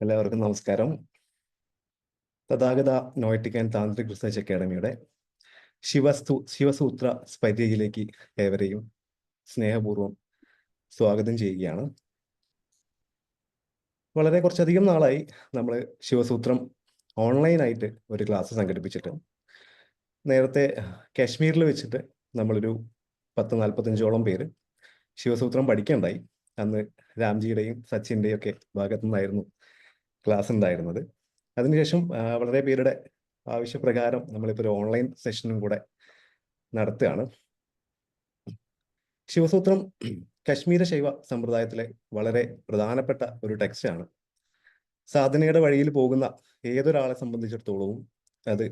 എല്ലാവർക്കും നമസ്കാരം. Tathagata നോയറ്റിക് and Tantrik research അക്കാദമിയുടെ ശിവസൂത്ര സ്പൈരിയിലേക്ക് ഏവരെയും സ്നേഹപൂർവ്വം സ്വാഗതം ചെയ്യുകയാണ്. വളരെ കുറച്ചധികം നാളായി നമ്മൾ ശിവസൂത്രം ഓൺലൈനായിട്ട് ഒരു ക്ലാസ് സംഘടിപ്പിച്ചിട്ട്. നേരത്തെ കാശ്മീരിൽ വെച്ചിട്ട് നമ്മളൊരു 10-45ഓളം പേര് ശിവസൂത്രം പഠിക്കണ്ടായി. അന്ന് രാംജിയുടെയും സച്ചിൻ്റെയും ഒക്കെ ഭാഗത്തു നിന്നായിരുന്നു ക്ലാസ് ഉണ്ടായിരുന്നത്. അതിനുശേഷം വളരെ പേരുടെ ആവശ്യപ്രകാരം നമ്മളിപ്പോൾ ഒരു ഓൺലൈൻ സെഷനും കൂടെ നടത്തുകയാണ്. ശിവസൂത്രം കശ്മീര ശൈവ സമ്പ്രദായത്തിലെ വളരെ പ്രധാനപ്പെട്ട ഒരു ടെക്സ്റ്റാണ്. സാധനയുടെ വഴിയിൽ പോകുന്ന ഏതൊരാളെ സംബന്ധിച്ചിടത്തോളവും അത്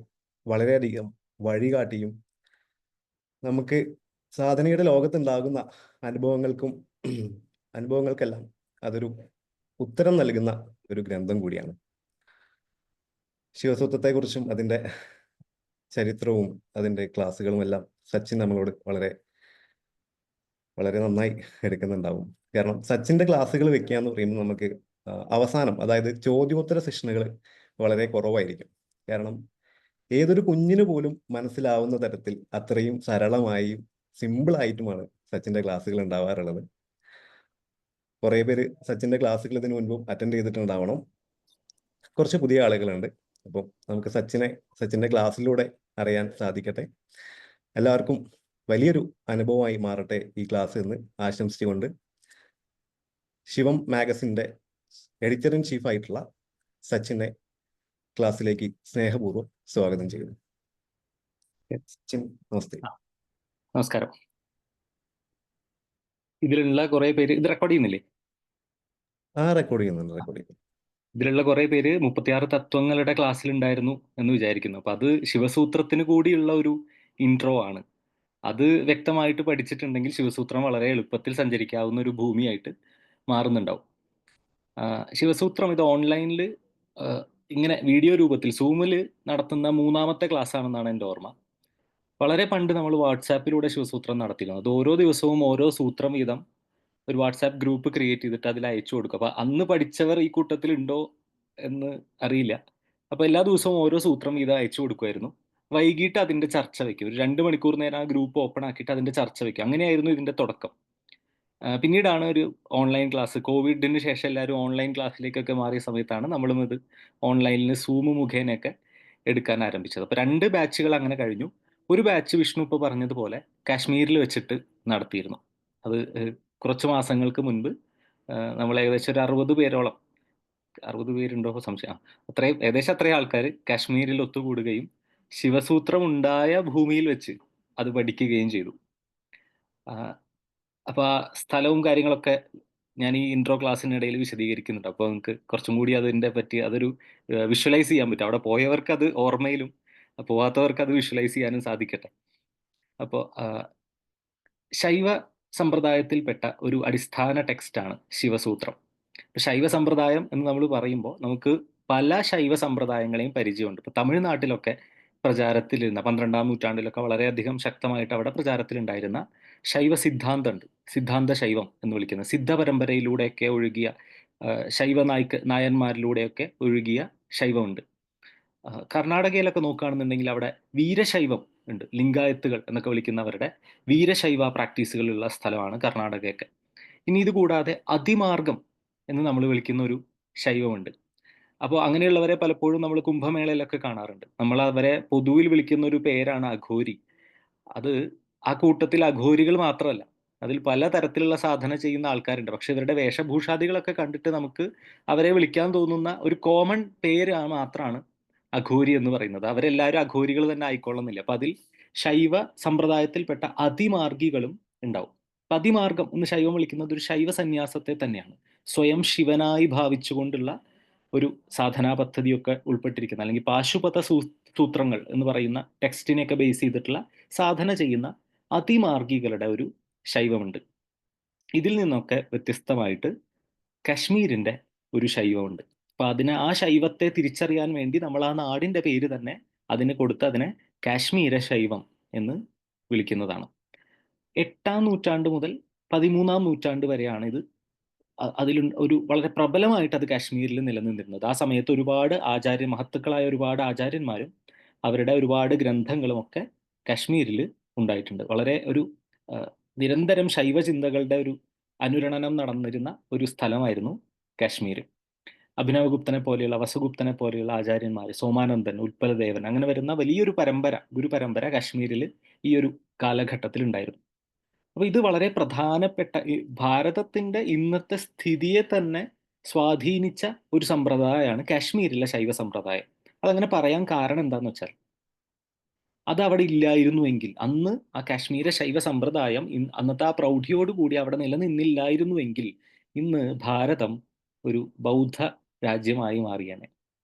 വളരെയധികം വഴികാട്ടിയും നമുക്ക് സാധനയുടെ ലോകത്തുണ്ടാകുന്ന അനുഭവങ്ങൾക്കെല്ലാം അതൊരു ഉത്തരം നൽകുന്ന ഒരു ഗ്രന്ഥം കൂടിയാണ്. ശിവസൂത്രത്തെക്കുറിച്ചും അതിൻ്റെ ചരിത്രവും അതിൻ്റെ ക്ലാസ്സുകളും എല്ലാം സച്ചിൻ നമ്മളോട് വളരെ വളരെ നന്നായി എടുക്കുന്നുണ്ടാവും. കാരണം സച്ചിൻ്റെ ക്ലാസ്സുകൾ വെക്കുക എന്ന് പറയുമ്പോൾ നമുക്ക് അവസാനം, അതായത് ചോദ്യോത്തര സെഷനുകൾ വളരെ കുറവായിരിക്കും. കാരണം ഏതൊരു കുഞ്ഞിന് പോലും മനസ്സിലാവുന്ന തരത്തിൽ അത്രയും സരളമായും സിമ്പിളായിട്ടുമാണ് സച്ചിൻ്റെ ക്ലാസ്സുകൾ ഉണ്ടാവാറുള്ളത്. കുറേ പേര് സച്ചിൻ്റെ ക്ലാസ്സുകൾ ഇതിനു മുൻപും അറ്റൻഡ് ചെയ്തിട്ടുണ്ടാവണം. കുറച്ച് പുതിയ ആളുകളുണ്ട്. അപ്പം നമുക്ക് സച്ചിൻ്റെ ക്ലാസ്സിലൂടെ അറിയാൻ സാധിക്കട്ടെ. എല്ലാവർക്കും വലിയൊരു അനുഭവമായി മാറട്ടെ ഈ ക്ലാസ് എന്ന് ആശംസിച്ചുകൊണ്ട് ശിവം മാഗസിൻ്റെ എഡിറ്റർ ഇൻ ചീഫ് ആയിട്ടുള്ള സച്ചിനെ ക്ലാസ്സിലേക്ക് സ്നേഹപൂർവ്വം സ്വാഗതം ചെയ്യുന്നു. സച്ചിൻ, നമസ്തേ. നമസ്കാരം. ഇതിലുള്ള കുറെ പേര് ഇത് റെക്കോർഡ് ചെയ്യുന്നില്ലേ? റെക്കോർഡ് ചെയ്യുന്നുണ്ട്. ഇതിലുള്ള കുറെ പേര് 36 തത്വങ്ങളുടെ ക്ലാസ്സിലുണ്ടായിരുന്നു എന്ന് വിചാരിക്കുന്നു. അപ്പൊ അത് ശിവസൂത്രത്തിന് കൂടിയുള്ള ഒരു ഇൻട്രോ ആണ്. അത് വ്യക്തമായിട്ട് പഠിച്ചിട്ടുണ്ടെങ്കിൽ ശിവസൂത്രം വളരെ എളുപ്പത്തിൽ സഞ്ചരിക്കാവുന്ന ഒരു ഭൂമിയായിട്ട് മാറുന്നുണ്ടാവും. ശിവസൂത്രം ഇത് ഓൺലൈനിൽ ഇങ്ങനെ വീഡിയോ രൂപത്തിൽ സൂമിൽ നടത്തുന്ന 3ാമത്തെ ക്ലാസ് ആണെന്നാണ് എൻ്റെ ഓർമ്മ. വളരെ പണ്ട് നമ്മൾ വാട്സാപ്പിലൂടെ ശിവസൂത്രം നടത്തിയിരുന്നു. അത് ഓരോ ദിവസവും ഓരോ സൂത്രം വീതം ഒരു വാട്സാപ്പ് ഗ്രൂപ്പ് ക്രിയേറ്റ് ചെയ്തിട്ട് അതിൽ അയച്ചു കൊടുക്കും. അപ്പൊ അന്ന് പഠിച്ചവർ ഈ കൂട്ടത്തിൽ ഉണ്ടോ എന്ന് അറിയില്ല. അപ്പൊ എല്ലാ ദിവസവും ഓരോ സൂത്രം വീതം അയച്ചു കൊടുക്കുമായിരുന്നു. വൈകിട്ട് അതിന്റെ ചർച്ച വെക്കും. ഒരു 2 മണിക്കൂർ നേരം ആ ഗ്രൂപ്പ് ഓപ്പൺ ആക്കിയിട്ട് അതിന്റെ ചർച്ച വെക്കും. അങ്ങനെയായിരുന്നു ഇതിന്റെ തുടക്കം. പിന്നീടാണ് ഒരു ഓൺലൈൻ ക്ലാസ്, കോവിഡിന് ശേഷം എല്ലാവരും ഓൺലൈൻ ക്ലാസ്സിലേക്കൊക്കെ മാറിയ സമയത്താണ് നമ്മളും ഇത് ഓൺലൈനിൽ സൂം മുഖേനയൊക്കെ എടുക്കാൻ ആരംഭിച്ചത്. അപ്പൊ 2 ബാച്ചുകൾ അങ്ങനെ കഴിഞ്ഞു. ഒരു ബാച്ച് വിഷ്ണു ഇപ്പോൾ പറഞ്ഞതുപോലെ കാശ്മീരിൽ വെച്ചിട്ട് നടത്തിയിരുന്നു. അത് കുറച്ച് മാസങ്ങൾക്ക് മുൻപ് നമ്മൾ ഏകദേശം ഒരു 60 പേരോളം, 60 പേരുണ്ടോ സംശയം, ഏകദേശം അത്രയും ആൾക്കാർ കാശ്മീരിൽ ഒത്തുകൂടുകയും ശിവസൂത്രം ഉണ്ടായ ഭൂമിയിൽ വെച്ച് അത് പഠിക്കുകയും ചെയ്തു. അപ്പൊ ആ സ്ഥലവും കാര്യങ്ങളൊക്കെ ഞാൻ ഈ ഇൻട്രോ ക്ലാസ്സിനിടയിൽ വിശദീകരിക്കുന്നുണ്ട്. അപ്പോൾ നിങ്ങൾക്ക് കുറച്ചും കൂടി അതിൻ്റെ പറ്റി അതൊരു വിഷ്വലൈസ് ചെയ്യാൻ പറ്റും. അവിടെ പോയവർക്ക് അത് ഓർമ്മയിലും പോവാത്തവർക്ക് അത് വിഷ്വലൈസ് ചെയ്യാനും സാധിക്കട്ടെ. അപ്പോൾ ശൈവ സമ്പ്രദായത്തിൽപ്പെട്ട ഒരു അടിസ്ഥാന ടെക്സ്റ്റാണ് ശിവസൂത്രം. ശൈവ സമ്പ്രദായം എന്ന് നമ്മൾ പറയുമ്പോൾ നമുക്ക് പല ശൈവ സമ്പ്രദായങ്ങളെയും പരിചയമുണ്ട്. ഇപ്പൊ തമിഴ്നാട്ടിലൊക്കെ പ്രചാരത്തിലിരുന്ന 12ാം നൂറ്റാണ്ടിലൊക്കെ വളരെയധികം ശക്തമായിട്ട് അവിടെ പ്രചാരത്തിലുണ്ടായിരുന്ന ശൈവ സിദ്ധാന്തമുണ്ട്. സിദ്ധാന്ത ശൈവം എന്ന് വിളിക്കുന്ന സിദ്ധ പരമ്പരയിലൂടെയൊക്കെ ഒഴുകിയ ശൈവ നായന്മാരിലൂടെയൊക്കെ ഒഴുകിയ ശൈവമുണ്ട്. കർണാടകയിലൊക്കെ നോക്കുകയാണെന്നുണ്ടെങ്കിൽ അവിടെ വീരശൈവം ഉണ്ട്. ലിംഗായത്തുകൾ എന്നൊക്കെ വിളിക്കുന്നവരുടെ വീരശൈവ പ്രാക്ടീസുകളുള്ള സ്ഥലമാണ് കർണാടകയൊക്കെ. ഇനി ഇത് കൂടാതെ അതിമാർഗം എന്ന് നമ്മൾ വിളിക്കുന്ന ഒരു ശൈവമുണ്ട്. അപ്പോൾ അങ്ങനെയുള്ളവരെ പലപ്പോഴും നമ്മൾ കുംഭമേളയിലൊക്കെ കാണാറുണ്ട്. നമ്മൾ അവരെ പൊതുവിൽ വിളിക്കുന്ന ഒരു പേരാണ് അഘോരി. അത് ആ കൂട്ടത്തിൽ അഘോരികൾ മാത്രമല്ല, അതിൽ പല തരത്തിലുള്ള സാധന ചെയ്യുന്ന ആൾക്കാരുണ്ട്. പക്ഷെ ഇവരുടെ വേഷഭൂഷാദികളൊക്കെ കണ്ടിട്ട് നമുക്ക് അവരെ വിളിക്കാൻ തോന്നുന്ന ഒരു കോമൺ പേര് മാത്രമാണ് അഘോരി എന്ന് പറയുന്നത്. അവരെല്ലാവരും അഘോരികൾ തന്നെ ആയിക്കൊള്ളുന്നില്ല. അപ്പൊ അതിൽ ശൈവ സമ്പ്രദായത്തിൽപ്പെട്ട അതിമാർഗികളും ഉണ്ടാവും. അതിമാർഗം എന്ന് ശൈവം വിളിക്കുന്നത് ഒരു ശൈവ സന്യാസത്തെ തന്നെയാണ്. സ്വയം ശിവനായി ഭാവിച്ചുകൊണ്ടുള്ള ഒരു സാധനാ പദ്ധതിയൊക്കെ ഉൾപ്പെട്ടിരിക്കുന്ന, അല്ലെങ്കിൽ പാശുപത സൂത്രങ്ങൾ എന്ന് പറയുന്ന ടെക്സ്റ്റിനെയൊക്കെ ബേസ് ചെയ്തിട്ടുള്ള സാധന ചെയ്യുന്ന അതിമാർഗികളുടെ ഒരു ശൈവമുണ്ട്. ഇതിൽ നിന്നൊക്കെ വ്യത്യസ്തമായിട്ട് കശ്മീരിന്റെ ഒരു ശൈവമുണ്ട്. അപ്പൊ ആ ശൈവത്തെ തിരിച്ചറിയാൻ വേണ്ടി നമ്മൾ ആ നാടിന്റെ പേര് തന്നെ അതിന് കൊടുത്ത് അതിനെ കാശ്മീര ശൈവം എന്ന് വിളിക്കുന്നതാണ്. 8ാം നൂറ്റാണ്ട് മുതൽ 13ാം നൂറ്റാണ്ട് വരെയാണ് ഇത് അതിൽ ഒരു വളരെ പ്രബലമായിട്ട് അത് കാശ്മീരിൽ നിലനിന്നിരുന്നത്. ആ സമയത്ത് ഒരുപാട് മഹത്തുക്കളായ ഒരുപാട് ആചാര്യന്മാരും അവരുടെ ഒരുപാട് ഗ്രന്ഥങ്ങളും ഒക്കെ കാശ്മീരിൽ ഉണ്ടായിട്ടുണ്ട്. വളരെ ഒരു ആ, നിരന്തരം ശൈവ ചിന്തകളുടെ ഒരു അനുരണനം നടന്നിരുന്ന ഒരു സ്ഥലമായിരുന്നു കാശ്മീർ. അഭിനവഗുപ്തനെ പോലെയുള്ള, വസുഗുപ്തനെ പോലെയുള്ള ആചാര്യന്മാർ, സോമാനന്ദൻ, ഉത്പലദേവൻ, അങ്ങനെ വരുന്ന വലിയൊരു പരമ്പര, ഗുരുപരമ്പര കാശ്മീരിൽ ഈ ഒരു കാലഘട്ടത്തിൽ ഉണ്ടായിരുന്നു. അപ്പൊ ഇത് വളരെ പ്രധാനപ്പെട്ട ഈ ഭാരതത്തിന്റെ ഇന്നത്തെ സ്ഥിതിയെ തന്നെ സ്വാധീനിച്ച ഒരു സമ്പ്രദായമാണ് കാശ്മീരിലെ ശൈവ സമ്പ്രദായം. അതങ്ങനെ പറയാൻ കാരണം എന്താന്ന് വെച്ചാൽ, അത് അവിടെ ഇല്ലായിരുന്നുവെങ്കിൽ, അന്ന് ആ കാശ്മീര ശൈവ സമ്പ്രദായം അന്നത്തെ ആ പ്രൗഢിയോടുകൂടി അവിടെ നിലനിന്നില്ലായിരുന്നുവെങ്കിൽ, ഇന്ന് ഭാരതം ഒരു ബൗദ്ധ രാജ്യമായി മാറിയേനെ.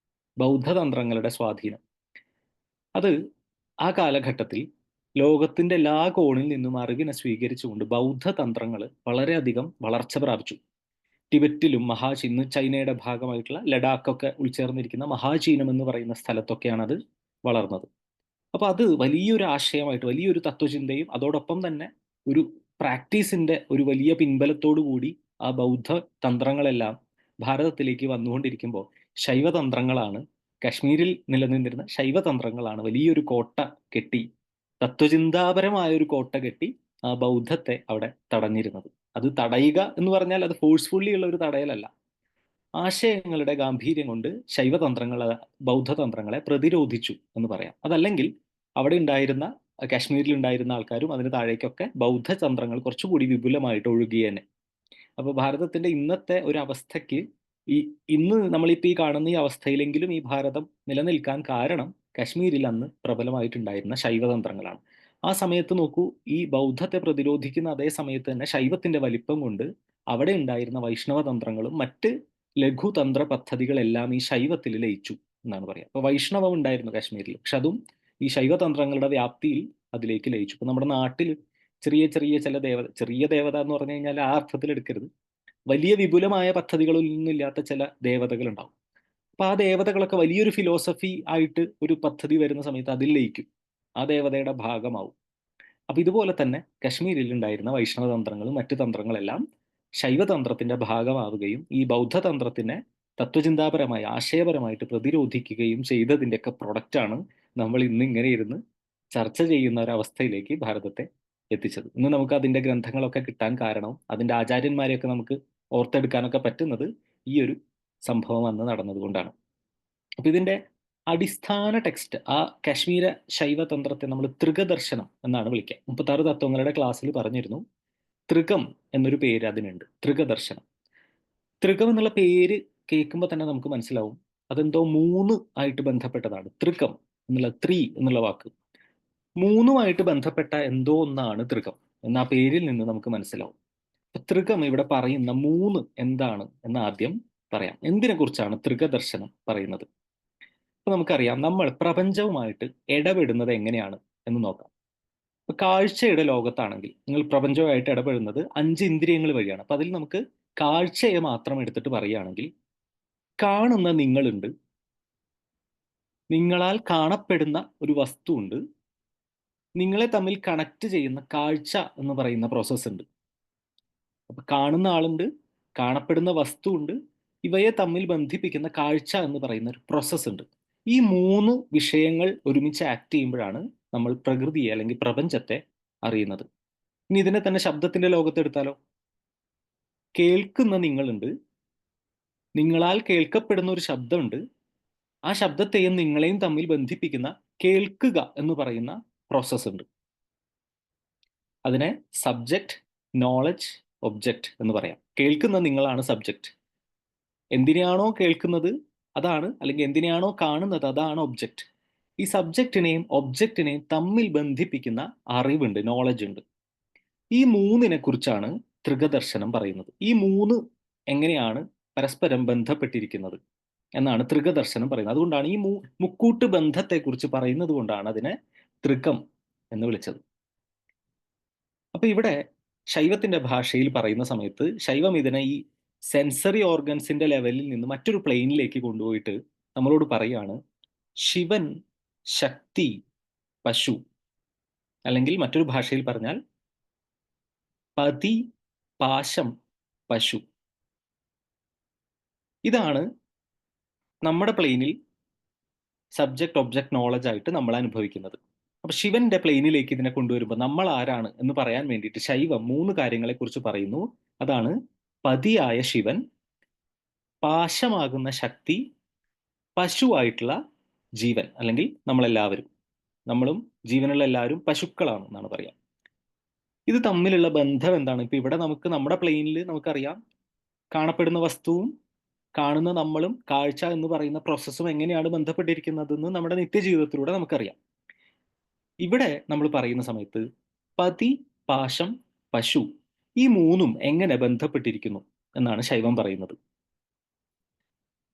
ബൗദ്ധതന്ത്രങ്ങളുടെ സ്വാധീനം അത് ആ കാലഘട്ടത്തിൽ ലോകത്തിന്റെ എല്ലാ കോണിൽ നിന്നും അറിവിനെ സ്വീകരിച്ചുകൊണ്ട് ബൗദ്ധതന്ത്രങ്ങൾ വളരെയധികം വളർച്ച പ്രാപിച്ചു. ടിബറ്റിലും ഇന്ന് ചൈനയുടെ ഭാഗമായിട്ടുള്ള ലഡാക്കൊക്കെ ഉൾച്ചേർന്നിരിക്കുന്ന മഹാചീനം എന്ന് പറയുന്ന സ്ഥലത്തൊക്കെയാണ് അത് വളർന്നത്. അപ്പൊ അത് വലിയൊരു ആശയമായിട്ട്, വലിയൊരു തത്വചിന്തയും അതോടൊപ്പം തന്നെ ഒരു പ്രാക്ടീസിന്റെ ഒരു വലിയ പിൻബലത്തോടു കൂടി ആ ബൗദ്ധ തന്ത്രങ്ങളെല്ലാം ഭാരതത്തിലേക്ക് വന്നുകൊണ്ടിരിക്കുമ്പോൾ, ശൈവതന്ത്രങ്ങളാണ്, കാശ്മീരിൽ നിലനിന്നിരുന്ന ശൈവതന്ത്രങ്ങളാണ് വലിയൊരു കോട്ട കെട്ടി, തത്വചിന്താപരമായ ഒരു കോട്ട കെട്ടി ആ ബൗദ്ധത്തെ അവിടെ തടഞ്ഞിരുന്നത്. അത് തടയുക എന്ന് പറഞ്ഞാൽ അത് ഫോഴ്സ്ഫുള്ളി ഉള്ള ഒരു തടയലല്ല. ആശയങ്ങളുടെ ഗാംഭീര്യം കൊണ്ട് ശൈവതന്ത്രങ്ങളെ, ബൗദ്ധതന്ത്രങ്ങളെ പ്രതിരോധിച്ചു എന്ന് പറയാം. അതല്ലെങ്കിൽ അവിടെ ഉണ്ടായിരുന്ന, കാശ്മീരിൽ ഉണ്ടായിരുന്ന ആൾക്കാരും അതിന് താഴേക്കൊക്കെ ബൗദ്ധതന്ത്രങ്ങൾ കുറച്ചുകൂടി വിപുലമായിട്ട് ഒഴുകിയേനെ. അപ്പൊ ഭാരതത്തിന്റെ ഇന്നത്തെ ഒരു അവസ്ഥയ്ക്ക്, ഈ ഇന്ന് നമ്മളിപ്പോ ഈ കാണുന്ന ഈ അവസ്ഥയിലെങ്കിലും ഈ ഭാരതം നിലനിൽക്കാൻ കാരണം കാശ്മീരിൽ അന്ന് പ്രബലമായിട്ടുണ്ടായിരുന്ന ശൈവതന്ത്രങ്ങളാണ്. ആ സമയത്ത് നോക്കൂ, ഈ ബൗദ്ധത്തെ പ്രതിരോധിക്കുന്ന അതേ സമയത്ത് തന്നെ ശൈവത്തിന്റെ വലിപ്പം കൊണ്ട് അവിടെ ഉണ്ടായിരുന്ന വൈഷ്ണവ തന്ത്രങ്ങളും മറ്റ് ലഘുതന്ത്ര പദ്ധതികളെല്ലാം ഈ ശൈവത്തിൽ ലയിച്ചു എന്നാണ് പറയാം. അപ്പൊ വൈഷ്ണവം ഉണ്ടായിരുന്നു കാശ്മീരിൽ, പക്ഷെ അതും ഈ ശൈവതന്ത്രങ്ങളുടെ വ്യാപ്തിയിൽ അതിലേക്ക് ലയിച്ചു. ഇപ്പൊ നമ്മുടെ നാട്ടിൽ ചെറിയ ചെറിയ ചില ചെറിയ ദേവത എന്ന് പറഞ്ഞു കഴിഞ്ഞാൽ ആ അർത്ഥത്തിൽ എടുക്കരുത്, വലിയ വിപുലമായ പദ്ധതികളൊന്നും ഇല്ലാത്ത ചില ദേവതകൾ ഉണ്ടാവും. അപ്പൊ ആ ദേവതകളൊക്കെ വലിയൊരു ഫിലോസഫി ആയിട്ട് ഒരു പദ്ധതി വരുന്ന സമയത്ത് അതിൽ ലയിക്കും, ആ ദേവതയുടെ ഭാഗമാവും. അപ്പൊ ഇതുപോലെ തന്നെ കശ്മീരിൽ ഉണ്ടായിരുന്ന വൈഷ്ണവ തന്ത്രങ്ങളും മറ്റു തന്ത്രങ്ങളെല്ലാം ശൈവതന്ത്രത്തിന്റെ ഭാഗമാവുകയും ഈ ബൗദ്ധതന്ത്രത്തിനെ തത്വചിന്താപരമായി, ആശയപരമായിട്ട് പ്രതിരോധിക്കുകയും ചെയ്തതിൻ്റെയൊക്കെ പ്രൊഡക്റ്റാണ് നമ്മൾ ഇന്ന് ഇങ്ങനെ ഇരുന്ന് ചർച്ച ചെയ്യുന്ന ഒരവസ്ഥയിലേക്ക് ഭാരതത്തെ എത്തിച്ചത്. ഇന്ന് നമുക്ക് അതിന്റെ ഗ്രന്ഥങ്ങളൊക്കെ കിട്ടാൻ കാരണം, അതിന്റെ ആചാര്യന്മാരെയൊക്കെ നമുക്ക് ഓർത്തെടുക്കാനൊക്കെ പറ്റുന്നത് ഈ ഒരു സംഭവം അന്ന് നടന്നതുകൊണ്ടാണ്. അപ്പൊ ഇതിന്റെ അടിസ്ഥാന ടെക്സ്റ്റ്, ആ കാശ്മീര ശൈവതന്ത്രത്തെ നമ്മൾ തൃഗദർശനം എന്നാണ് വിളിക്കുക. 36 തത്വങ്ങളുടെ ക്ലാസ്സിൽ പറഞ്ഞിരുന്നു. തൃകം എന്നൊരു പേര് അതിനുണ്ട്, തൃഗദർശനം. തൃകം എന്നുള്ള പേര് കേൾക്കുമ്പോൾ തന്നെ നമുക്ക് മനസ്സിലാവും അതെന്തോ മൂന്ന് ആയിട്ട് ബന്ധപ്പെട്ടതാണ്. തൃകം എന്നുള്ള എന്നുള്ള വാക്ക് മൂന്നുമായിട്ട് ബന്ധപ്പെട്ട എന്തോ ഒന്നാണ് തൃകം എന്ന ആ പേരിൽ നിന്ന് നമുക്ക് മനസ്സിലാവും. തൃകം ഇവിടെ പറയുന്ന മൂന്ന് എന്താണ് എന്ന് ആദ്യം പറയാം. എന്തിനെ കുറിച്ചാണ് തൃഗദർശനം പറയുന്നത്? അപ്പൊ നമുക്കറിയാം, നമ്മൾ പ്രപഞ്ചവുമായിട്ട് ഇടപെടുന്നത് എങ്ങനെയാണ് എന്ന് നോക്കാം. ഇപ്പൊ കാഴ്ചയുടെ ലോകത്താണെങ്കിൽ നിങ്ങൾ പ്രപഞ്ചവുമായിട്ട് ഇടപെടുന്നത് 5 ഇന്ദ്രിയങ്ങൾ വഴിയാണ്. അപ്പൊ അതിൽ നമുക്ക് കാഴ്ചയെ മാത്രം എടുത്തിട്ട് പറയുകയാണെങ്കിൽ, കാണുന്ന നിങ്ങളുണ്ട്, നിങ്ങളാൽ കാണപ്പെടുന്ന ഒരു വസ്തു ഉണ്ട്, നിങ്ങളെ തമ്മിൽ കണക്ട് ചെയ്യുന്ന കാഴ്ച എന്ന് പറയുന്ന പ്രോസസ്സ് ഉണ്ട്. അപ്പൊ കാണുന്ന ആളുണ്ട്, കാണപ്പെടുന്ന വസ്തു ഉണ്ട്, ഇവയെ തമ്മിൽ ബന്ധിപ്പിക്കുന്ന കാഴ്ച എന്ന് പറയുന്ന ഒരു പ്രോസസ്സ് ഉണ്ട്. ഈ മൂന്ന് വിഷയങ്ങൾ ഒരുമിച്ച് ആക്ട് ചെയ്യുമ്പോഴാണ് നമ്മൾ പ്രകൃതിയെ അല്ലെങ്കിൽ പ്രപഞ്ചത്തെ അറിയുന്നത്. ഇനി ഇതിനെ തന്നെ ശബ്ദത്തിന്റെ ലോകത്തെടുത്താലോ? കേൾക്കുന്ന നിങ്ങളുണ്ട്, നിങ്ങളാൽ കേൾക്കപ്പെടുന്ന ഒരു ശബ്ദമുണ്ട്, ആ ശബ്ദത്തെയും നിങ്ങളെയും തമ്മിൽ ബന്ധിപ്പിക്കുന്ന കേൾക്കുക എന്ന് പറയുന്ന പ്രോസസ്സ് ഉണ്ട്. അതിനെ സബ്ജക്റ്റ്, നോളജ്, ഒബ്ജക്റ്റ് എന്ന് പറയാം. കേൾക്കുന്ന നിങ്ങളാണ് സബ്ജക്റ്റ്. എന്തിനെയാണോ കേൾക്കുന്നത് അതാണ്, അല്ലെങ്കിൽ എന്തിനെയാണോ കാണുന്നത് അതാണ് ഒബ്ജക്റ്റ്. ഈ സബ്ജക്റ്റിനെയും ഒബ്ജക്റ്റിനെയും തമ്മിൽ ബന്ധിപ്പിക്കുന്ന അറിവുണ്ട്, നോളജ് ഉണ്ട്. ഈ മൂന്നിനെ കുറിച്ചാണ് തൃഗദർശനം പറയുന്നത്. ഈ മൂന്ന് എങ്ങനെയാണ് പരസ്പരം ബന്ധപ്പെട്ടിരിക്കുന്നത് എന്നാണ് തൃഗദർശനം പറയുന്നത്. അതുകൊണ്ടാണ് ഈ മുക്കൂട്ട് ബന്ധത്തെക്കുറിച്ച് പറയുന്നത് കൊണ്ടാണ് അതിനെ തൃകം എന്ന് വിളിച്ചത്. അപ്പൊ ഇവിടെ ശൈവത്തിന്റെ ഭാഷയിൽ പറയുന്ന സമയത്ത് ശൈവം ഇതിനെ ഈ സെൻസറി ഓർഗൻസിന്റെ ലെവലിൽ നിന്ന് മറ്റൊരു പ്ലെയിനിലേക്ക് കൊണ്ടുപോയിട്ട് നമ്മളോട് പറയാണ്, ശിവൻ, ശക്തി, പശു, അല്ലെങ്കിൽ മറ്റൊരു ഭാഷയിൽ പറഞ്ഞാൽ പതി, പാശം, പശു. ഇതാണ് നമ്മുടെ പ്ലെയിനിൽ സബ്ജക്ട് ഒബ്ജക്ട് നോളജ് ആയിട്ട് നമ്മൾ അനുഭവിക്കുന്നത്. അപ്പൊ ശിവന്റെ പ്ലെയിനിലേക്ക് ഇതിനെ കൊണ്ടുവരുമ്പോൾ നമ്മൾ ആരാണ് എന്ന് പറയാൻ വേണ്ടിയിട്ട് ശൈവം 3 കാര്യങ്ങളെ കുറിച്ച് പറയുന്നു. അതാണ് പതിയായ ശിവൻ, പാശമാകുന്ന ശക്തി, പശുവായിട്ടുള്ള ജീവൻ. അല്ലെങ്കിൽ നമ്മളെല്ലാവരും, നമ്മളും ജീവനുള്ള എല്ലാവരും പശുക്കളാണ് എന്നാണ് പറയാം. ഇത് തമ്മിലുള്ള ബന്ധം എന്താണ്? ഇപ്പൊ ഇവിടെ നമുക്ക് നമ്മുടെ പ്ലെയിനിൽ നമുക്കറിയാം, കാണപ്പെടുന്ന വസ്തുവും കാണുന്ന നമ്മളും കാഴ്ച എന്ന് പറയുന്ന പ്രോസസ്സും എങ്ങനെയാണ് ബന്ധപ്പെട്ടിരിക്കുന്നതെന്ന് നമ്മുടെ നിത്യജീവിതത്തിലൂടെ നമുക്കറിയാം. ഇവിടെ നമ്മൾ പറയുന്ന സമയത്ത് പതി, പാശം, പശു, ഈ 3ഉം എങ്ങനെ ബന്ധപ്പെട്ടിരിക്കുന്നു എന്നാണ് ശൈവം പറയുന്നത്.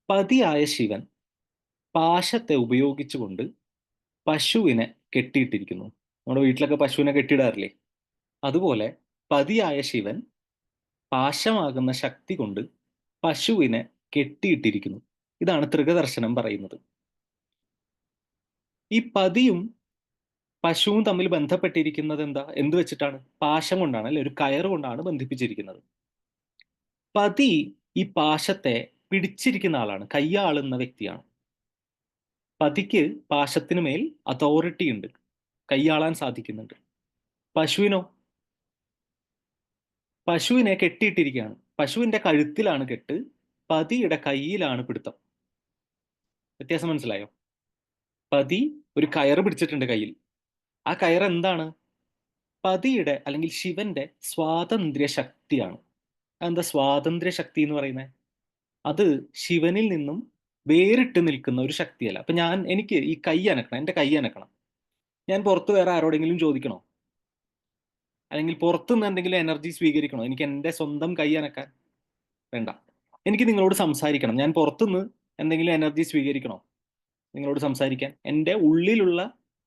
പതിയായ ശിവൻ പാശത്തെ ഉപയോഗിച്ചുകൊണ്ട് പശുവിനെ കെട്ടിയിട്ടിരിക്കുന്നു. നമ്മുടെ വീട്ടിലൊക്കെ പശുവിനെ കെട്ടിയിടാറില്ലേ? അതുപോലെ പതിയായ ശിവൻ പാശമാകുന്ന ശക്തി കൊണ്ട് പശുവിനെ കെട്ടിയിട്ടിരിക്കുന്നു. ഇതാണ് തൃകദർശനം പറയുന്നത്. ഈ പതിയും പശുവും തമ്മിൽ ബന്ധപ്പെട്ടിരിക്കുന്നത് എന്ത് വെച്ചിട്ടാണ്? പാശം കൊണ്ടാണ്, അല്ലെ? ഒരു കയറ് കൊണ്ടാണ് ബന്ധിപ്പിച്ചിരിക്കുന്നത്. പതി ഈ പാശത്തെ പിടിച്ചിരിക്കുന്ന ആളാണ്, കയ്യാളുന്ന വ്യക്തിയാണ്. പതിക്ക് പാശത്തിന് മേൽ അതോറിറ്റി ഉണ്ട്, കയ്യാളാൻ സാധിക്കുന്നുണ്ട്. പശുവിനോ? പശുവിനെ കെട്ടിയിട്ടിരിക്കുകയാണ്. പശുവിന്റെ കഴുത്തിലാണ് കെട്ട്, പതിയുടെ കയ്യിലാണ് പിടുത്തം. വ്യത്യാസം മനസ്സിലായോ? പതി ഒരു കയറ് പിടിച്ചിട്ടുണ്ട് കയ്യിൽ. ആ കയറ് എന്താണ്? പതിയുടെ അല്ലെങ്കിൽ ശിവന്റെ സ്വാതന്ത്ര്യ ശക്തിയാണ്. അതെന്താ സ്വാതന്ത്ര്യ ശക്തി എന്ന് പറയുന്നത്? അത് ശിവനിൽ നിന്നും വേറിട്ട് നിൽക്കുന്ന ഒരു ശക്തിയല്ല. അപ്പൊ എനിക്ക് ഈ കൈ അനക്കണം, എന്റെ കൈ അനക്കണം. ഞാൻ പുറത്ത് വേറെ ആരോടെങ്കിലും ചോദിക്കണോ? അല്ലെങ്കിൽ പുറത്തുനിന്ന് എന്തെങ്കിലും എനർജി സ്വീകരിക്കണോ എനിക്ക് എന്റെ സ്വന്തം കൈ അനക്കാൻ? വേണ്ട. എനിക്ക് നിങ്ങളോട് സംസാരിക്കണം, ഞാൻ പുറത്തുനിന്ന് എന്തെങ്കിലും എനർജി സ്വീകരിക്കണോ നിങ്ങളോട് സംസാരിക്കാൻ? എൻ്റെ ഉള്ളിലുള്ള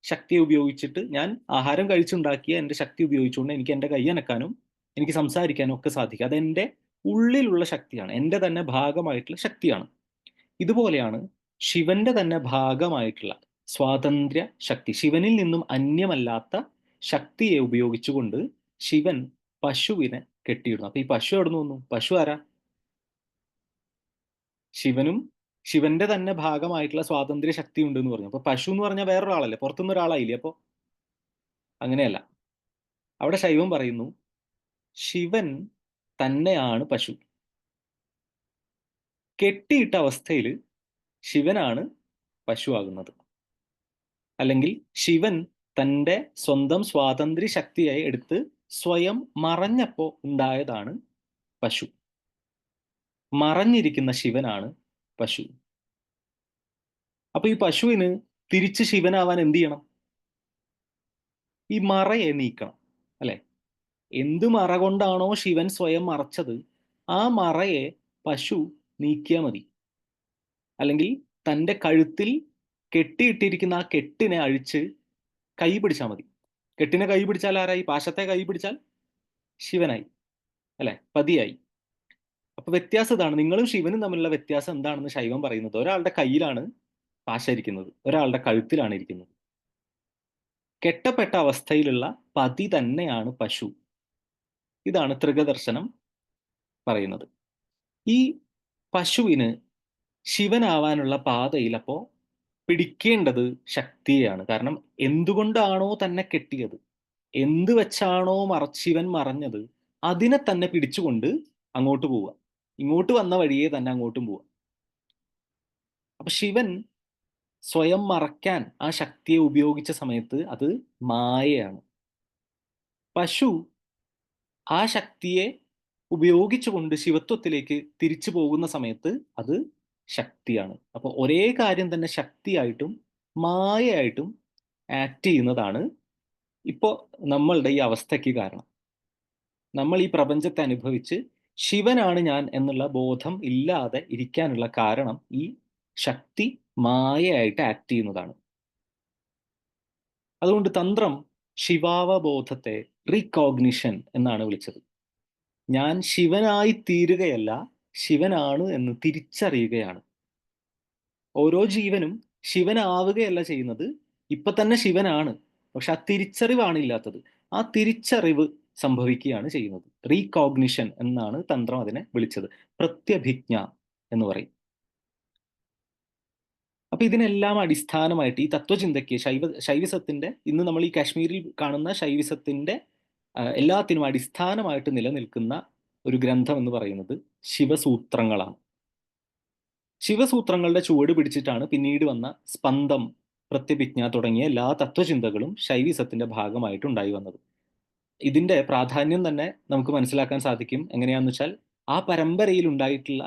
ശക്തിയെ ഉപയോഗിച്ചിട്ട്, ഞാൻ ആഹാരം കഴിച്ചുണ്ടാക്കിയ എൻ്റെ ശക്തി ഉപയോഗിച്ചുകൊണ്ട് എനിക്ക് എൻ്റെ കൈ അനക്കാനും എനിക്ക് സംസാരിക്കാനും ഒക്കെ സാധിക്കും. അതെൻ്റെ ഉള്ളിലുള്ള ശക്തിയാണ്, എൻ്റെ തന്നെ ഭാഗമായിട്ടുള്ള ശക്തിയാണ്. ഇതുപോലെയാണ് ശിവന്റെ തന്നെ ഭാഗമായിട്ടുള്ള സ്വാതന്ത്ര്യ ശക്തി, ശിവനിൽ നിന്നും അന്യമല്ലാത്ത ശക്തിയെ ഉപയോഗിച്ചുകൊണ്ട് ശിവൻ പശുവിനെ കെട്ടിയിടുന്നു. അപ്പൊ ഈ പശു എവിടെ നിന്ന് വന്നു? പശു ആരാ? ശിവനും ശിവന്റെ തന്നെ ഭാഗമായിട്ടുള്ള സ്വാതന്ത്ര്യ ശക്തി ഉണ്ട് എന്ന് പറഞ്ഞു. അപ്പൊ പശു എന്ന് പറഞ്ഞാൽ വേറൊരാളല്ലേ, പുറത്തുനിന്ന് ഒരാളായില്ലേ? അപ്പോ അങ്ങനെയല്ല. അവിടെ ശൈവം പറയുന്നു ശിവൻ തന്നെയാണ് പശു. കെട്ടിയിട്ട അവസ്ഥയിൽ ശിവനാണ് പശു ആകുന്നത്. അല്ലെങ്കിൽ ശിവൻ തൻ്റെ സ്വന്തം സ്വാതന്ത്ര്യ ശക്തിയായി എടുത്ത് സ്വയം മറഞ്ഞപ്പോ ഉണ്ടായതാണ് പശു. മറഞ്ഞിരിക്കുന്ന ശിവനാണ് പശു. അപ്പൊ ഈ പശുവിന് തിരിച്ച് ശിവനാവാൻ എന്ത് ചെയ്യണം? ഈ മറയെ നീക്കണം, അല്ലെ? എന്ത് മറ കൊണ്ടാണോ ശിവൻ സ്വയം മറച്ചത്, ആ മറയെ പശു നീക്കിയാൽ മതി. അല്ലെങ്കിൽ തൻ്റെ കഴുത്തിൽ കെട്ടിയിട്ടിരിക്കുന്ന ആ കെട്ടിനെ അഴിച്ച് കൈ പിടിച്ചാൽ മതി. കെട്ടിനെ കൈ പിടിച്ചാൽ ആരായി? പാശത്തെ കൈ പിടിച്ചാൽ ശിവനായി, അല്ലെ? പതിയായി. അപ്പൊ വ്യത്യാസം ഇതാണ്. നിങ്ങളും ശിവനും തമ്മിലുള്ള വ്യത്യാസം എന്താണെന്ന് ശൈവം പറയുന്നത്. ഒരാളുടെ കയ്യിലാണ് പാശ ഇരിക്കുന്നത്, ഒരാളുടെ കഴുത്തിലാണ് ഇരിക്കുന്നത്. കെട്ടപ്പെട്ട അവസ്ഥയിലുള്ള പതി തന്നെയാണ് പശു. ഇതാണ് തൃകദർശനം പറയുന്നത്. ഈ പശുവിന് ശിവനാവാനുള്ള പാതയിൽ അപ്പോ പിടിക്കേണ്ടത് ശക്തിയെയാണ്. കാരണം എന്തുകൊണ്ടാണോ തന്നെ കെട്ടിയത്, എന്ത് വെച്ചാണോ ശിവൻ മറഞ്ഞത്, അതിനെ തന്നെ പിടിച്ചുകൊണ്ട് അങ്ങോട്ട് പോവുക. ഇങ്ങോട്ട് വന്ന വഴിയെ തന്നെ അങ്ങോട്ടും പോവുക. അപ്പൊ ശിവൻ സ്വയം മറയ്ക്കാൻ ആ ശക്തിയെ ഉപയോഗിച്ച സമയത്ത് അത് മായയാണ്. പശു ആ ശക്തിയെ ഉപയോഗിച്ചുകൊണ്ട് ശിവത്വത്തിലേക്ക് തിരിച്ചു പോകുന്ന സമയത്ത് അത് ശക്തിയാണ്. അപ്പൊ ഒരേ കാര്യം തന്നെ ശക്തിയായിട്ടും മായയായിട്ടും ആക്ട് ചെയ്യുന്നതാണ് ഇപ്പോ നമ്മളുടെ ഈ അവസ്ഥയ്ക്ക് കാരണം. നമ്മൾ ഈ പ്രപഞ്ചത്തെ അനുഭവിച്ച് ശിവനാണ് ഞാൻ എന്നുള്ള ബോധം ഇല്ലാതെ ഇരിക്കാനുള്ള കാരണം ഈ ശക്തി മായയായിട്ട് ആക്ട് ചെയ്യുന്നതാണ്. അതുകൊണ്ട് തന്ത്രം ശിവാവബോധത്തെ റീകോഗ്നിഷൻ എന്നാണ് വിളിച്ചത്. ഞാൻ ശിവനായി തീരുകയല്ല, ശിവനാണ് എന്ന് തിരിച്ചറിയുകയാണ്. ഓരോ ജീവനും ശിവനാവുകയല്ല ചെയ്യുന്നത്, ഇപ്പൊ തന്നെ ശിവനാണ്, പക്ഷെ ആ തിരിച്ചറിവാണ് ഇല്ലാത്തത്. ആ തിരിച്ചറിവ് സംഭവിക്കുകയാണ് ചെയ്യുന്നത്. റീകോഗ്നിഷൻ എന്നാണ് തന്ത്രം അതിനെ വിളിച്ചത്. പ്രത്യഭിജ്ഞ എന്ന് പറയും. അപ്പൊ ഇതിനെല്ലാം അടിസ്ഥാനമായിട്ട് ഈ തത്വചിന്തയ്ക്ക് ശൈവിസത്തിന്റെ, ഇന്ന് നമ്മൾ ഈ കാശ്മീരിൽ കാണുന്ന ശൈവിസത്തിന്റെ എല്ലാത്തിനും അടിസ്ഥാനമായിട്ട് നിലനിൽക്കുന്ന ഒരു ഗ്രന്ഥം എന്ന് പറയുന്നത് ശിവസൂത്രങ്ങളാണ്. ശിവസൂത്രങ്ങളുടെ ചുവട് പിടിച്ചിട്ടാണ് പിന്നീട് വന്ന സ്പന്ദം, പ്രത്യഭിജ്ഞ തുടങ്ങിയ എല്ലാ തത്വചിന്തകളും ശൈവിസത്തിന്റെ ഭാഗമായിട്ട് ഉണ്ടായി വന്നത്. ഇതിന്റെ പ്രാധാന്യം തന്നെ നമുക്ക് മനസ്സിലാക്കാൻ സാധിക്കും. എങ്ങനെയാന്ന് വെച്ചാൽ, ആ പരമ്പരയിൽ ഉണ്ടായിട്ടുള്ള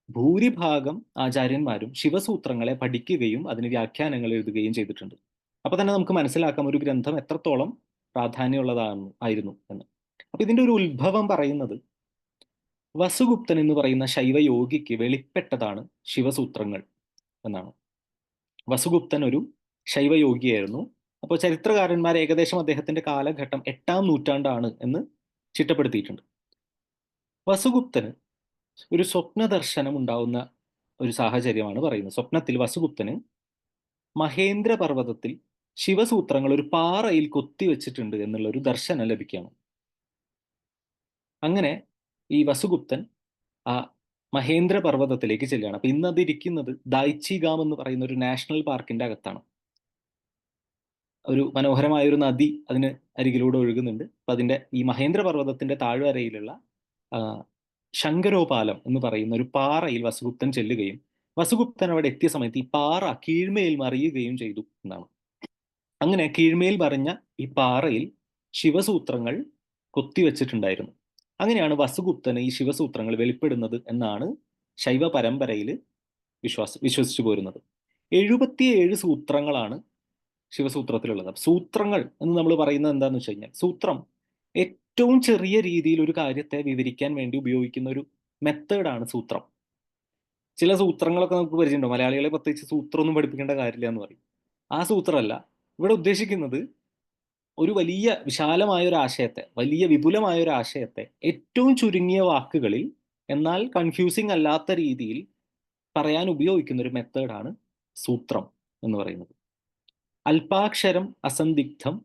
ഭൂരിഭാഗം ആചാര്യന്മാരും ശിവസൂത്രങ്ങളെ പഠിക്കുകയും അതിന് വ്യാഖ്യാനങ്ങൾ എഴുതുകയും ചെയ്തിട്ടുണ്ട്. അപ്പൊ തന്നെ നമുക്ക് മനസ്സിലാക്കാം ഒരു ഗ്രന്ഥം എത്രത്തോളം ആയിരുന്നു എന്ന്. അപ്പൊ ഇതിന്റെ ഒരു ഉത്ഭവം പറയുന്നത് വസുഗുപ്തൻ എന്ന് പറയുന്ന ശൈവയോഗിക്ക് വെളിപ്പെട്ടതാണ് ശിവസൂത്രങ്ങൾ എന്നാണ്. വസുഗുപ്തൻ ഒരു ശൈവയോഗിയായിരുന്നു. അപ്പോൾ ചരിത്രകാരന്മാർ ഏകദേശം അദ്ദേഹത്തിന്റെ കാലഘട്ടം 8-ാം നൂറ്റാണ്ടാണ് എന്ന് ചിട്ടപ്പെടുത്തിയിട്ടുണ്ട്. വസുഗുപ്തന് ഒരു സ്വപ്ന ദർശനം ഉണ്ടാവുന്ന ഒരു സാഹചര്യമാണ് പറയുന്നത്. സ്വപ്നത്തിൽ വസുഗുപ്തന് മഹേന്ദ്ര പർവ്വതത്തിൽ ശിവസൂത്രങ്ങൾ ഒരു പാറയിൽ കൊത്തിവെച്ചിട്ടുണ്ട് എന്നുള്ള ഒരു ദർശനം ലഭിക്കുകയാണ്. അങ്ങനെ ഈ വസുഗുപ്തൻ ആ മഹേന്ദ്ര പർവ്വതത്തിലേക്ക് ചെല്ലുകയാണ്. അപ്പൊ ഇന്ന് അതിരിക്കുന്നത് ദായ്ചിഗാം എന്ന് പറയുന്ന ഒരു നാഷണൽ പാർക്കിന്റെ അകത്താണ്. ഒരു മനോഹരമായ ഒരു നദി അതിന് അരികിലൂടെ ഒഴുകുന്നുണ്ട്. അപ്പൊ അതിന്റെ ഈ മഹേന്ദ്ര പർവ്വതത്തിന്റെ താഴ്വരയിലുള്ള ശങ്കരോപാലം എന്ന് പറയുന്ന ഒരു പാറയിൽ വസുഗുപ്തൻ ചെല്ലുകയും വസുഗുപ്തൻ അവിടെ എത്തിയ സമയത്ത് ഈ പാറ കീഴ്മേൽ മറിയുകയും ചെയ്തു എന്നാണ്. അങ്ങനെ കീഴ്മേൽ മറിഞ്ഞ ഈ പാറയിൽ ശിവസൂത്രങ്ങൾ കൊത്തിവെച്ചിട്ടുണ്ടായിരുന്നു. അങ്ങനെയാണ് വസുഗുപ്തന് ഈ ശിവസൂത്രങ്ങൾ വെളിപ്പെടുന്നത് എന്നാണ് ശൈവ പരമ്പരയിൽ വിശ്വസിച്ചു പോരുന്നത്. 77 സൂത്രങ്ങളാണ് ശിവസൂത്രത്തിലുള്ളത്. സൂത്രങ്ങൾ എന്ന് നമ്മൾ പറയുന്നത് എന്താണെന്ന് വെച്ച് കഴിഞ്ഞാൽ, സൂത്രം ഏറ്റവും ചെറിയ രീതിയിൽ ഒരു കാര്യത്തെ വിവരിക്കാൻ വേണ്ടി ഉപയോഗിക്കുന്ന ഒരു മെത്തേഡാണ് സൂത്രം. ചില സൂത്രങ്ങളൊക്കെ നമുക്ക് പരിചയമുണ്ടോ? മലയാളികളെ പ്രത്യേകിച്ച് സൂത്രമൊന്നും പഠിപ്പിക്കേണ്ട കാര്യമില്ല എന്ന് പറയും. ആ സൂത്രമല്ല ഇവിടെ ഉദ്ദേശിക്കുന്നത്. ഒരു വലിയ വിശാലമായ ഒരു ആശയത്തെ, വലിയ വിപുലമായ ഒരു ആശയത്തെ ഏറ്റവും ചുരുങ്ങിയ വാക്കുകളിൽ എന്നാൽ കൺഫ്യൂസിങ് അല്ലാത്ത രീതിയിൽ പറയാൻ ഉപയോഗിക്കുന്ന ഒരു മെത്തേഡാണ് സൂത്രം എന്ന് പറയുന്നത്. അല്പാക്ഷരം അസന്ദിഗ്ധം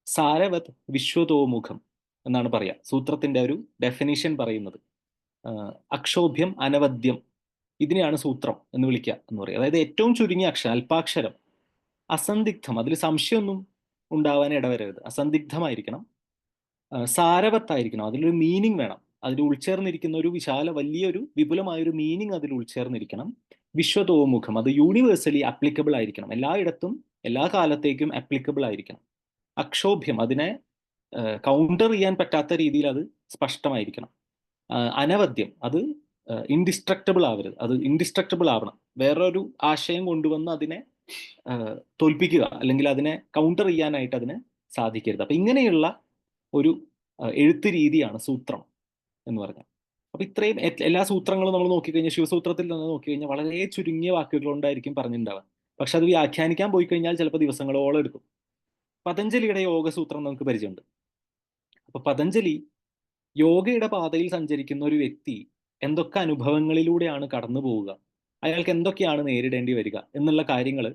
സാരവത് വിശ്വതോമുഖം എന്നാണ് പറയുക. സൂത്രത്തിന്റെ ഒരു ഡെഫിനിഷൻ പറയുന്നത് അക്ഷോഭ്യം അനവദ്യം, ഇതിനെയാണ് സൂത്രം എന്ന് വിളിക്കുക എന്ന് പറയുക. അതായത് ഏറ്റവും ചുരുങ്ങിയ അക്ഷരം, അല്പാക്ഷരം, അസന്ദിഗ്ധം, അതിൽ സംശയമൊന്നും ഉണ്ടാവാൻ ഇടവരരുത്, അസന്ദിഗ്ധമായിരിക്കണം, സാരവത്തായിരിക്കണം, അതിലൊരു മീനിങ് വേണം, അതിൽ ഉൾച്ചേർന്നിരിക്കുന്ന ഒരു വലിയൊരു വിപുലമായൊരു മീനിങ് അതിൽ ഉൾച്ചേർന്നിരിക്കണം. വിശ്വതോമുഖം, അത് യൂണിവേഴ്സലി ആപ്ലിക്കബിൾ ആയിരിക്കണം, എല്ലായിടത്തും എല്ലാ കാലത്തേക്കും ആപ്ലിക്കബിൾ ആയിരിക്കണം. അക്ഷോഭ്യം, അതിനെ കൗണ്ടർ ചെയ്യാൻ പറ്റാത്ത രീതിയിൽ അത് സ്പഷ്ടമായിരിക്കണം. അനവദ്യം, അത് ഇൻഡിസ്ട്രക്റ്റബിൾ ആവരുത്, അത് ഇൻഡിസ്ട്രക്റ്റബിൾ ആവണം. വേറൊരു ആശയം കൊണ്ടുവന്ന് അതിനെ തോൽപ്പിക്കുക അല്ലെങ്കിൽ അതിനെ കൗണ്ടർ ചെയ്യാനായിട്ട് അതിന് സാധിക്കരുത്. അപ്പൊ ഇങ്ങനെയുള്ള ഒരു എഴുത്ത് രീതിയാണ് സൂത്രം എന്ന് പറഞ്ഞാൽ. അപ്പൊ ഇത്രയും എല്ലാ സൂത്രങ്ങളും നമ്മൾ നോക്കിക്കഴിഞ്ഞാൽ, ശിവസൂത്രത്തിൽ തന്നെ നോക്കിക്കഴിഞ്ഞാൽ വളരെ ചുരുങ്ങിയ വാക്കുകൾ കൊണ്ടായിരിക്കും പറഞ്ഞിട്ടുണ്ടാവുക. പക്ഷെ അത് വ്യാഖ്യാനിക്കാൻ പോയി കഴിഞ്ഞാൽ ചിലപ്പോൾ ദിവസങ്ങളോളം എടുക്കും. പതഞ്ജലിയുടെ യോഗസൂത്രം നമുക്ക് പരിചയമുണ്ട്. അപ്പൊ പതഞ്ജലി യോഗയുടെ പാതയിൽ സഞ്ചരിക്കുന്ന ഒരു വ്യക്തി എന്തൊക്കെ അനുഭവങ്ങളിലൂടെയാണ് കടന്നു പോവുക, അയാൾക്ക് എന്തൊക്കെയാണ് നേരിടേണ്ടി വരിക എന്നുള്ള കാര്യങ്ങൾ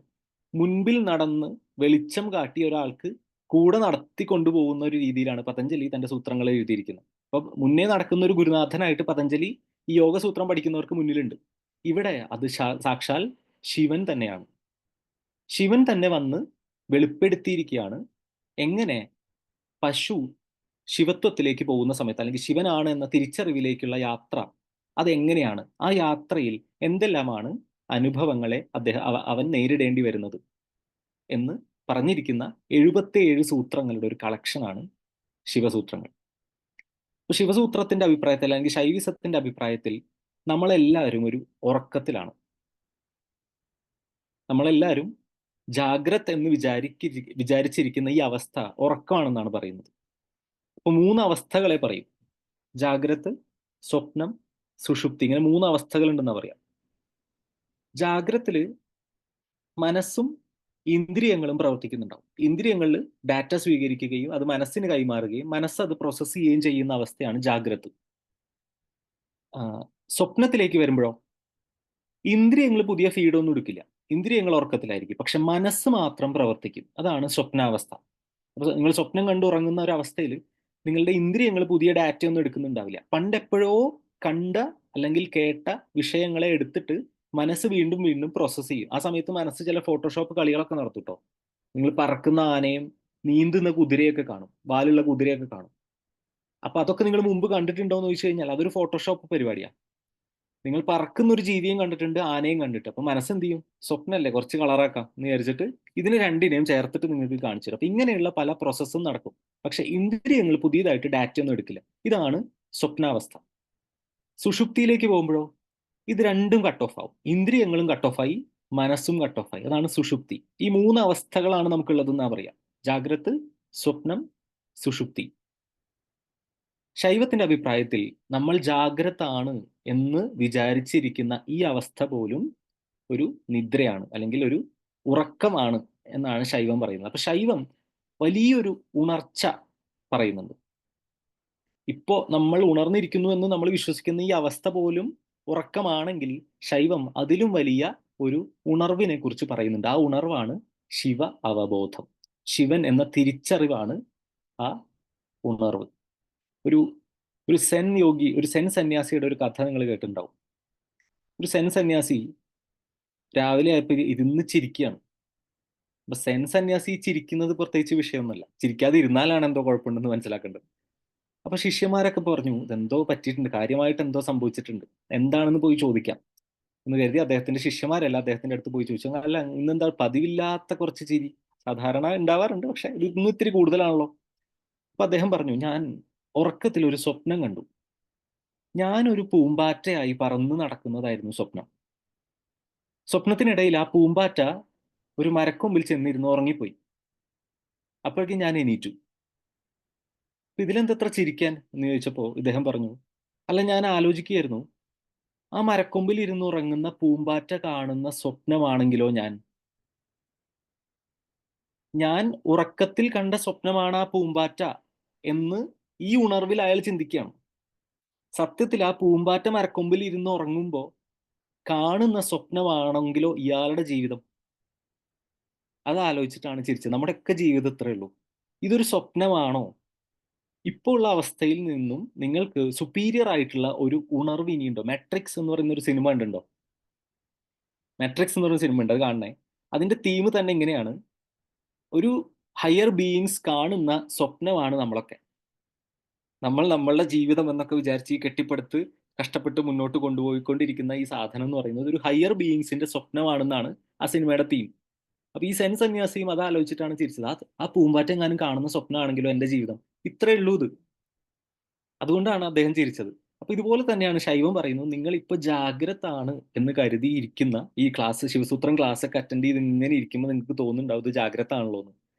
മുൻപിൽ നടന്ന് വെളിച്ചം കാട്ടിയ ഒരാൾക്ക് കൂടെ നടത്തിക്കൊണ്ടുപോകുന്ന ഒരു രീതിയിലാണ് പതഞ്ജലി തന്റെ സൂത്രങ്ങൾ എഴുതിയിരിക്കുന്നത്. അപ്പൊ മുന്നേ നടക്കുന്ന ഒരു ഗുരുനാഥനായിട്ട് പതഞ്ജലി ഈ യോഗസൂത്രം പഠിക്കുന്നവർക്ക് മുന്നിലുണ്ട്. ഇവിടെ അത് സാക്ഷാൽ ശിവൻ തന്നെയാണ്. ശിവൻ തന്നെ വന്ന് വെളിപ്പെടുത്തിയിരിക്കുകയാണ് എങ്ങനെ പശു ശിവത്വത്തിലേക്ക് പോകുന്ന സമയത്ത്, അല്ലെങ്കിൽ ശിവനാണ് എന്ന തിരിച്ചറിവിലേക്കുള്ള യാത്ര അതെങ്ങനെയാണ്, ആ യാത്രയിൽ എന്തെല്ലാമാണ് അനുഭവങ്ങളെ അവൻ നേരിടേണ്ടി വരുന്നത് എന്ന് പറഞ്ഞിരിക്കുന്ന 77 സൂത്രങ്ങളുടെ ഒരു കളക്ഷനാണ് ശിവസൂത്രങ്ങൾ. ശിവസൂത്രത്തിന്റെ അഭിപ്രായത്തിൽ, അല്ലെങ്കിൽ ശൈവിസത്തിന്റെ അഭിപ്രായത്തിൽ, നമ്മളെല്ലാവരും ഒരു ഉറക്കത്തിലാണ്. നമ്മളെല്ലാവരും ജാഗ്രത് എന്ന് വിചാരിച്ചിരിക്കുന്ന ഈ അവസ്ഥ ഉറക്കമാണെന്നാണ് പറയുന്നത്. അപ്പൊ 3 അവസ്ഥകളെ പറയും: ജാഗ്രത്, സ്വപ്നം, സുഷുപ്തി. ഇങ്ങനെ 3 അവസ്ഥകളുണ്ടെന്നാ പറയാം. ജാഗ്രത്തില് മനസ്സും ഇന്ദ്രിയങ്ങളും പ്രവർത്തിക്കുന്നുണ്ടാവും. ഇന്ദ്രിയങ്ങളിൽ ഡാറ്റ സ്വീകരിക്കുകയും അത് മനസ്സിന് കൈമാറുകയും മനസ്സ് അത് പ്രോസസ്സ് ചെയ്യുകയും ചെയ്യുന്ന അവസ്ഥയാണ് ജാഗ്രത്. സ്വപ്നത്തിലേക്ക് വരുമ്പോഴോ ഇന്ദ്രിയങ്ങൾ പുതിയ ഫീഡൊന്നും എടുക്കില്ല, ഇന്ദ്രിയങ്ങൾ ഉറക്കത്തിലായിരിക്കും, പക്ഷെ മനസ്സ് മാത്രം പ്രവർത്തിക്കും. അതാണ് സ്വപ്നാവസ്ഥ. അപ്പൊ നിങ്ങൾ സ്വപ്നം കണ്ടു ഉറങ്ങുന്ന ഒരു അവസ്ഥയിൽ നിങ്ങളുടെ ഇന്ദ്രിയങ്ങൾ പുതിയ ഡാറ്റ ഒന്നും എടുക്കുന്നുണ്ടാവില്ല. പണ്ടെപ്പോഴോ കണ്ട അല്ലെങ്കിൽ കേട്ട വിഷയങ്ങളെ എടുത്തിട്ട് മനസ്സ് വീണ്ടും വീണ്ടും പ്രോസസ്സ് ചെയ്യും. ആ സമയത്ത് മനസ്സ് ചില ഫോട്ടോഷോപ്പ് കളികളൊക്കെ നടത്തും ട്ടോ. നിങ്ങൾ പറക്കുന്ന ആനയും നീന്തുന്ന കുതിരയൊക്കെ കാണും, വാലുള്ള കുതിരയൊക്കെ കാണും. അപ്പൊ അതൊക്കെ നിങ്ങൾ മുമ്പ് കണ്ടിട്ടുണ്ടോ എന്ന് ചോദിച്ചു കഴിഞ്ഞാൽ അതൊരു ഫോട്ടോഷോപ്പ് പരിപാടിയാണ്. നിങ്ങൾ പറക്കുന്ന ഒരു ജീവിയും കണ്ടിട്ടുണ്ട്, ആനയും കണ്ടിട്ട്. അപ്പൊ മനസ്സെന്ത് ചെയ്യും? സ്വപ്നമല്ലേ, കുറച്ച് കളറാക്കാം എന്ന് വിചാരിച്ചിട്ട് ഇതിന് രണ്ടിനെയും ചേർത്തിട്ട് നിങ്ങൾക്ക് കാണിച്ചു തരും. അപ്പൊ ഇങ്ങനെയുള്ള പല പ്രോസസ്സും നടക്കും. പക്ഷെ ഇന്ദ്രിയങ്ങൾ പുതിയതായിട്ട് ഡാറ്റ ഒന്നും എടുക്കില്ല. ഇതാണ് സ്വപ്നാവസ്ഥ. സുഷുപ്തിയിലേക്ക് പോകുമ്പോഴോ ഇത് രണ്ടും കട്ട് ഓഫ് ആവും. ഇന്ദ്രിയങ്ങളും കട്ട് ഓഫ് ആയി, മനസ്സും കട്ട് ഓഫ് ആയി. അതാണ് സുഷുപ്തി. ഈ മൂന്ന് അവസ്ഥകളാണ് നമുക്കുള്ളതെന്നാ പറയാം: ജാഗ്രത്, സ്വപ്നം, സുഷുപ്തി. ശൈവത്തിന്റെ അഭിപ്രായത്തിൽ നമ്മൾ ജാഗ്രത ആണ് എന്ന് വിചാരിച്ചിരിക്കുന്ന ഈ അവസ്ഥ പോലും ഒരു നിദ്രയാണ്, അല്ലെങ്കിൽ ഒരു ഉറക്കമാണ് എന്നാണ് ശൈവം പറയുന്നത്. അപ്പൊ ശൈവം വലിയൊരു ഉണർച്ച പറയുന്നുണ്ട്. ഇപ്പോ നമ്മൾ ഉണർന്നിരിക്കുന്നു എന്ന് നമ്മൾ വിശ്വസിക്കുന്ന ഈ അവസ്ഥ പോലും ഉറക്കമാണെങ്കിൽ ശൈവം അതിലും വലിയ ഒരു ഉണർവിനെ കുറിച്ച് പറയുന്നുണ്ട്. ആ ഉണർവാണ് ശിവ അവബോധം. ശിവൻ എന്ന തിരിച്ചറിവാണ് ആ ഉണർവ്. ഒരു ഒരു സെൻ യോഗി, ഒരു സെൻ സന്യാസിയുടെ ഒരു കഥ നിങ്ങൾ കേട്ടിട്ടുണ്ടാവും. ഒരു സെൻ സന്യാസി രാവിലെ ആയപ്പോൾ ഇരുന്ന് ചിരിക്കുകയാണ്. അപ്പൊ സെൻ സന്യാസി ചിരിക്കുന്നത് പ്രത്യേകിച്ച് വിഷയമൊന്നുമല്ല, ചിരിക്കാതെ ഇരുന്നാലാണ് എന്തോ കുഴപ്പമുണ്ടെന്ന് മനസ്സിലാക്കേണ്ടത്. അപ്പൊ ശിഷ്യന്മാരൊക്കെ പറഞ്ഞു ഇതെന്തോ പറ്റിയിട്ടുണ്ട്, കാര്യമായിട്ട് എന്തോ സംഭവിച്ചിട്ടുണ്ട്, എന്താണെന്ന് പോയി ചോദിക്കാം എന്ന് കരുതി അദ്ദേഹത്തിന്റെ ശിഷ്യന്മാരല്ല അദ്ദേഹത്തിന്റെ അടുത്ത് പോയി ചോദിച്ചു. അല്ല, ഇന്നെന്താ പതിവില്ലാത്ത കുറച്ച് ചിരി, സാധാരണ ഉണ്ടാവാറുണ്ട്, പക്ഷെ ഇത് ഇന്ന് ഇത്തിരി കൂടുതലാണല്ലോ. അപ്പൊ അദ്ദേഹം പറഞ്ഞു, ഞാൻ ഉറക്കത്തിൽ ഒരു സ്വപ്നം കണ്ടു. ഞാനൊരു പൂമ്പാറ്റയായി പറന്ന് നടക്കുന്നതായിരുന്നു സ്വപ്നം. സ്വപ്നത്തിനിടയിൽ ആ പൂമ്പാറ്റ ഒരു മരക്കൊമ്പിൽ ചെന്നിരുന്ന് ഉറങ്ങിപ്പോയി. അപ്പോഴേക്കും ഞാൻ എണീറ്റു. അപ്പൊ ഇതിലെന്തത്ര ചിരിക്കാൻ എന്ന് ചോദിച്ചപ്പോ ഇദ്ദേഹം പറഞ്ഞു, അല്ല, ഞാൻ ആലോചിക്കുകയായിരുന്നു, ആ മരക്കൊമ്പിൽ ഇരുന്ന് ഉറങ്ങുന്ന പൂമ്പാറ്റ കാണുന്ന സ്വപ്നമാണെങ്കിലോ ഞാൻ ഉറക്കത്തിൽ കണ്ട സ്വപ്നമാണ് ആ പൂമ്പാറ്റ എന്ന് ഈ ഉണർവിൽ അയാൾ ചിന്തിക്കുകയാണ്. സത്യത്തിൽ ആ പൂമ്പാറ്റ മരക്കൊമ്പിൽ ഇരുന്ന് ഉറങ്ങുമ്പോൾ കാണുന്ന സ്വപ്നമാണെങ്കിലോ ഇയാളുടെ ജീവിതം. അത് ആലോചിച്ചിട്ടാണ് ചിരിച്ചത്. നമ്മുടെയൊക്കെ ജീവിതം ഇത്രയേ ഉള്ളൂ. ഇതൊരു സ്വപ്നമാണോ? ഇപ്പോൾ ഉള്ള അവസ്ഥയിൽ നിന്നും നിങ്ങൾക്ക് സുപ്പീരിയർ ആയിട്ടുള്ള ഒരു ഉണർവ് ഇനിയുണ്ടോ? മെട്രിക്സ് എന്ന് പറയുന്ന ഒരു സിനിമ ഉണ്ടോ? മെട്രിക്സ് എന്ന് പറയുന്ന സിനിമ ഉണ്ട്, അത് കാണണേ. അതിന്റെ തീം തന്നെ ഇങ്ങനെയാണ്: ഒരു ഹയർ ബീയിങ്സ് കാണുന്ന സ്വപ്നമാണ് നമ്മളൊക്കെ. നമ്മൾ നമ്മളുടെ ജീവിതം എന്നൊക്കെ വിചാരിച്ച് ഈ കെട്ടിപ്പടുത്ത് കഷ്ടപ്പെട്ട് മുന്നോട്ട് കൊണ്ടുപോയിക്കൊണ്ടിരിക്കുന്ന ഈ സാധനം എന്ന് പറയുന്നത് ഒരു ഹയർ ബീയിങ്സിന്റെ സ്വപ്നമാണെന്നാണ് ആ സിനിമയുടെ തീം. അപ്പൊ ഈ സെൻ സന്യാസിയും അത് ആലോചിച്ചിട്ടാണ് ചിരിച്ചത്. ആ പൂമ്പാറ്റ എങ്ങാനും കാണുന്ന സ്വപ്നമാണെങ്കിലോ എന്റെ ജീവിതം. ഇത്രേ ഉള്ളൂ ഇത്. അതുകൊണ്ടാണ് അദ്ദേഹം ചിരിച്ചത്. അപ്പൊ ഇതുപോലെ തന്നെയാണ് ശൈവം പറയുന്നത്, നിങ്ങൾ ഇപ്പൊ ജാഗ്രത ആണ് എന്ന് കരുതിയിരിക്കുന്ന ഈ ക്ലാസ്, ശിവസൂത്രം ക്ലാസ് ഒക്കെ അറ്റൻഡ് ചെയ്ത് ഇങ്ങനെ ഇരിക്കുമ്പോൾ നിങ്ങൾക്ക് തോന്നുന്നുണ്ടാവും ഇത് ജാഗ്രത ആണല്ലോ എന്ന്.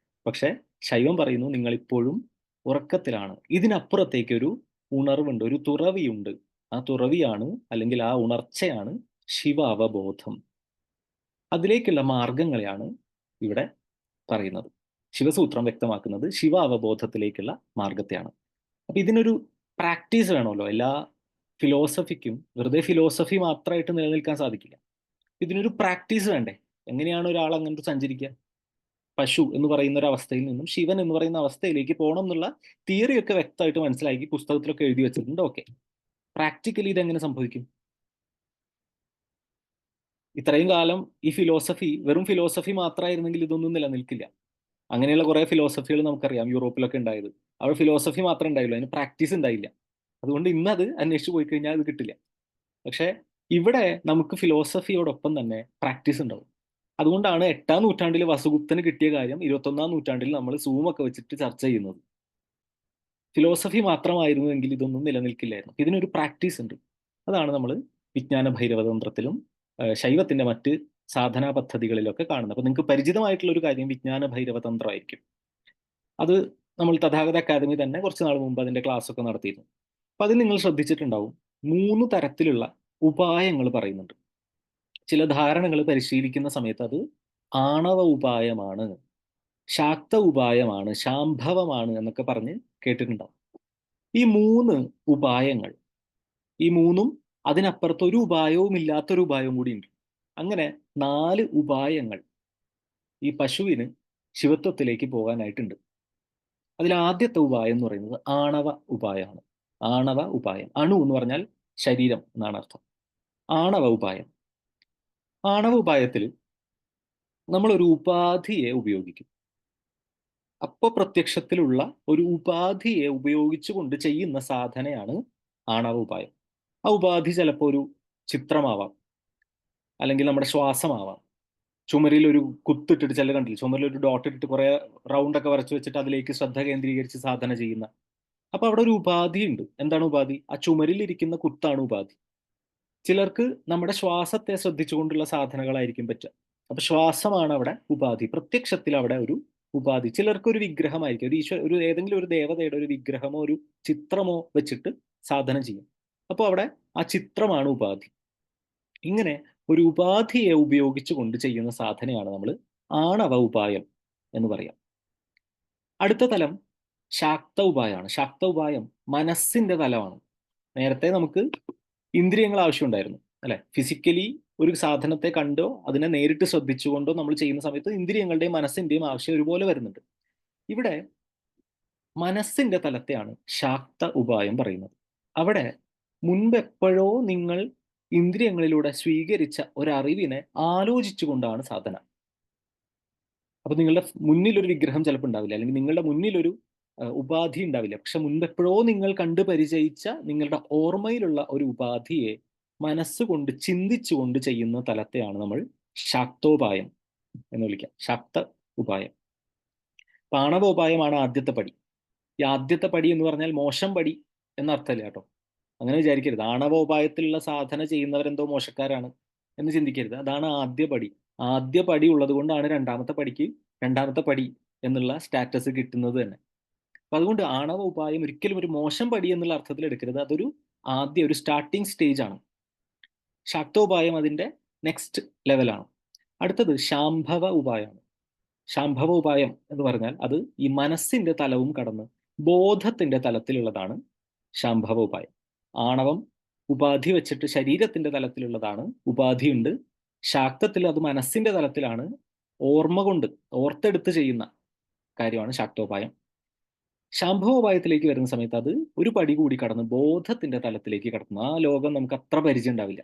പക്ഷെ ശൈവം പറയുന്നു നിങ്ങൾ ഇപ്പോഴും ഉറക്കത്തിലാണ്. ഇതിനപ്പുറത്തേക്ക് ഒരു ഉണർവുണ്ട്, ഒരു തുറവിയുണ്ട്. ആ തുറവിയാണ്, അല്ലെങ്കിൽ ആ ഉണർച്ചയാണ് ശിവ അവബോധം. അതിലേക്കുള്ള മാർഗങ്ങളെയാണ് ഇവിടെ പറയുന്നത്. ശിവസൂത്രം വ്യക്തമാക്കുന്നത് ശിവ അവബോധത്തിലേക്കുള്ള മാർഗത്തെയാണ്. അപ്പൊ ഇതിനൊരു പ്രാക്ടീസ് വേണമല്ലോ. എല്ലാ ഫിലോസഫിക്കും വെറുതെ ഫിലോസഫി മാത്രമായിട്ട് നിലനിൽക്കാൻ സാധിക്കില്ല. ഇതിനൊരു പ്രാക്ടീസ് വേണ്ടേ? എങ്ങനെയാണ് ഒരാൾ അങ്ങോട്ട് സഞ്ചരിക്കുക? പശു എന്ന് പറയുന്ന ഒരു അവസ്ഥയിൽ നിന്നും ശിവൻ എന്ന് പറയുന്ന അവസ്ഥയിലേക്ക് പോകണം എന്നുള്ള തിയറി ഒക്കെ വ്യക്തമായിട്ട് മനസ്സിലാക്കി പുസ്തകത്തിലൊക്കെ എഴുതി വെച്ചിട്ടുണ്ട്. ഓക്കെ, പ്രാക്ടിക്കലി ഇതെങ്ങനെ സംഭവിക്കും? ഇത്രയും കാലം ഈ ഫിലോസഫി വെറും ഫിലോസഫി മാത്രമായിരുന്നെങ്കിൽ ഇതൊന്നും നിലനിൽക്കില്ല. അങ്ങനെയുള്ള കുറെ ഫിലോസഫികൾ നമുക്കറിയാം യൂറോപ്പിലൊക്കെ ഉണ്ടായത്. അവിടെ ഫിലോസഫി മാത്രമേ ഉണ്ടായുള്ളൂ, അതിന് പ്രാക്ടീസ് ഉണ്ടായില്ല. അതുകൊണ്ട് ഇന്നത് അന്വേഷിച്ച് പോയി കഴിഞ്ഞാൽ അത് കിട്ടില്ല. പക്ഷെ ഇവിടെ നമുക്ക് ഫിലോസഫിയോടൊപ്പം തന്നെ പ്രാക്ടീസ് ഉണ്ടാവും. അതുകൊണ്ടാണ് 8-ാം നൂറ്റാണ്ടിൽ വസുഗുപ്തന് കിട്ടിയ കാര്യം 21-ാം നൂറ്റാണ്ടിൽ നമ്മൾ സൂം ഒക്കെ വെച്ചിട്ട് ചർച്ച ചെയ്യുന്നത്. ഫിലോസഫി മാത്രമായിരുന്നുവെങ്കിൽ ഇതൊന്നും നിലനിൽക്കില്ലായിരുന്നു. ഇതിനൊരു പ്രാക്ടീസ് ഉണ്ട്. അതാണ് നമ്മൾ വിജ്ഞാന ഭൈരവതന്ത്രത്തിലും ശൈവത്തിന്റെ മറ്റ് സാധനാ പദ്ധതികളിലൊക്കെ കാണുന്നത്. അപ്പൊ നിങ്ങൾക്ക് പരിചിതമായിട്ടുള്ള ഒരു കാര്യം വിജ്ഞാന ഭൈരവതന്ത്രമായിരിക്കും. അത് നമ്മൾ തഥാഗത അക്കാദമി തന്നെ കുറച്ച് നാൾ മുമ്പ് അതിന്റെ ക്ലാസ് ഒക്കെ നടത്തിയിരുന്നു. അപ്പൊ അതിൽ നിങ്ങൾ ശ്രദ്ധിച്ചിട്ടുണ്ടാവും 3 തരത്തിലുള്ള ഉപായങ്ങൾ പറയുന്നുണ്ട്. ചില ധാരണകൾ പരിശീലിക്കുന്ന സമയത്ത് അത് ആണവ ഉപായമാണ്, ശാക്ത ഉപായമാണ്, ശാംഭവമാണ് എന്നൊക്കെ പറഞ്ഞ് കേട്ടിട്ടുണ്ടാവും. ഈ 3 ഉപായങ്ങൾ, ഈ മൂന്നും അതിനപ്പുറത്ത് ഒരു ഉപായവും ഇല്ലാത്തൊരു ഉപായവും കൂടി ഉണ്ട്. അങ്ങനെ 4 ഉപായങ്ങൾ ഈ പശുവിന് ശിവത്വത്തിലേക്ക് പോകാനായിട്ടുണ്ട്. അതിൽ ആദ്യത്തെ ഉപായം എന്ന് പറയുന്നത് ആണവ ഉപായമാണ്. ആണവ ഉപായം, അണു എന്ന് പറഞ്ഞാൽ ശരീരം എന്നാണ് അർത്ഥം. ആണവ ഉപായം. ആണവ ഉപായത്തിൽ നമ്മൾ ഒരു ഉപാധിയെ ഉപയോഗിക്കും. അപ്പൊ പ്രത്യക്ഷത്തിലുള്ള ഒരു ഉപാധിയെ ഉപയോഗിച്ചുകൊണ്ട് ചെയ്യുന്ന സാധനയാണ് ആണവ ഉപായം. ആ ഉപാധി ചിലപ്പോൾ ഒരു ചിത്രമാവാം, അല്ലെങ്കിൽ നമ്മുടെ ശ്വാസമാവാം. ചുമരിൽ ഒരു കുത്തിട്ടിട്ട്, ചില കണ്ടില്ല, ചുമരിൽ ഒരു ഡോട്ട് ഇട്ടിട്ട് കുറെ റൗണ്ട് ഒക്കെ വരച്ചു വെച്ചിട്ട് അതിലേക്ക് ശ്രദ്ധ കേന്ദ്രീകരിച്ച് സാധന ചെയ്യുന്ന. അപ്പൊ അവിടെ ഒരു ഉപാധി ഉണ്ട്. എന്താണ് ഉപാധി? ആ ചുമരിൽ ഇരിക്കുന്ന കുത്താണ് ഉപാധി. ചിലർക്ക് നമ്മുടെ ശ്വാസത്തെ ശ്രദ്ധിച്ചുകൊണ്ടുള്ള സാധനകളായിരിക്കും പറ്റുക. അപ്പൊ ശ്വാസമാണ് അവിടെ ഉപാധി. പ്രത്യക്ഷത്തിൽ അവിടെ ഒരു ഉപാധി. ചിലർക്ക് ഒരു വിഗ്രഹമായിരിക്കും, ഒരു ഒരു ഏതെങ്കിലും ഒരു ദേവതയുടെ ഒരു വിഗ്രഹമോ ഒരു ചിത്രമോ വെച്ചിട്ട് സാധന ചെയ്യും. അപ്പോൾ അവിടെ ആ ചിത്രമാണ് ഉപാധി. ഇങ്ങനെ ഒരു ഉപാധിയെ ഉപയോഗിച്ചുകൊണ്ട് ചെയ്യുന്ന സാധനയാണ് നമ്മൾ ആണവ ഉപായം എന്ന് പറയാം. അടുത്ത തലം ശാക്ത ഉപായമാണ്. ശാക്ത ഉപായം മനസ്സിന്റെ തലമാണ്. നേരത്തെ നമുക്ക് ഇന്ദ്രിയങ്ങൾ ആവശ്യമുണ്ടായിരുന്നു, അല്ലെ? ഫിസിക്കലി ഒരു സാധനത്തെ കണ്ടോ അതിനെ നേരിട്ട് ശ്രദ്ധിച്ചുകൊണ്ടോ നമ്മൾ ചെയ്യുന്ന സമയത്ത് ഇന്ദ്രിയങ്ങളുടെയും മനസ്സിന്റെയും ആവശ്യം ഒരുപോലെ വരുന്നുണ്ട്. ഇവിടെ മനസ്സിന്റെ തലത്തെയാണ് ശാക്ത ഉപായം പറയുന്നത്. അവിടെ മുൻപ് എപ്പോഴോ നിങ്ങൾ ഇന്ദ്രിയങ്ങളിലൂടെ സ്വീകരിച്ച ഒരറിവിനെ ആലോചിച്ചുകൊണ്ടാണ് സാധന. അപ്പൊ നിങ്ങളുടെ മുന്നിൽ ഒരു വിഗ്രഹം ചിലപ്പോൾ ഉണ്ടാവില്ല, അല്ലെങ്കിൽ നിങ്ങളുടെ മുന്നിൽ ഒരു ഉപാധി ഉണ്ടാവില്ല. പക്ഷെ മുൻപ് എപ്പോഴോ നിങ്ങൾ കണ്ടു പരിചയിച്ച നിങ്ങളുടെ ഓർമ്മയിലുള്ള ഒരു ഉപാധിയെ മനസ്സുകൊണ്ട് ചിന്തിച്ചുകൊണ്ട് ചെയ്യുന്ന തലത്തെയാണ് നമ്മൾ ശാക്തോപായം എന്ന് വിളിക്കാം. ശാക്ത ഉപായം. പാണവോപായമാണ് ആദ്യത്തെ പടി. ഈ ആദ്യത്തെ പടി എന്ന് പറഞ്ഞാൽ മോശം പടി എന്നർത്ഥമില്ല കേട്ടോ. അങ്ങനെ വിചാരിക്കരുത്. ആണവോപായത്തിലുള്ള സാധന ചെയ്യുന്നവരെന്തോ മോശക്കാരാണ് എന്ന് ചിന്തിക്കരുത്. അതാണ് ആദ്യ പടി. ആദ്യ പടി ഉള്ളത് കൊണ്ടാണ് രണ്ടാമത്തെ പടിക്ക് രണ്ടാമത്തെ പടി എന്നുള്ള സ്റ്റാറ്റസ് കിട്ടുന്നത് തന്നെ. അപ്പൊ അതുകൊണ്ട് ആണവ ഉപായം ഒരിക്കലും ഒരു മോശം പടി എന്നുള്ള അർത്ഥത്തിൽ എടുക്കരുത്. അതൊരു ആദ്യ ഒരു സ്റ്റാർട്ടിങ് സ്റ്റേജ് ആണ്. ശാക്തോപായം അതിന്റെ നെക്സ്റ്റ് ലെവലാണ്. അടുത്തത് ശാംഭവ ഉപായമാണ്. ശാംഭവ ഉപായം എന്ന് പറഞ്ഞാൽ അത് ഈ മനസ്സിന്റെ തലവും കടന്ന് ബോധത്തിന്റെ തലത്തിലുള്ളതാണ് ശാംഭവ ഉപായം. ആണവം ഉപാധി വെച്ചിട്ട് ശരീരത്തിന്റെ തലത്തിലുള്ളതാണ്, ഉപാധിയുണ്ട്. ശാക്തത്തിൽ അത് മനസ്സിന്റെ തലത്തിലാണ്, ഓർമ്മ കൊണ്ട് ഓർത്തെടുത്ത് ചെയ്യുന്ന കാര്യമാണ് ശാക്തോപായം. ശാംഭവോപായത്തിലേക്ക് വരുന്ന സമയത്ത് അത് ഒരു പടി കൂടി കടന്ന് ബോധത്തിന്റെ തലത്തിലേക്ക് കടന്നു. ആ ലോകം നമുക്ക് അത്ര പരിചയം ഉണ്ടാവില്ല.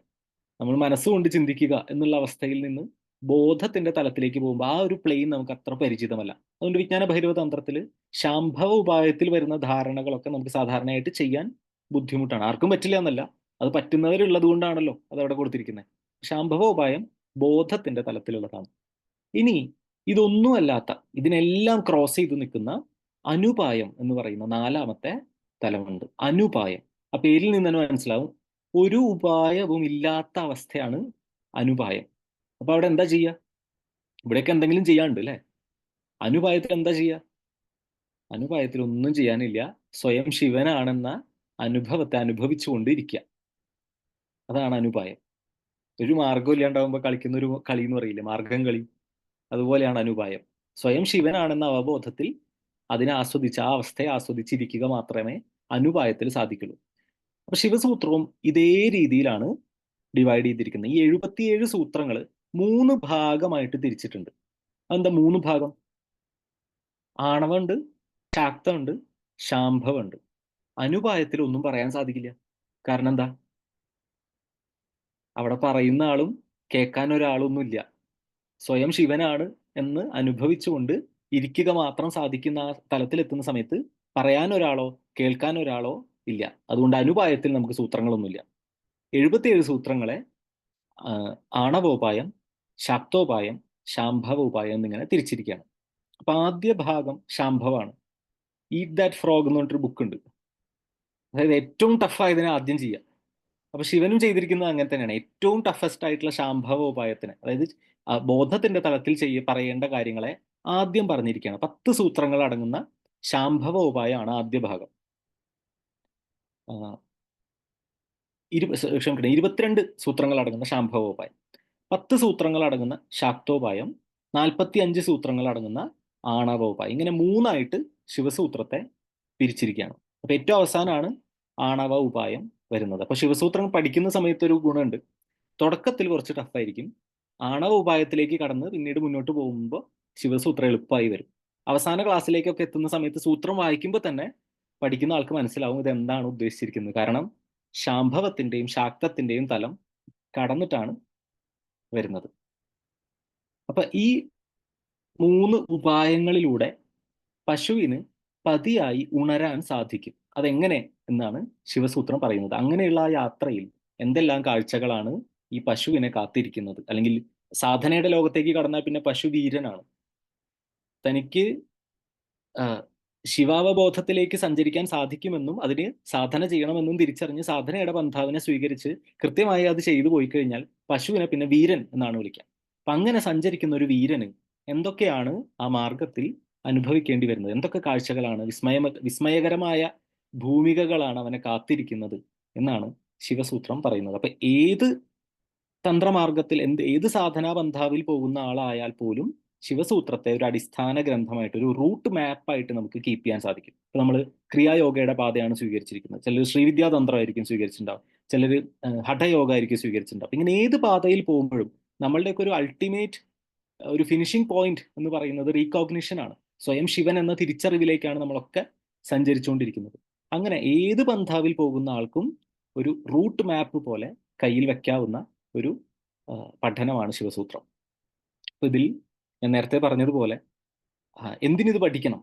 നമ്മൾ മനസ്സുകൊണ്ട് ചിന്തിക്കുക എന്നുള്ള അവസ്ഥയിൽ നിന്ന് ബോധത്തിന്റെ തലത്തിലേക്ക് പോകുമ്പോൾ ആ ഒരു പ്ലെയിൻ നമുക്ക് അത്ര പരിചിതമല്ല. അതുകൊണ്ട് വിജ്ഞാന ഭൈരവ തന്ത്രത്തിൽ ശാംഭവ ഉപായത്തിൽ വരുന്ന ധാരണകളൊക്കെ നമുക്ക് സാധാരണയായിട്ട് ചെയ്യാൻ ബുദ്ധിമുട്ടാണ്. ആർക്കും പറ്റില്ല എന്നല്ല, അത് പറ്റുന്നവരുള്ളത് കൊണ്ടാണല്ലോ അത് അവിടെ കൊടുത്തിരിക്കുന്നത്. ശാംഭവ ഉപായം ബോധത്തിന്റെ തലത്തിലുള്ളതാണ്. ഇനി ഇതൊന്നുമല്ലാത്ത, ഇതിനെല്ലാം ക്രോസ് ചെയ്ത് നിൽക്കുന്ന അനുപായം എന്ന് പറയുന്ന നാലാമത്തെ തലമുണ്ട്. അനുപായം. ആ പേരിൽ നിന്ന് തന്നെ മനസ്സിലാവും, ഒരു ഉപായവും ഇല്ലാത്ത അവസ്ഥയാണ് അനുപായം. അപ്പൊ അവിടെ എന്താ ചെയ്യുക? ഇവിടെയൊക്കെ എന്തെങ്കിലും ചെയ്യാനുണ്ട് അല്ലെ? അനുപായത്തിൽ എന്താ ചെയ്യുക? അനുപായത്തിൽ ഒന്നും ചെയ്യാനില്ല. സ്വയം ശിവനാണെന്ന അനുഭവത്തെ അനുഭവിച്ചുകൊണ്ടിരിക്കുക. അതാണ് അനുപായം. ഒരു മാർഗം ഇല്ലാണ്ടാവുമ്പോൾ കളിക്കുന്ന ഒരു കളി എന്ന് പറയില്ലേ, മാർഗം കളി. അതുപോലെയാണ് അനുപായം. സ്വയം ശിവനാണെന്ന അവബോധത്തിൽ അതിനെ ആസ്വദിച്ച്, ആ അവസ്ഥയെ ആസ്വദിച്ചിരിക്കുക മാത്രമേ അനുപായത്തിൽ സാധിക്കുള്ളൂ. അപ്പൊ ശിവസൂത്രവും ഇതേ രീതിയിലാണ് ഡിവൈഡ് ചെയ്തിരിക്കുന്നത്. ഈ 77 സൂത്രങ്ങൾ 3 ഭാഗമായിട്ട് തിരിച്ചിട്ടുണ്ട്. അതെന്താ 3 ഭാഗം? ആണവമുണ്ട്, ശാക്തമുണ്ട്, ശാംഭവുണ്ട്. അനുപായത്തിൽ ഒന്നും പറയാൻ സാധിക്കില്ല. കാരണം എന്താ? അവിടെ പറയുന്ന ആളും കേൾക്കാൻ ഒരാളൊന്നുമില്ല. സ്വയം ശിവനാണ് എന്ന് അനുഭവിച്ചുകൊണ്ട് ഇരിക്കുക മാത്രം സാധിക്കുന്ന ആ തലത്തിലെത്തുന്ന സമയത്ത് പറയാൻ ഒരാളോ കേൾക്കാൻ ഒരാളോ ഇല്ല. അതുകൊണ്ട് അനുപായത്തിൽ നമുക്ക് സൂത്രങ്ങളൊന്നുമില്ല. 77 സൂത്രങ്ങളെ ആണവോപായം, ശാക്തോപായം, ശാംഭവോപായം എന്നിങ്ങനെ തിരിച്ചിരിക്കുകയാണ്. അപ്പൊ ആദ്യ ഭാഗം ശാംഭവാണ്. ഈറ്റ് ദാറ്റ് ഫ്രോഗ് എന്ന് പറഞ്ഞിട്ടൊരു ബുക്ക് ഉണ്ട്. അതായത് ഏറ്റവും ടഫായതിനെ ആദ്യം ചെയ്യുക. അപ്പൊ ശിവനും ചെയ്തിരിക്കുന്നത് അങ്ങനെ തന്നെയാണ്. ഏറ്റവും ടഫസ്റ്റ് ആയിട്ടുള്ള ശാംഭവോപായത്തിന്, അതായത് ബോധത്തിന്റെ തലത്തിൽ പറയേണ്ട കാര്യങ്ങളെ ആദ്യം പറഞ്ഞിരിക്കുകയാണ്. 10 സൂത്രങ്ങൾ അടങ്ങുന്ന ശാംഭവോപായമാണ് ആദ്യ ഭാഗം. ക്ഷമിക്കണം, 22 സൂത്രങ്ങൾ അടങ്ങുന്ന ശാംഭവോപായം, 10 സൂത്രങ്ങൾ അടങ്ങുന്ന ശാക്തോപായം, 45 സൂത്രങ്ങൾ അടങ്ങുന്ന ആണവോപായം. ഇങ്ങനെ മൂന്നായിട്ട് ശിവസൂത്രത്തെ പിരിച്ചിരിക്കുകയാണ്. അപ്പൊ ഏറ്റവും അവസാനമാണ് ആണവ ഉപായം വരുന്നത്. അപ്പൊ ശിവസൂത്രം പഠിക്കുന്ന സമയത്ത് ഒരു ഗുണമുണ്ട്. തുടക്കത്തിൽ കുറച്ച് ടഫായിരിക്കും. ആണവ ഉപായത്തിലേക്ക് കടന്ന് പിന്നീട് മുന്നോട്ട് പോകുമ്പോൾ ശിവസൂത്രം എളുപ്പമായി വരും. അവസാന ക്ലാസ്സിലേക്കൊക്കെ എത്തുന്ന സമയത്ത് സൂത്രം വായിക്കുമ്പോൾ തന്നെ പഠിക്കുന്ന ആൾക്ക് മനസ്സിലാവും ഇത് എന്താണ് ഉദ്ദേശിച്ചിരിക്കുന്നത്. കാരണം ശാംഭവത്തിന്റെയും ശാക്തത്തിന്റെയും തലം കടന്നിട്ടാണ് വരുന്നത്. അപ്പൊ ഈ 3 ഉപായങ്ങളിലൂടെ പശുവിന് പതിയായി ഉണരാൻ സാധിക്കും. അതെങ്ങനെ എന്നാണ് ശിവസൂത്രം പറയുന്നത്. അങ്ങനെയുള്ള ആ യാത്രയിൽ എന്തെല്ലാം കാഴ്ചകളാണ് ഈ പശുവിനെ കാത്തിരിക്കുന്നത്? അല്ലെങ്കിൽ സാധനയുടെ ലോകത്തേക്ക് കടന്നാൽ പിന്നെ പശു വീരനാണ്. തനിക്ക് ശിവാവബോധത്തിലേക്ക് സഞ്ചരിക്കാൻ സാധിക്കുമെന്നും അതിന് സാധന ചെയ്യണമെന്നും തിരിച്ചറിഞ്ഞ് സാധനയുടെ പന്ഥാവിനെ സ്വീകരിച്ച് കൃത്യമായി അത് ചെയ്തു പോയി കഴിഞ്ഞാൽ പശുവിനെ പിന്നെ വീരൻ എന്നാണ് വിളിക്കുക. അപ്പൊ അങ്ങനെ സഞ്ചരിക്കുന്ന ഒരു വീരന് എന്തൊക്കെയാണ് ആ മാർഗത്തിൽ അനുഭവിക്കേണ്ടി വരുന്നത്, എന്തൊക്കെ കാഴ്ചകളാണ്, വിസ്മയകരമായ ഭൂമികകളാണ് അവനെ കാത്തിരിക്കുന്നത് എന്നാണ് ശിവസൂത്രം പറയുന്നത്. അപ്പൊ ഏത് തന്ത്രമാർഗത്തിൽ ഏത് സാധനാ പന്ഥാവിൽ പോകുന്ന ആളായാൽ പോലും ശിവസൂത്രത്തെ ഒരു അടിസ്ഥാന ഗ്രന്ഥമായിട്ട്, ഒരു റൂട്ട് മാപ്പായിട്ട് നമുക്ക് കീപ്പ് ചെയ്യാൻ സാധിക്കും. ഇപ്പൊ നമ്മൾ ക്രിയായോഗയുടെ പാതയാണ് സ്വീകരിച്ചിരിക്കുന്നത്, ചിലർ ശ്രീവിദ്യാതന്ത്രമായിരിക്കും സ്വീകരിച്ചിട്ടുണ്ടാവും, ചിലർ ഹഠയോഗ ആയിരിക്കും സ്വീകരിച്ചിട്ടുണ്ടാവും. ഇങ്ങനെ ഏത് പാതയിൽ പോകുമ്പോഴും നമ്മളുടെയൊക്കെ ഒരു അൾട്ടിമേറ്റ് ഒരു ഫിനിഷിംഗ് പോയിന്റ് എന്ന് പറയുന്നത് റീകോഗ്നിഷൻ ആണ്. സ്വയം ശിവൻ എന്ന തിരിച്ചറിവിലേക്കാണ് നമ്മളൊക്കെ സഞ്ചരിച്ചുകൊണ്ടിരിക്കുന്നത്. അങ്ങനെ ഏത് പന്ഥാവിൽ പോകുന്ന ആൾക്കും ഒരു റൂട്ട് മാപ്പ് പോലെ കയ്യിൽ വെക്കാവുന്ന ഒരു പഠനമാണ് ശിവസൂത്രം. അപ്പൊ ഇതിൽ ഞാൻ നേരത്തെ പറഞ്ഞതുപോലെ എന്തിനിത് പഠിക്കണം?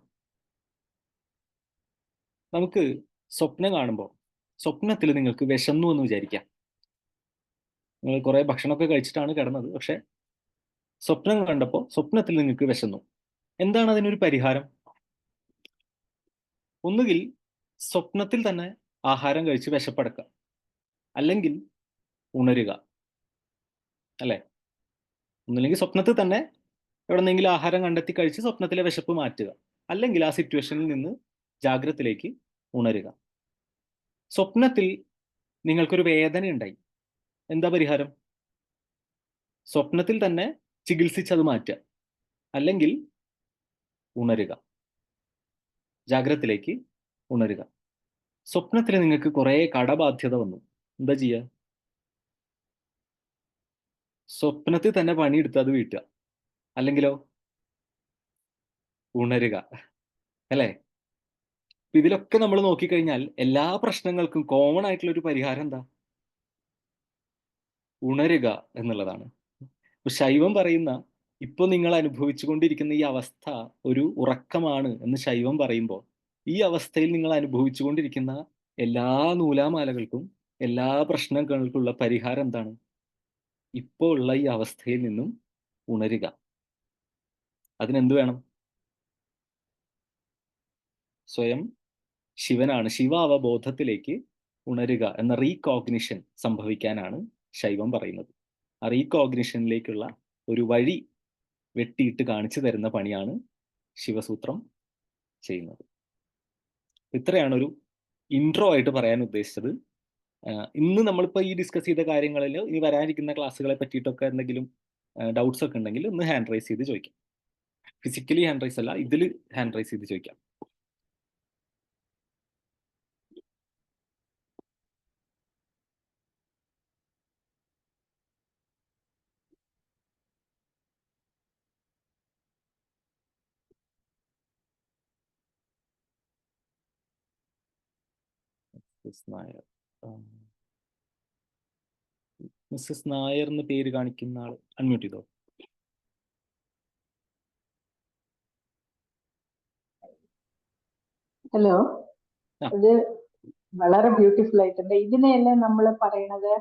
നമുക്ക് സ്വപ്നം കാണുമ്പോൾ, സ്വപ്നത്തിൽ നിങ്ങൾക്ക് വിശന്നു എന്ന് വിചാരിക്കാം. നിങ്ങൾ കുറെ ഭക്ഷണമൊക്കെ കഴിച്ചിട്ടാണ് കിടന്നത്, പക്ഷെ സ്വപ്നം കണ്ടപ്പോൾ സ്വപ്നത്തിൽ നിങ്ങൾക്ക് വിശന്നു. എന്താണ് അതിനൊരു പരിഹാരം? ഒന്നുകിൽ സ്വപ്നത്തിൽ തന്നെ ആഹാരം കഴിച്ച് വിശപ്പടക്കുക, അല്ലെങ്കിൽ ഉണരുക, അല്ലെ? ഒന്നുമില്ലെങ്കിൽ സ്വപ്നത്തിൽ തന്നെ എവിടെന്നെങ്കിലും ആഹാരം കണ്ടെത്തി കഴിച്ച് സ്വപ്നത്തിലെ വിശപ്പ് മാറ്റുക, അല്ലെങ്കിൽ ആ സിറ്റുവേഷനിൽ നിന്ന് ജാഗ്രതത്തിലേക്ക് ഉണരുക. സ്വപ്നത്തിൽ നിങ്ങൾക്കൊരു വേദന ഉണ്ടായി, എന്താ പരിഹാരം? സ്വപ്നത്തിൽ തന്നെ ചികിത്സിച്ചത് മാറ്റുക, അല്ലെങ്കിൽ ഉണരുക, ജാഗ്രതത്തിലേക്ക് ഉണരുക. സ്വപ്നത്തിൽ നിങ്ങൾക്ക് കുറെ കടബാധ്യത വന്നു, എന്താ ചെയ്യുക? സ്വപ്നത്തിൽ തന്നെ പണിയെടുത്ത് അത് വീട്ടുക, അല്ലെങ്കിലോ ഉണരുക, അല്ലേ? ഇതിലൊക്കെ നമ്മൾ നോക്കിക്കഴിഞ്ഞാൽ എല്ലാ പ്രശ്നങ്ങൾക്കും കോമൺ ആയിട്ടുള്ള ഒരു പരിഹാരം എന്താ? ഉണരുക എന്നുള്ളതാണ്. ശൈവം പറയുന്ന ഇപ്പൊ നിങ്ങൾ അനുഭവിച്ചുകൊണ്ടിരിക്കുന്ന ഈ അവസ്ഥ ഒരു ഉറക്കമാണ് എന്ന് ശൈവം പറയുമ്പോൾ, ഈ അവസ്ഥയിൽ നിങ്ങൾ അനുഭവിച്ചുകൊണ്ടിരിക്കുന്ന എല്ലാ നൂലാമാലകൾക്കും എല്ലാ പ്രശ്നങ്ങൾക്കുള്ള പരിഹാരം എന്താണ്? ഇപ്പോൾ ഉള്ള ഈ അവസ്ഥയിൽ നിന്നും ഉണരുക. അതിനെന്ത് വേണം? സ്വയം ശിവനാണ്, ശിവാവബോധത്തിലേക്ക് ഉണരുക എന്ന റീകോഗ്നിഷൻ സംഭവിക്കാനാണ് ശൈവം പറയുന്നത്. ആ റീകോഗ്നിഷനിലേക്കുള്ള ഒരു വഴി വെട്ടിയിട്ട് കാണിച്ചു തരുന്ന പണിയാണ് ശിവസൂത്രം ചെയ്യുന്നത്. ഇത്രയാണ് ഒരു ഇൻട്രോ ആയിട്ട് പറയാൻ ഉദ്ദേശിച്ചത്. ഇന്ന് നമ്മളിപ്പോൾ ഈ ഡിസ്കസ് ചെയ്ത കാര്യങ്ങളിൽ ഇനി വരാനിരിക്കുന്ന ക്ലാസ്സുകളെ പറ്റിയിട്ടൊക്കെ എന്തെങ്കിലും ഡൗട്ട്സ് ഒക്കെ ഉണ്ടെങ്കിൽ ഒന്ന് ഹാൻഡ് റൈസ് ചെയ്ത് ചോദിക്കാം. ഫിസിക്കലി ഹാൻഡ് റൈസ് അല്ല, ഇതിൽ ഹാൻഡ് റൈസ് ചെയ്ത് ചോദിക്കാം. നായർ, മിസ്സസ് നായർ എന്ന് പേര് കാണിക്കുന്ന ആൾ അൺമ്യൂട്ട് ചെയ്തോ? ഹലോ, ഇത് വളരെ ബ്യൂട്ടിഫുൾ ആയിട്ടുണ്ട്. ഇതിനെയല്ലേ നമ്മൾ പറയണത്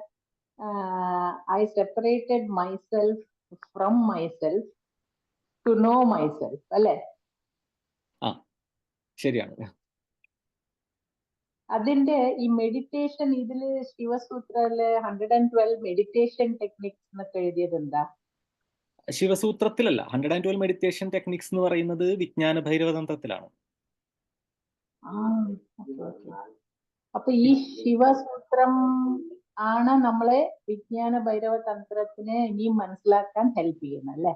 I separated myself from myself to know myself, അല്ലേ? ആ, ശരിയാണ്. അതിന്റെ ഈ മെഡിറ്റേഷൻ, ഇതില് ശിവസൂത്രയില് 112 മെഡിറ്റേഷൻ ടെക്നിക്സ് എന്നൊക്കെ എഴുതിയത് എന്താ? ശിവസൂത്രത്തിലല്ല. 112 മെഡിറ്റേഷൻ ടെക്നിക്സ് എന്ന് പറയുന്നത് വിജ്ഞാന ഭൈരവ തന്ത്രത്തിലാണ്. അപ്പൊ ഈ ശിവസൂത്രം ആണ് നമ്മളെ വിജ്ഞാന ഭൈരവ തന്ത്രത്തിനെ ഇനിയും മനസ്സിലാക്കാൻ ഹെൽപ്പ് ചെയ്യുന്നത്, അല്ലേ?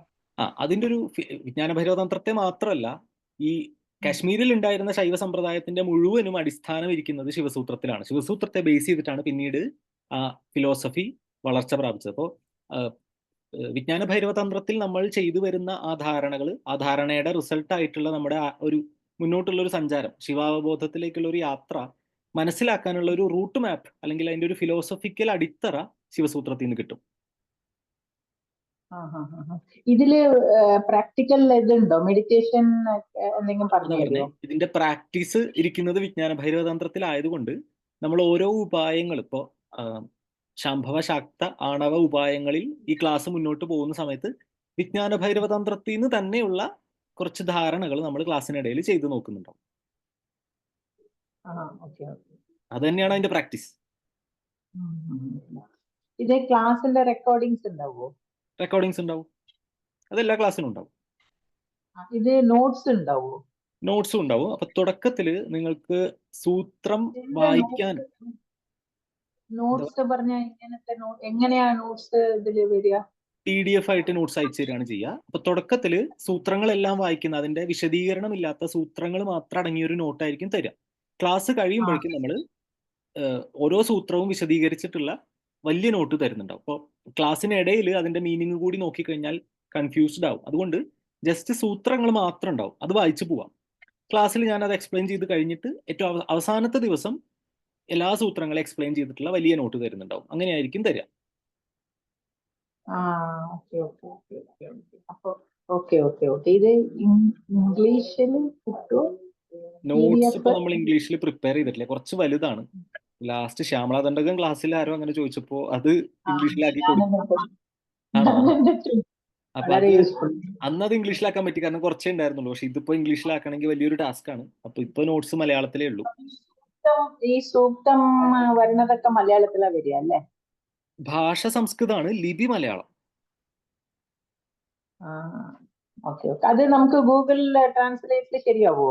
അതിന്റെ ഒരു വിജ്ഞാന ഭൈരവ തന്ത്രത്തെ മാത്രമല്ല, ഈ കാശ്മീരിൽ ഉണ്ടായിരുന്ന ശൈവ സമ്പ്രദായത്തിന്റെ മുഴുവനും അടിസ്ഥാനം ഇരിക്കുന്നത് ശിവസൂത്രത്തിലാണ്. ശിവസൂത്രത്തെ ബേസ് ചെയ്തിട്ടാണ് പിന്നീട് ആ ഫിലോസഫി വളർച്ച പ്രാപിച്ചത്. അപ്പോൾ വിജ്ഞാന ഭൈരവ തന്ത്രത്തിൽ നമ്മൾ ചെയ്തു വരുന്ന ആ ധാരണകൾ, ആ ധാരണയുടെ റിസൾട്ട് ആയിട്ടുള്ള നമ്മുടെ ഒരു മുന്നോട്ടുള്ള ഒരു സഞ്ചാരം, ശിവാവബോധത്തിലേക്കുള്ള ഒരു യാത്ര മനസ്സിലാക്കാനുള്ള ഒരു റൂട്ട് മാപ്പ്, അല്ലെങ്കിൽ അതിന്റെ ഒരു ഫിലോസഫിക്കൽ അടിത്തറ ശിവസൂത്രത്തിൽ നിന്ന് കിട്ടും. ഇതില് പ്രാക്ടിക്കൽ ഇതുണ്ടോ, മെഡിറ്റേഷൻ എന്തെങ്കിലും അതാ പറഞ്ഞു പറഞ്ഞേ, തരുമോ? ഇതിന്റെ പ്രാക്ടീസ് ഇരിക്കുന്നത് വിജ്ഞാന ഭൈരവതന്ത്രത്തിലായതുകൊണ്ട് നമ്മൾ ഓരോ ഉപായങ്ങൾ ഇപ്പോൾ ശാംഭവ ശാക്ത ആണവ ഉപായങ്ങളിൽ ഈ ക്ലാസ് മുന്നോട്ട് പോകുന്ന സമയത്ത് വിജ്ഞാന ഭൈരവതന്ത്രത്തിൽ നിന്ന് തന്നെയുള്ള കുറച്ച് ധാരണകൾ നമ്മൾ ക്ലാസ്സിനിടയിൽ ചെയ്തു നോക്കുന്നുണ്ടാവും. Okay okay. അത് തന്നെയാണ് അതിന്റെ പ്രാക്ടീസ്. ഇത് ക്ലാസിന്റെ റെക്കോർഡിങ്സ് ഉണ്ടാവുമോ? റെക്കോർഡിങ്സ് ഉണ്ടാവും, അതെല്ലാ ക്ലാസ്സിനും ഉണ്ടാവും. ഇത് നോട്ട്സ് ഉണ്ടാവുമോ? നോട്ട്സും ഉണ്ടാവും. അപ്പൊ തുടക്കത്തിൽ നിങ്ങൾക്ക് സൂത്രം വായിക്കാൻ നോട്ട്സ് പറഞ്ഞ ഇങ്ങനത്തെ എങ്ങനെയാ നോട്ട്സ് ഇതില് വരിക? PDF ആയിട്ട് നോട്ട്സ് അയച്ചു തരികയാണ് ചെയ്യുക. അപ്പൊ തുടക്കത്തിൽ സൂത്രങ്ങളെല്ലാം വായിക്കുന്ന, അതിന്റെ വിശദീകരണമില്ലാത്ത സൂത്രങ്ങൾ മാത്രം അടങ്ങിയ ഒരു നോട്ടായിരിക്കും തരിക. ക്ലാസ് കഴിയുമ്പോഴേക്കും നമ്മൾ ഓരോ സൂത്രവും വിശദീകരിച്ചിട്ടുള്ള വലിയ നോട്ട് തരുന്നുണ്ടാവും. അപ്പോൾ ക്ലാസ്സിനിടയിൽ അതിന്റെ മീനിങ് കൂടി നോക്കിക്കഴിഞ്ഞാൽ കൺഫ്യൂസ്ഡ് ആവും. അതുകൊണ്ട് ജസ്റ്റ് സൂത്രങ്ങൾ മാത്രം ഉണ്ടാവും, അത് വായിച്ചു പോവാം. ക്ലാസ്സിൽ ഞാൻ അത് എക്സ്പ്ലെയിൻ ചെയ്ത് കഴിഞ്ഞിട്ട് ഏറ്റവും അവസാനത്തെ ദിവസം എല്ലാ സൂത്രങ്ങളും എക്സ്പ്ലെയിൻ ചെയ്തിട്ടുള്ള വലിയ നോട്ട് തരുന്നുണ്ടാവും. അങ്ങനെയായിരിക്കും തരിക. Okay okay okay okay okay. അപ്പൊ ഓക്കെ ഓക്കെ ഓക്കെ. ഇത് ഇംഗ്ലീഷിൽ കിട്ടുമോ? നോട്ട്സ് ഇപ്പൊ നമ്മൾ ഇംഗ്ലീഷിൽ പ്രിപ്പയർ ചെയ്തിട്ടില്ല, കുറച്ച് വലുതാണ്. ലാസ്റ്റ് ശ്യാമളാദണ്ഡകം ക്ലാസ്സിൽ ആരോ അങ്ങനെ ചോദിച്ചപ്പോ അത് ഇംഗ്ലീഷിലാക്കി കൊടുക്കും. ആണോ? അപ്പൊ അത് അന്നത് ഇംഗ്ലീഷിലാക്കാൻ പറ്റി, കാരണം കുറച്ചേ ഉണ്ടായിരുന്നുള്ളൂ. പക്ഷെ ഇതിപ്പോ ഇംഗ്ലീഷിലാക്കണമെങ്കിൽ വലിയൊരു ടാസ്ക് ആണ്. അപ്പൊ ഇപ്പൊ നോട്ട്സ് മലയാളത്തിലേ ഉള്ളൂ. ഈ സൂക്തം വരുന്നതൊക്കെ മലയാളത്തിലാ വരിക അല്ലേ? ഭാഷ സംസ്കൃതമാണ്, ലിപി മലയാളം. Okay okay. അത് നമുക്ക് ഗൂഗിൾ ട്രാൻസ്ലേറ്റ് ശരിയാവോ?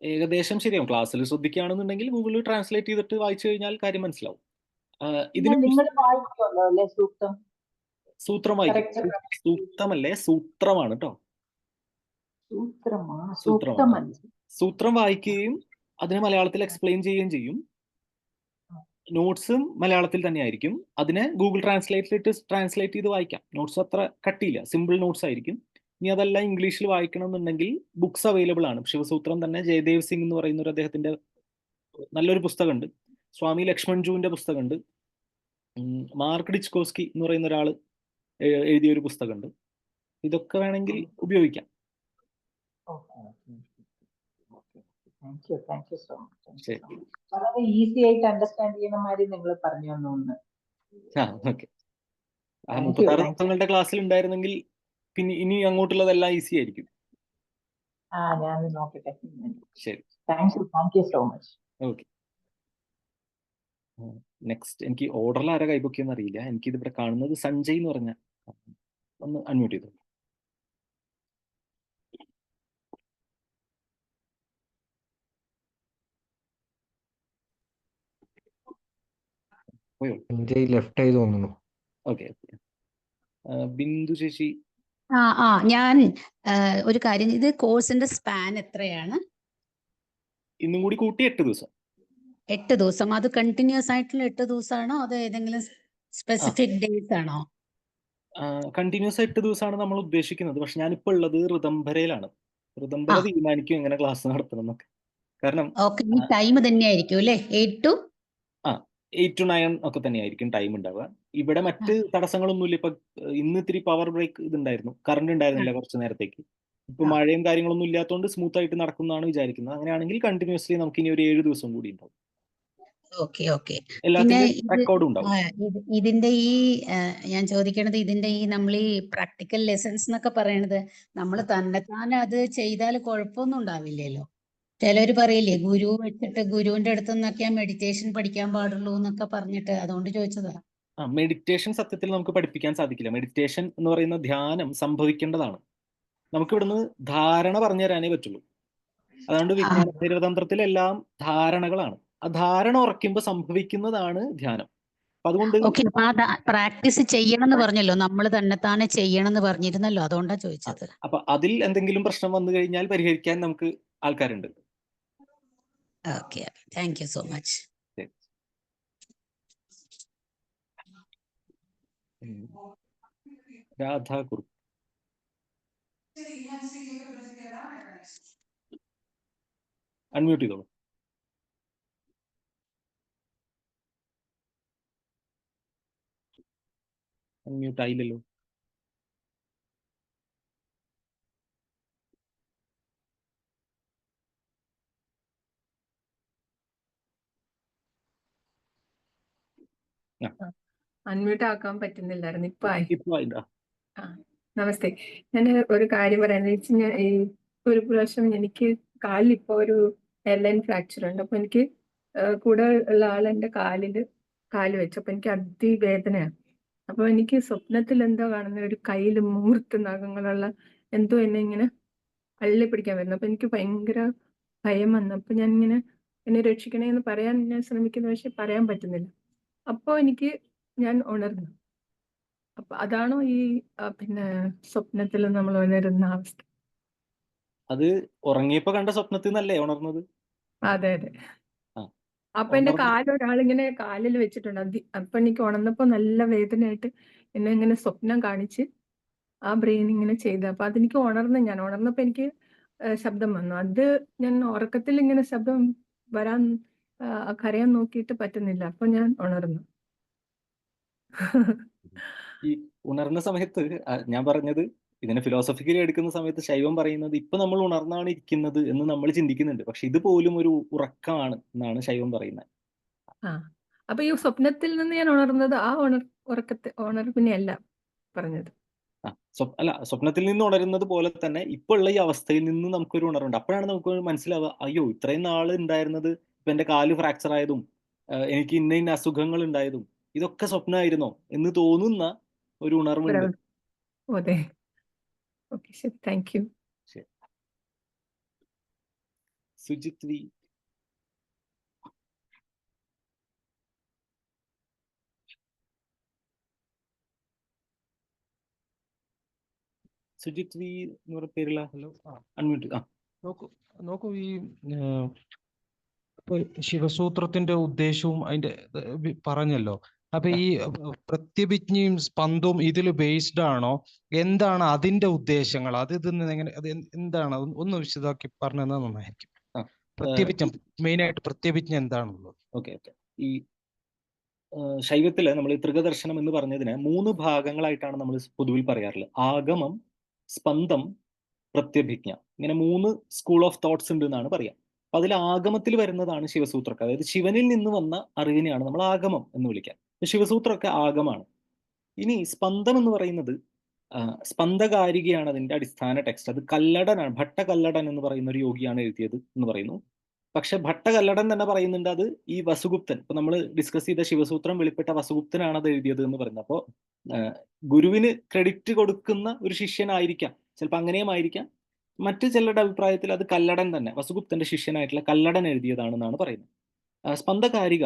ഏകദേശം ശരിയാവും. ക്ലാസ്സിൽ ശ്രദ്ധിക്കുകയാണെന്നുണ്ടെങ്കിൽ ഗൂഗിളിൽ ട്രാൻസ്ലേറ്റ് ചെയ്തിട്ട് വായിച്ചു കഴിഞ്ഞാൽ കാര്യം മനസ്സിലാവും. ഇതിന് നിങ്ങൾ വായിക്കുമല്ലോ അല്ലേ സൂക്തം? സൂത്രം വായിക്കും. സൂക്തമല്ലേ, സൂത്രമാണ് കേട്ടോ. സൂത്രമാണ്. സൂത്രം വായിക്കുകയും അതിനെ മലയാളത്തിൽ എക്സ്പ്ലെയിൻ ചെയ്യുകയും ചെയ്യും. നോട്ട്സും മലയാളത്തിൽ തന്നെ ആയിരിക്കും. അതിനെ ഗൂഗിൾ ട്രാൻസ്ലേറ്റിലിട്ട് ട്രാൻസ്ലേറ്റ് ചെയ്ത് വായിക്കാം. നോട്ട്സ് അത്ര കട്ടിയില്ല, സിമ്പിൾ നോട്ട്സ് ആയിരിക്കും. ഇനി അതല്ല ഇംഗ്ലീഷിൽ വായിക്കണം എന്നുണ്ടെങ്കിൽ ബുക്സ് അവൈലബിൾ ആണ്. ശിവസൂത്രം തന്നെ ജയദേവ് സിംഗ് എന്ന് പറയുന്ന ഒരു അദ്ദേഹത്തിന്റെ നല്ലൊരു പുസ്തകമുണ്ട്. സ്വാമി ലക്ഷ്മൺജുവിന്റെ പുസ്തകമുണ്ട്. മാർക്ക് ഡിച്ച്കോസ്കി എന്ന് പറയുന്ന ഒരാൾ എഴുതിയ ഒരു പുസ്തകമുണ്ട്. ഇതൊക്കെ വേണമെങ്കിൽ ഉപയോഗിക്കാം. Thank you so much. വളരെ ഈസി ആയിട്ട് അണ്ടർസ്റ്റാൻഡ് ചെയ്യുന്ന മാതിരി നിങ്ങൾ പറഞ്ഞു തന്നു. ഓക്കെ. 36 ദിവസങ്ങളുടെ ക്ലാസ്സിൽ ഉണ്ടായിരുന്നെങ്കിൽ പിന്നെ ഇനി അങ്ങോട്ടുള്ളതെല്ലാം ഈസി ആയിരിക്കും. ഞാൻ നോക്കട്ടെ. ശരി, thank you so much. Okay. Next എനിക്ക് ഓർഡറിൽ ആരാ കൈപൊക്കിയെന്ന് അറിയില്ല. എനിക്കിത് ഇവിടെ കാണുന്നത് സഞ്ജയ് എന്ന് പറഞ്ഞ, ഒന്ന് അൺമ്യൂട്ട് ചെയ്തു. സഞ്ജയ് ലെഫ്റ്റ് ആയി തോന്നുന്നു. ഓക്കെ. ബിന്ദു ചേച്ചി. ഞാൻ ഒരു കാര്യം, ഇത് കോഴ്സിന്റെ സ്പാൻ എത്രയാണ്? ഇന്നും കൂടി കൂട്ടി 8 ദിവസം. 8 ദിവസം. അത് കണ്ടിന്യൂസ് ആയിട്ടുള്ള 8 ദിവസമാണോ അതോ ഏതെങ്കിലും സ്പെസിഫിക് ഡേയ്സ് ആണോ? കണ്ടിന്യൂസ് 8 ദിവസമാണ് നമ്മൾ ഉദ്ദേശിക്കുന്നത്. പക്ഷെ ഞാനിപ്പോൾ ഉള്ളത് ഋതംഭരയിലാണ്. ഋതംഭര തീരുമാനിക്കും എങ്ങനെ ക്ലാസ് നടത്തണം എന്നൊക്കെ. കാരണം ഈ ടൈം തന്നെയായിരിക്കും അല്ലേ? 8 to 9 ഒക്കെ തന്നെയായിരിക്കും ടൈം ഉണ്ടാവുക. ഇവിടെ മറ്റ് തടസ്സങ്ങളൊന്നുമില്ല. ഇപ്പൊ ഇന്ന് ഇത്തിരി പവർ ബ്രേക്ക് ഇതുണ്ടായിരുന്നു, കറണ്ട് ഉണ്ടായിരുന്നില്ല കുറച്ച് നേരത്തേക്ക്. ഇപ്പൊ മഴയും കാര്യങ്ങളൊന്നും ഇല്ലാത്തതുകൊണ്ട് സ്മൂത്ത് ആയിട്ട് നടക്കുന്നതാണ് വിചാരിക്കുന്നത്. അങ്ങനെയാണെങ്കിൽ കണ്ടിന്യൂസ്ലി നമുക്ക് ഇനി ഒരു 7 ദിവസം കൂടി ഉണ്ടാവും. പിന്നെ റെക്കോർഡും ഉണ്ടാവും. ഇതിന്റെ ഈ ഞാൻ ചോദിക്കണത്, ഇതിന്റെ ഈ നമ്മൾ ഈ പ്രാക്ടിക്കൽ ലെസൺസ് എന്നൊക്കെ പറയണത് നമ്മൾ തന്നെത്താനെ അത് ചെയ്താൽ കുഴപ്പമൊന്നും ഉണ്ടാവില്ലല്ലോ? ചിലര് പറയില്ലേ, ഗുരു വെച്ചിട്ട് ഗുരുവിന്റെ അടുത്ത് നിന്നൊക്കെ മെഡിറ്റേഷൻ പഠിക്കാൻ പാടുള്ളൂ എന്നൊക്കെ പറഞ്ഞിട്ട്, അതുകൊണ്ട് ചോദിച്ചതാ. മെഡിറ്റേഷൻ സത്യത്തിൽ നമുക്ക് പഠിപ്പിക്കാൻ സാധിക്കില്ല. മെഡിറ്റേഷൻ എന്ന് പറയുന്ന ധ്യാനം സംഭവിക്കേണ്ടതാണ്. നമുക്ക് ഇവിടുന്ന് ധാരണ പറഞ്ഞു തരാനേ പറ്റുള്ളൂ. അതുകൊണ്ട് വിജ്ഞാന ഭൈരവതന്ത്രത്തിലെല്ലാം ധാരണകളാണ്. ആ ധാരണ ഉറയ്ക്കുമ്പോൾ സംഭവിക്കുന്നതാണ് ധ്യാനം. അതുകൊണ്ട് പ്രാക്ടീസ് ചെയ്യണം എന്ന് പറഞ്ഞല്ലോ, നമ്മൾ തന്നെത്താനെ ചെയ്യണം എന്ന് പറഞ്ഞിരുന്നല്ലോ, അതുകൊണ്ടാണ് ചോദിച്ചത്. അപ്പൊ അതിൽ എന്തെങ്കിലും പ്രശ്നം വന്നു കഴിഞ്ഞാൽ പരിഹരിക്കാൻ നമുക്ക് ആൾക്കാരുണ്ട്. Okay, thank you so much. Radha Kurup. Unmute ചെയ്തോളൂ. അൺമ്യൂട്ട് ആയില്ലല്ലോ. ആ, അൺമ്യൂട്ട് ആക്കാൻ പറ്റുന്നില്ലായിരുന്നു. ഇപ്പൊ ആയി. ഇപ്പൊ ആയിട്ടാ. ആ, നമസ്തേ. ഞാൻ ഒരു കാര്യം പറയാന്ന് വെച്ചാൽ ഞാൻ ഈ ഒരു പ്രാവശ്യം എനിക്ക് കാലിൽ ഇപ്പൊ ഒരു എയർലൈൻ ഫ്രാക്ചർ ഉണ്ട്. അപ്പൊ എനിക്ക് കൂടെ ഉള്ള ആൾ എന്റെ കാല് വെച്ചു. അപ്പൊ എനിക്ക് അതിവേദനയാണ്. അപ്പൊ എനിക്ക് സ്വപ്നത്തിൽ എന്തോ കാണുന്ന ഒരു കയ്യിൽ മൂർത്ത നഖങ്ങളുള്ള എന്തോ എന്നെ ഇങ്ങനെ അള്ളി പിടിക്കാൻ വരുന്നു. അപ്പൊ എനിക്ക് ഭയങ്കര ഭയം വന്നു. അപ്പൊ ഞാൻ ഇങ്ങനെ എന്നെ രക്ഷിക്കണേ എന്ന് പറയാൻ ഞാൻ ശ്രമിക്കുന്നു, പക്ഷെ പറയാൻ പറ്റുന്നില്ല. അപ്പൊ ഞാൻ ഉണർന്നു. അപ്പൊ അതാണോ ഈ പിന്നെ സ്വപ്നത്തിൽ നമ്മൾ ഉണരുന്ന അവസ്ഥ? അത് ഉറങ്ങിയപ്പോ കണ്ട സ്വപ്നത്തിൽ നിന്നല്ലേ ഉണർന്നത്? അതെ അതെ. ആ, അപ്പൊ എന്റെ ഉണർന്ന് ഒരാളിങ്ങനെ കാലിൽ വെച്ചിട്ടുണ്ട്. അപ്പൊ എനിക്ക് ഉണർന്നപ്പോ നല്ല വേദനയായിട്ട് എന്നെ ഇങ്ങനെ സ്വപ്നം കാണിച്ച് ആ ബ്രെയിൻ ഇങ്ങനെ ചെയ്ത്. അപ്പൊ അതെനിക്ക് ഞാൻ ഉണർന്നപ്പോ എനിക്ക് ശബ്ദം വന്നു. അത് ഞാൻ ഉറക്കത്തിൽ ഇങ്ങനെ ശബ്ദം വരാൻ കരയാൻ നോക്കിയിട്ട് പറ്റുന്നില്ല. അപ്പൊ ഞാൻ ഉണർന്നു. ഈ ഉണർന്ന സമയത്ത് ഞാൻ പറഞ്ഞത്, ഇതിനെ ഫിലോസഫിക്കലി എടുക്കുന്ന സമയത്ത് ശൈവം പറയുന്നത് ഇപ്പൊ നമ്മൾ ഉണർന്നാണ് ഇരിക്കുന്നത് എന്ന് നമ്മൾ ചിന്തിക്കുന്നുണ്ട്. പക്ഷെ ഇത് പോലും ഒരു ഉറക്കമാണ് എന്നാണ് ശൈവം പറയുന്നത്. ആ അപ്പൊ ഈ സ്വപ്നത്തിൽ നിന്ന് ഞാൻ ഉണർന്നത് ആ ഉണർവിനെയല്ല പറഞ്ഞത്. അല്ല, സ്വപ്നത്തിൽ നിന്ന് ഉണരുന്നത് പോലെ തന്നെ ഇപ്പൊ ഉള്ള ഈ അവസ്ഥയിൽ നിന്ന് നമുക്കൊരു ഉണർവുണ്ട്. അപ്പോഴാണ് നമുക്ക് മനസ്സിലാവുക, അയ്യോ ഇത്രയും നാൾ ഉണ്ടായിരുന്നത്, ഇപ്പൊ എന്റെ കാല് ഫ്രാക്ചർ ആയതും എനിക്ക് ഇന്ന ഇന്ന അസുഖങ്ങൾ ഉണ്ടായതും ഇതൊക്കെ സ്വപ്നമായിരുന്നോ എന്ന് തോന്നുന്ന ഒരു ഉണർവുണ്ട്. അതെ. ഓക്കെ, ശരി, താങ്ക് യു. ശരി. സുജിത് വി. സുജിത് വി എന്ന് പറഞ്ഞ പേരുള്ള ഹലോ. അൺമ്യൂട്ട്. നോക്കൂ ഈ ഇപ്പൊ ശിവസൂത്രത്തിന്റെ ഉദ്ദേശവും അതിന്റെ പറഞ്ഞല്ലോ. അപ്പൊ ഈ പ്രത്യഭിജ്ഞയും സ്പന്ദവും ഇതിൽ ബേസ്ഡ് ആണോ? എന്താണ് അതിന്റെ ഉദ്ദേശങ്ങൾ? എന്താണ് ഒന്ന് വിശദമാക്കി പറഞ്ഞു തന്നാൽ നന്നായിരിക്കും. പ്രത്യഭിജ്ഞ, മെയിൻ ആയിട്ട് പ്രത്യഭിജ്ഞ എന്താണുള്ളത്? ഓക്കെ. ഈ ശൈവത്തില് നമ്മൾ ത്രികദർശനം എന്ന് പറഞ്ഞതിന് 3 ഭാഗങ്ങളായിട്ടാണ് നമ്മൾ പൊതുവിൽ പറയാറുള്ളത്. ആഗമം, സ്പന്ദം, പ്രത്യഭിജ്ഞ. ഇങ്ങനെ 3 സ്കൂൾ ഓഫ് തോട്ട്സ് ഉണ്ട് എന്നാണ് പറയാം. അപ്പൊ അതിൽ ആഗമത്തിൽ വരുന്നതാണ് ശിവസൂത്രക്ക്. അതായത് ശിവനിൽ നിന്ന് വന്ന അറിവിനെയാണ് നമ്മൾ ആഗമം എന്ന് വിളിക്കുക. ശിവസൂത്രമൊക്കെ ആഗമാണ്. ഇനി സ്പന്ദം എന്ന് പറയുന്നത് സ്പന്ദകാരികയാണ് അതിന്റെ അടിസ്ഥാന ടെക്സ്റ്റ്. അത് കല്ലടനാണ്, ഭട്ടകല്ലടൻ എന്ന് പറയുന്ന ഒരു യോഗിയാണ് എഴുതിയത് എന്ന് പറയുന്നു. പക്ഷെ ഭട്ടകല്ലടൻ തന്നെ പറയുന്നുണ്ട് അത് ഈ വസുഗുപ്തൻ, ഇപ്പൊ നമ്മൾ ഡിസ്കസ് ചെയ്ത ശിവസൂത്രം വെളിപ്പെട്ട വസുഗുപ്തനാണ് അത് എഴുതിയത് എന്ന് പറയുന്നത്. അപ്പോൾ ഗുരുവിന് ക്രെഡിറ്റ് കൊടുക്കുന്ന ഒരു ശിഷ്യനായിരിക്കാം, ചിലപ്പോൾ അങ്ങനെയും ആയിരിക്കാം. മറ്റു ചിലരുടെ അഭിപ്രായത്തിൽ അത് കല്ലടൻ തന്നെ, വസുഗുപ്തന്റെ ശിഷ്യനായിട്ടുള്ള കല്ലടൻ എഴുതിയതാണെന്നാണ് പറയുന്നത്. സ്പന്ദകാരിക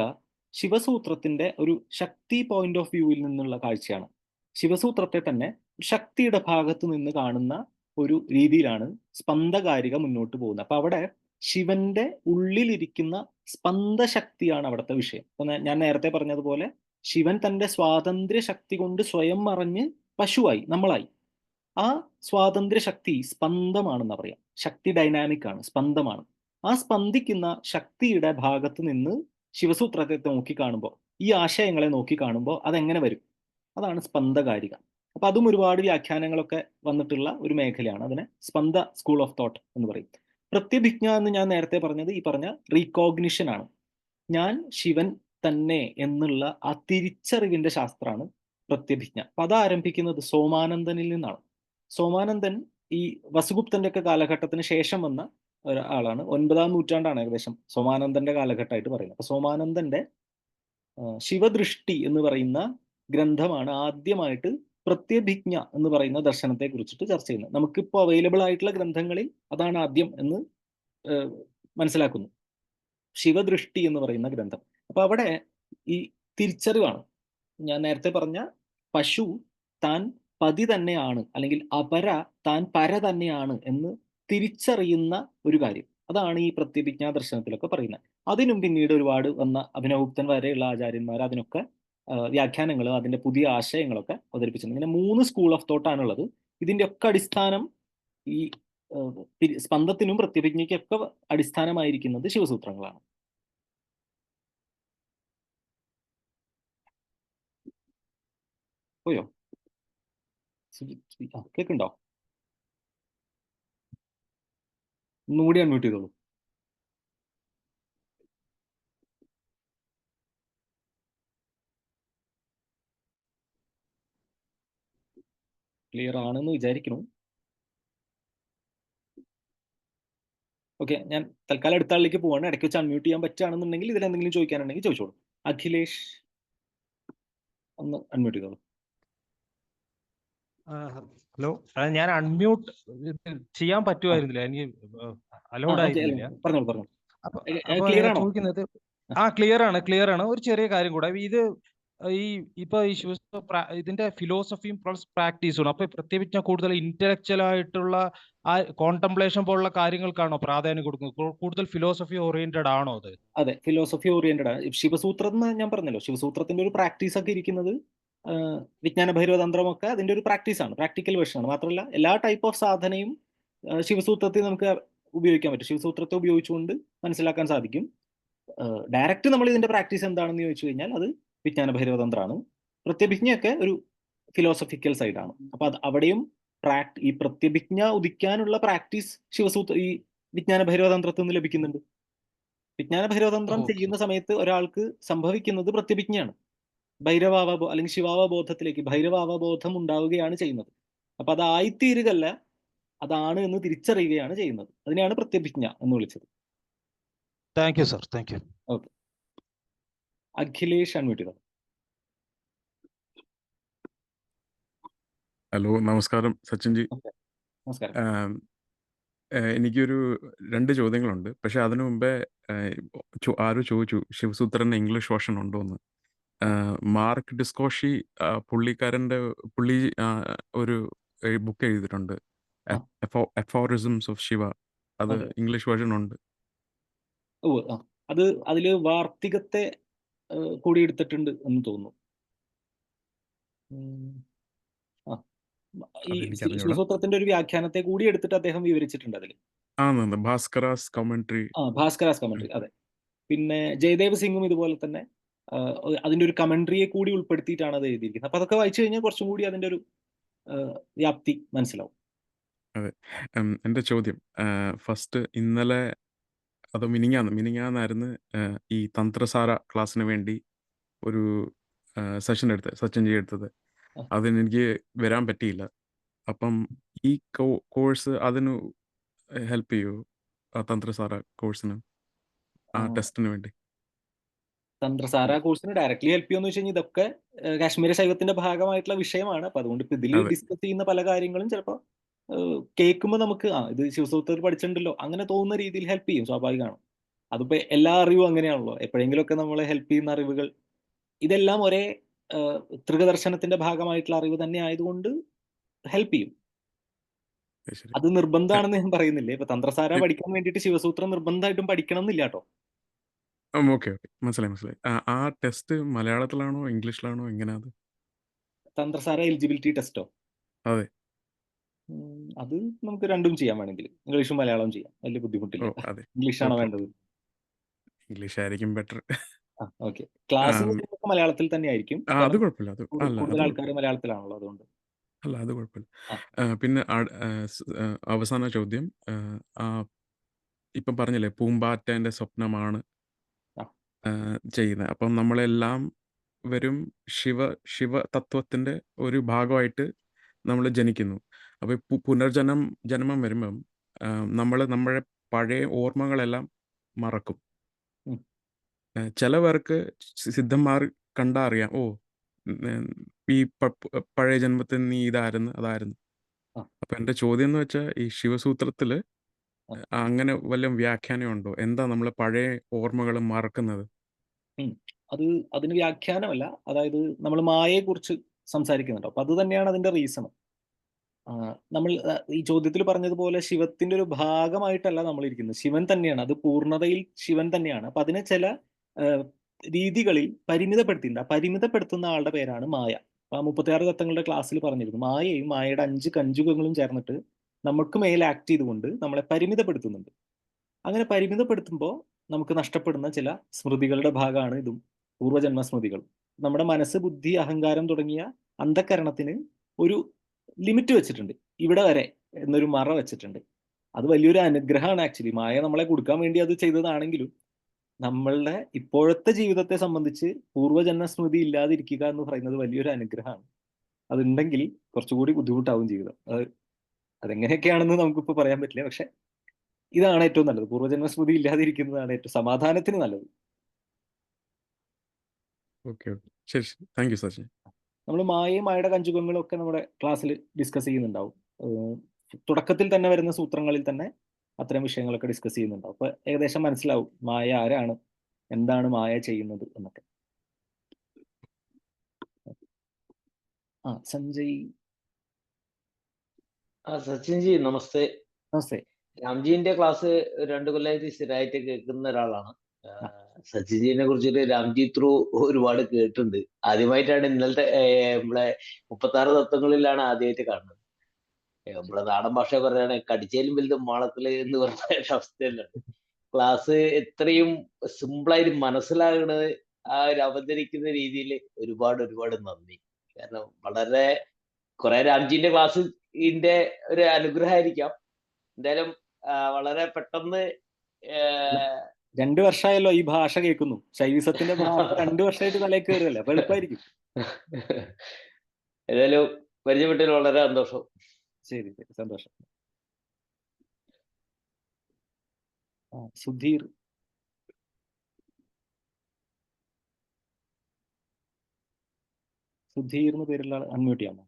ശിവസൂത്രത്തിന്റെ ഒരു ശക്തി പോയിന്റ് ഓഫ് വ്യൂവിൽ നിന്നുള്ള കാഴ്ചയാണ്. ശിവസൂത്രത്തെ തന്നെ ശക്തിയുടെ ഭാഗത്ത് നിന്ന് കാണുന്ന ഒരു രീതിയിലാണ് സ്പന്ദകാരിക മുന്നോട്ട് പോകുന്നത്. അപ്പൊ അവിടെ ശിവന്റെ ഉള്ളിലിരിക്കുന്ന സ്പന്ദശക്തിയാണ് അവിടുത്തെ വിഷയം. അപ്പൊ ഞാൻ നേരത്തെ പറഞ്ഞതുപോലെ ശിവൻ തന്റെ സ്വാതന്ത്ര്യ ശക്തി കൊണ്ട് സ്വയം മറഞ്ഞ് പശുവായി, നമ്മളായി. ആ സ്വാതന്ത്ര്യ ശക്തി സ്പന്ദമാണെന്ന് പറയാം. ശക്തി ഡൈനാമിക് ആണ്, സ്പന്ദമാണ്. ആ സ്പന്ദിക്കുന്ന ശക്തിയുടെ ഭാഗത്ത് നിന്ന് ശിവസൂത്രത്തെ നോക്കിക്കാണുമ്പോൾ, ഈ ആശയങ്ങളെ നോക്കിക്കാണുമ്പോൾ അതെങ്ങനെ വരും? അതാണ് സ്പന്ദകാരിക. അപ്പൊ അതും ഒരുപാട് വ്യാഖ്യാനങ്ങളൊക്കെ വന്നിട്ടുള്ള ഒരു മേഖലയാണ്. അതിനെ സ്പന്ദ സ്കൂൾ ഓഫ് തോട്ട് എന്ന് പറയും. പ്രത്യഭിജ്ഞ എന്ന് ഞാൻ നേരത്തെ പറഞ്ഞത് ഈ പറഞ്ഞ റീകോഗ്നിഷൻ ആണ്. ഞാൻ ശിവൻ തന്നെ എന്നുള്ള ആ തിരിച്ചറിവിന്റെ ശാസ്ത്രമാണ് പ്രത്യഭിജ്ഞ. അപ്പൊ അത് ആരംഭിക്കുന്നത് സോമാനന്ദനിൽ നിന്നാണ്. സോമാനന്ദൻ ഈ വസുഗുപ്തന്റെ ഒക്കെ കാലഘട്ടത്തിന് ശേഷം വന്ന ഒരാളാണ്. 9-ാം നൂറ്റാണ്ടാണ് ഏകദേശം സോമാനന്ദന്റെ കാലഘട്ടമായിട്ട് പറയുന്നത്. അപ്പൊ സോമാനന്ദന്റെ ശിവദൃഷ്ടി എന്ന് പറയുന്ന ഗ്രന്ഥമാണ് ആദ്യമായിട്ട് പ്രത്യഭിജ്ഞ എന്ന് പറയുന്ന ദർശനത്തെ കുറിച്ചിട്ട് ചർച്ച ചെയ്യുന്നത്. നമുക്കിപ്പോൾ അവൈലബിൾ ആയിട്ടുള്ള ഗ്രന്ഥങ്ങളിൽ അതാണ് ആദ്യം എന്ന് മനസ്സിലാക്കുന്നു, ശിവദൃഷ്ടി എന്ന് പറയുന്ന ഗ്രന്ഥം. അപ്പൊ അവിടെ ഈ തിരിച്ചറിവാണ്. ഞാൻ നേരത്തെ പറഞ്ഞ പശു താൻ പതി തന്നെയാണ്, അല്ലെങ്കിൽ അപര താൻ പര തന്നെയാണ് എന്ന് തിരിച്ചറിയുന്ന ഒരു കാര്യം. അതാണ് ഈ പ്രത്യഭിജ്ഞാ ദർശനത്തിലൊക്കെ പറയുന്നത്. അതിനും പിന്നീട് ഒരുപാട് വന്ന അഭിനവഗുപ്തൻ വരെയുള്ള ആചാര്യന്മാർ അതിനൊക്കെ വ്യാഖ്യാനങ്ങൾ, അതിന്റെ പുതിയ ആശയങ്ങളൊക്കെ അവതരിപ്പിച്ചിട്ടുണ്ട്. ഇങ്ങനെ 3 സ്കൂൾ ഓഫ് തോട്ടാണുള്ളത്. ഇതിന്റെ ഒക്കെ അടിസ്ഥാനം ഈ സ്പന്ദത്തിനും പ്രത്യഭിജ്ഞയ്ക്കൊക്കെ അടിസ്ഥാനമായിരിക്കുന്നത് ശിവസൂത്രങ്ങളാണ്. പോയോ? കേൾക്കുണ്ടോ? ഒന്നുകൂടി അൺമ്യൂട്ട് ചെയ്തോളൂ. ക്ലിയർ ആണെന്ന് വിചാരിക്കുന്നു. ഓക്കെ, ഞാൻ തൽക്കാലം അടുത്ത ആളിലേക്ക് പോവാണ്. ഇടയ്ക്ക് വെച്ച് അൺമ്യൂട്ട് ചെയ്യാൻ പറ്റുകയാണെന്നുണ്ടെങ്കിൽ ഇതിൽ എന്തെങ്കിലും ചോദിക്കാനുണ്ടെങ്കിൽ ചോദിച്ചോളൂ. അഖിലേഷ് ഒന്ന് അൺമ്യൂട്ട് ചെയ്തോളൂ. ഹലോ, ഞാൻ അൺമ്യൂട്ട് ചെയ്യാൻ പറ്റുമായിരുന്നില്ല, എനിക്ക് അലൗഡ് ആയിരുന്നില്ല. പറഞ്ഞോളൂ. അപ്പൊ ക്ലിയർ ഞാൻ ആണോ? ചോദിക്കുന്നത്, ക്ലിയർ ആണ്. ഒരു ചെറിയ കാര്യം കൂടെ, ഇത് ഇപ്പൊ ഈ ഇതിന്റെ ഫിലോസഫിയും പ്ലസ് പ്രാക്ടീസും, അപ്പൊ പ്രത്യേകിച്ച് കൂടുതൽ ഇന്റലക്ച്വൽ ആയിട്ടുള്ള ആ കോണ്ടംപ്ലേഷൻ പോലുള്ള കാര്യങ്ങൾക്കാണോ പ്രാധാന്യം കൊടുക്കുന്നത്? കൂടുതൽ ഫിലോസഫി ഓറിയന്റഡ് ആണോ അത്? അതെ, ഫിലോസഫി ഓറിയന്റഡ് ആണ്. ശിവസൂത്രം എന്ന് ഞാൻ പറഞ്ഞല്ലോ, ശിവസൂത്രത്തിന്റെ ഒരു പ്രാക്ടീസ് ഒക്കെ ഇരിക്കുന്നത് വിജ്ഞാന ഭൈരവതന്ത്രമൊക്കെ അതിന്റെ ഒരു പ്രാക്ടീസാണ്, പ്രാക്ടിക്കൽ വേർഷനാണ്. മാത്രമല്ല എല്ലാ ടൈപ്പ് ഓഫ് സാധനയും ശിവസൂത്രത്തിൽ നമുക്ക് ഉപയോഗിക്കാൻ പറ്റും. ശിവസൂത്രത്തെ ഉപയോഗിച്ചുകൊണ്ട് മനസ്സിലാക്കാൻ സാധിക്കും. ഡയറക്റ്റ് നമ്മൾ ഇതിന്റെ പ്രാക്ടീസ് എന്താണെന്ന് ചോദിച്ചു കഴിഞ്ഞാൽ അത് വിജ്ഞാന ഭൈരവതന്ത്രമാണ്. പ്രത്യഭിജ്ഞയൊക്കെ ഒരു ഫിലോസഫിക്കൽ സൈഡാണ്. അപ്പൊ അവിടെയും ഈ പ്രത്യഭിജ്ഞ ഉദിക്കാനുള്ള പ്രാക്ടീസ് ഈ വിജ്ഞാന ഭൈരവതന്ത്രത്തിൽ നിന്ന് ലഭിക്കുന്നുണ്ട്. വിജ്ഞാന ഭൈരവതന്ത്രം ചെയ്യുന്ന സമയത്ത് ഒരാൾക്ക് സംഭവിക്കുന്നത് പ്രത്യഭിജ്ഞയാണ്. അല്ലെങ്കിൽ ശിവാവബോധത്തിലേക്ക് ഭൈരവാവബോധം ഉണ്ടാവുകയാണ് ചെയ്യുന്നത്. അപ്പൊ അതായിത്തീരുകയല്ല, അതാണ് എന്ന് തിരിച്ചറിയുകയാണ് ചെയ്യുന്നത്. അതിനെയാണ് പ്രത്യഭിജ്ഞ എന്ന് വിളിച്ചത്. Thank you sir, thank you. Okay, Akhilesh unmute ചെയ്തോ. ഹലോ, നമസ്കാരം സച്ചിൻജി. നമസ്കാരം. എനിക്കൊരു 2 ചോദ്യങ്ങളുണ്ട്. പക്ഷെ അതിനു മുമ്പേ ആരോ ചോദിച്ചു ശിവസൂത്രന്റെ ഇംഗ്ലീഷ് വേർഷൻ ഉണ്ടോ എന്ന്. മാർക്ക് ഡിസ്കോഷി പുള്ളി ഒരു ബുക്ക് എഴുതിയിട്ടുണ്ട്, എഫോറിസംസ് ഓഫ് ശിവ. അത് ഇംഗ്ലീഷ് വേർഷൻ ഉണ്ട്. അത് അതില് വാർത്തികത്തെ കൂടി എടുത്തിട്ടുണ്ട് എന്ന് തോന്നുന്നു. ഈ ശിവസൂത്രത്തിന്റെ ഒരു വ്യാഖ്യാനത്തെ കൂടി എടുത്തിട്ട് അദ്ദേഹം വിവരിച്ചിട്ടുണ്ട് അതിൽ. ഭാസ്കരാസ് കമന്ററി. ഭാസ്കരാസ് കമന്ററി, അതെ. പിന്നെ ജയദേവ് സിംഗും ഇതുപോലെ തന്നെ അതിന്റെ ഒരു കമന്ററിയെ കൂടി ഉൾപ്പെടുത്തിയിട്ടാണ് അത് എഴുതിയിരിക്കുന്നത്. അപ്പൊ അതൊക്കെ വായിച്ചു കഴിഞ്ഞാൽ കുറച്ചും കൂടി അതിന്റെ ഒരു വ്യാപ്തി മനസ്സിലാവും. അതെ. എൻ്റെ ചോദ്യം ഫസ്റ്റ്, ഇന്നലെ അതോ മിനിങ്ങാന്നായിരുന്നു ഈ തന്ത്രസാര ക്ലാസ്സിന് വേണ്ടി ഒരു സച്ചിൻജി എടുത്തത്. അതിന് എനിക്ക് വരാൻ പറ്റിയില്ല. അപ്പം ഈ കോഴ്സ് അതിന് ഹെൽപ്പ് ചെയ്യൂ, തന്ത്രസാര കോഴ്സിന്, ആ ടെസ്റ്റിന് വേണ്ടി? തന്ത്രസാര കോഴ്സിന് ഡയറക്ട്ലി ഹെൽപ്പ് ചെയ്യുമെന്ന് വെച്ച് കഴിഞ്ഞാൽ ഇതൊക്കെ കാശ്മീര ശൈവത്തിന്റെ ഭാഗമായിട്ടുള്ള വിഷയമാണ്. അപ്പൊ അതുകൊണ്ട് ഇപ്പൊ ഇതിൽ ഡിസ്കസ് ചെയ്യുന്ന പല കാര്യങ്ങളും ചിലപ്പോൾ കേൾക്കുമ്പോൾ നമുക്ക് ഇത് ശിവസൂത്രത്തിൽ പഠിച്ചിട്ടുണ്ടല്ലോ അങ്ങനെ തോന്നുന്ന രീതിയിൽ ഹെൽപ്പ് ചെയ്യും, സ്വാഭാവികമാണ്. അതിപ്പോ എല്ലാ അറിവും അങ്ങനെയാണല്ലോ. എപ്പോഴെങ്കിലുമൊക്കെ നമ്മളെ ഹെൽപ്പ് ചെയ്യുന്ന അറിവുകൾ ഇതെല്ലാം ഒരേ ത്രികദർശനത്തിന്റെ ഭാഗമായിട്ടുള്ള അറിവ് തന്നെ ആയതുകൊണ്ട് ഹെൽപ്പ് ചെയ്യും. അത് നിർബന്ധമാണെന്ന് ഞാൻ പറയുന്നില്ലേ. ഇപ്പൊ തന്ത്രസാര പഠിക്കാൻ വേണ്ടിയിട്ട് ശിവസൂത്രം നിർബന്ധമായിട്ടും പഠിക്കണം എന്നില്ല കേട്ടോ. ഓക്കെ, മനസ്സിലായി. ആ ടെസ്റ്റ് മലയാളത്തിലാണോ ഇംഗ്ലീഷിലാണോ, എങ്ങനെയാ? തന്ത്രസാര എലിജിബിലിറ്റി ടെസ്റ്റോ? അതെ. അത് നമുക്ക് രണ്ടും ചെയ്യാൻ വേണമെങ്കിൽ ഇംഗ്ലീഷും മലയാളവും ചെയ്യാം, വലിയ ബുദ്ധിമുട്ടില്ല. ഇംഗ്ലീഷാണോ വേണ്ടത്? ഇംഗ്ലീഷ് ആയിരിക്കും ബെറ്റർ. ഓക്കെ, ക്ലാസ് മലയാളത്തിൽ തന്നെ ആയിരിക്കും. അത് കുഴപ്പമില്ല. കൂടുതൽ ആൾക്കാർ മലയാളത്തിലാണല്ലോ, അതുകൊണ്ട്. അല്ല, അത് കുഴപ്പമില്ല. പിന്നെ അവസാന ചോദ്യം, ഇപ്പം പറഞ്ഞില്ലേ പൂമ്പാറ്റേന്റെ സ്വപ്നമാണ് ചെയ്യുന്നത്. അപ്പം നമ്മളെല്ലാം ശിവ തത്വത്തിന്റെ ഒരു ഭാഗമായിട്ട് നമ്മൾ ജനിക്കുന്നു. അപ്പൊ ജന്മം വരുമ്പം നമ്മുടെ പഴയ ഓർമ്മകളെല്ലാം മറക്കും. ചിലവർക്ക് സിദ്ധന്മാർ കണ്ടാ അറിയാം, ഈ പഴയ ജന്മത്തിൽ നീ അതായിരുന്നു. അപ്പൊ എന്റെ ചോദ്യം എന്ന് വെച്ചാൽ, ഈ ശിവസൂത്രത്തില് അങ്ങനെ വല്ല വ്യാഖ്യാനം ഉണ്ടോ? എന്താ നമ്മളെ പഴയ ഓർമ്മകൾ മറക്കുന്നത്? അതിന് വ്യാഖ്യാനമല്ല, അതായത് നമ്മൾ മായയെ കുറിച്ച് സംസാരിക്കുന്നുണ്ടോ, അപ്പൊ അത് തന്നെയാണ് അതിന്റെ റീസൺ. നമ്മൾ ഈ ചോദ്യത്തിൽ പറഞ്ഞതുപോലെ ശിവത്തിന്റെ ഒരു ഭാഗമായിട്ടല്ല നമ്മൾ ഇരിക്കുന്നത്, ശിവൻ തന്നെയാണ്, അത് പൂർണ്ണതയിൽ ശിവൻ തന്നെയാണ്. അപ്പൊ അതിനെ ചില രീതികളിൽ പരിമിതപ്പെടുത്തിയിട്ടുണ്ട്. ആ പരിമിതപ്പെടുത്തുന്ന ആളുടെ പേരാണ് മായ. ആ 36 തത്വങ്ങളുടെ ക്ലാസ്സിൽ പറഞ്ഞിരുന്നു, മായയും മായയുടെ 5 കഞ്ചുകങ്ങളും ചേർന്നിട്ട് നമുക്ക് മേൽ ആക്ട് ചെയ്തുകൊണ്ട് നമ്മളെ പരിമിതപ്പെടുത്തുന്നുണ്ട്. അങ്ങനെ പരിമിതപ്പെടുത്തുമ്പോൾ നമുക്ക് നഷ്ടപ്പെടുന്ന ചില സ്മൃതികളുടെ ഭാഗമാണ് ഇതും, പൂർവ്വജന്മ സ്മൃതികൾ. നമ്മുടെ മനസ്സ്, ബുദ്ധി, അഹങ്കാരം തുടങ്ങിയ അന്ധകരണത്തിന് ഒരു ലിമിറ്റ് വെച്ചിട്ടുണ്ട്, ഇവിടെ വരെ എന്നൊരു മറ വെച്ചിട്ടുണ്ട്. അത് വലിയൊരു അനുഗ്രഹമാണ് ആക്ച്വലി. മായ നമ്മളെ കൊടുക്കാൻ വേണ്ടി അത് ചെയ്തതാണെങ്കിലും നമ്മളുടെ ഇപ്പോഴത്തെ ജീവിതത്തെ സംബന്ധിച്ച് പൂർവ്വജന്മ സ്മൃതി ഇല്ലാതിരിക്കുക എന്ന് പറയുന്നത് വലിയൊരു അനുഗ്രഹമാണ്. അതുണ്ടെങ്കിൽ കുറച്ചുകൂടി ബുദ്ധിമുട്ടാവും ജീവിതം. അതെങ്ങനെയൊക്കെയാണെന്ന് നമുക്കിപ്പോൾ പറയാൻ പറ്റില്ല. പക്ഷെ ഇതാണ് ഏറ്റവും നല്ലത്. പൂർവ്വജന്മസ്മൃതി ഇല്ലാതിരിക്കുന്നതാണ് ഏറ്റവും സമാധാനത്തിന് നല്ലത്. ഓക്കെ ശരി താങ്ക് യു സച്ചിൻ. നമ്മൾ മായയും മായയുടെ കഞ്ചുകങ്ങളും ഒക്കെ നമ്മുടെ ക്ലാസ്സിൽ ഡിസ്കസ് ചെയ്യുന്നുണ്ടാവും. തുടക്കത്തിൽ തന്നെ വരുന്ന സൂത്രങ്ങളിൽ തന്നെ അത്തരം വിഷയങ്ങളൊക്കെ ഡിസ്കസ് ചെയ്യുന്നുണ്ടാവും. അപ്പൊ ഏകദേശം മനസ്സിലാവും മായ ആരാണ്, എന്താണ് മായ ചെയ്യുന്നത് എന്നൊക്കെ. സഞ്ജയ്. സച്ചിൻ ജി നമസ്തേ. നമസ്തേ. രാംജീന്റെ ക്ലാസ് 2 കൊല്ലമായിട്ട് സ്ഥിരമായിട്ട് കേൾക്കുന്ന ഒരാളാണ്. സച്ചിൻജിനെ കുറിച്ചിട്ട് രാംജി ത്രൂ ഒരുപാട് കേട്ടിട്ടുണ്ട്. ആദ്യമായിട്ടാണ് ഇന്നലത്തെ നമ്മളെ 36 തത്വങ്ങളിലാണ് ആദ്യമായിട്ട് കാണുന്നത്. നമ്മളെ നാടൻ ഭാഷ പറയുകയാണ് കടിച്ചേലും വലുത് മാളത്തില് എന്ന് പറഞ്ഞ അവസ്ഥയല്ല. ക്ലാസ് എത്രയും സിമ്പിളായിട്ട് മനസ്സിലാകുന്നത് ആ ഒരു അവതരിക്കുന്ന രീതിയിൽ ഒരുപാട് നന്ദി. കാരണം വളരെ കുറെ രാംജീന്റെ ക്ലാസ്സിന്റെ ഒരു അനുഗ്രഹമായിരിക്കാം. എന്തായാലും വളരെ പെട്ടെന്ന് 2 വർഷമായല്ലോ ഈ ഭാഷ കേൾക്കുന്നു. ശൈവിസത്തിന്റെ ഭാഷ 2 വർഷമായിട്ട് തലയിൽ കയറുകയല്ലേ, അപ്പൊ എളുപ്പമായിരിക്കും. ഏതായാലും പരിചയപ്പെട്ടതിൽ വളരെ സന്തോഷം. ശരി സന്തോഷം. സുധീർ. സുധീർ എന്ന് പേരുള്ള ആൾ അൺമ്യൂട്ട് ചെയ്യാമോ?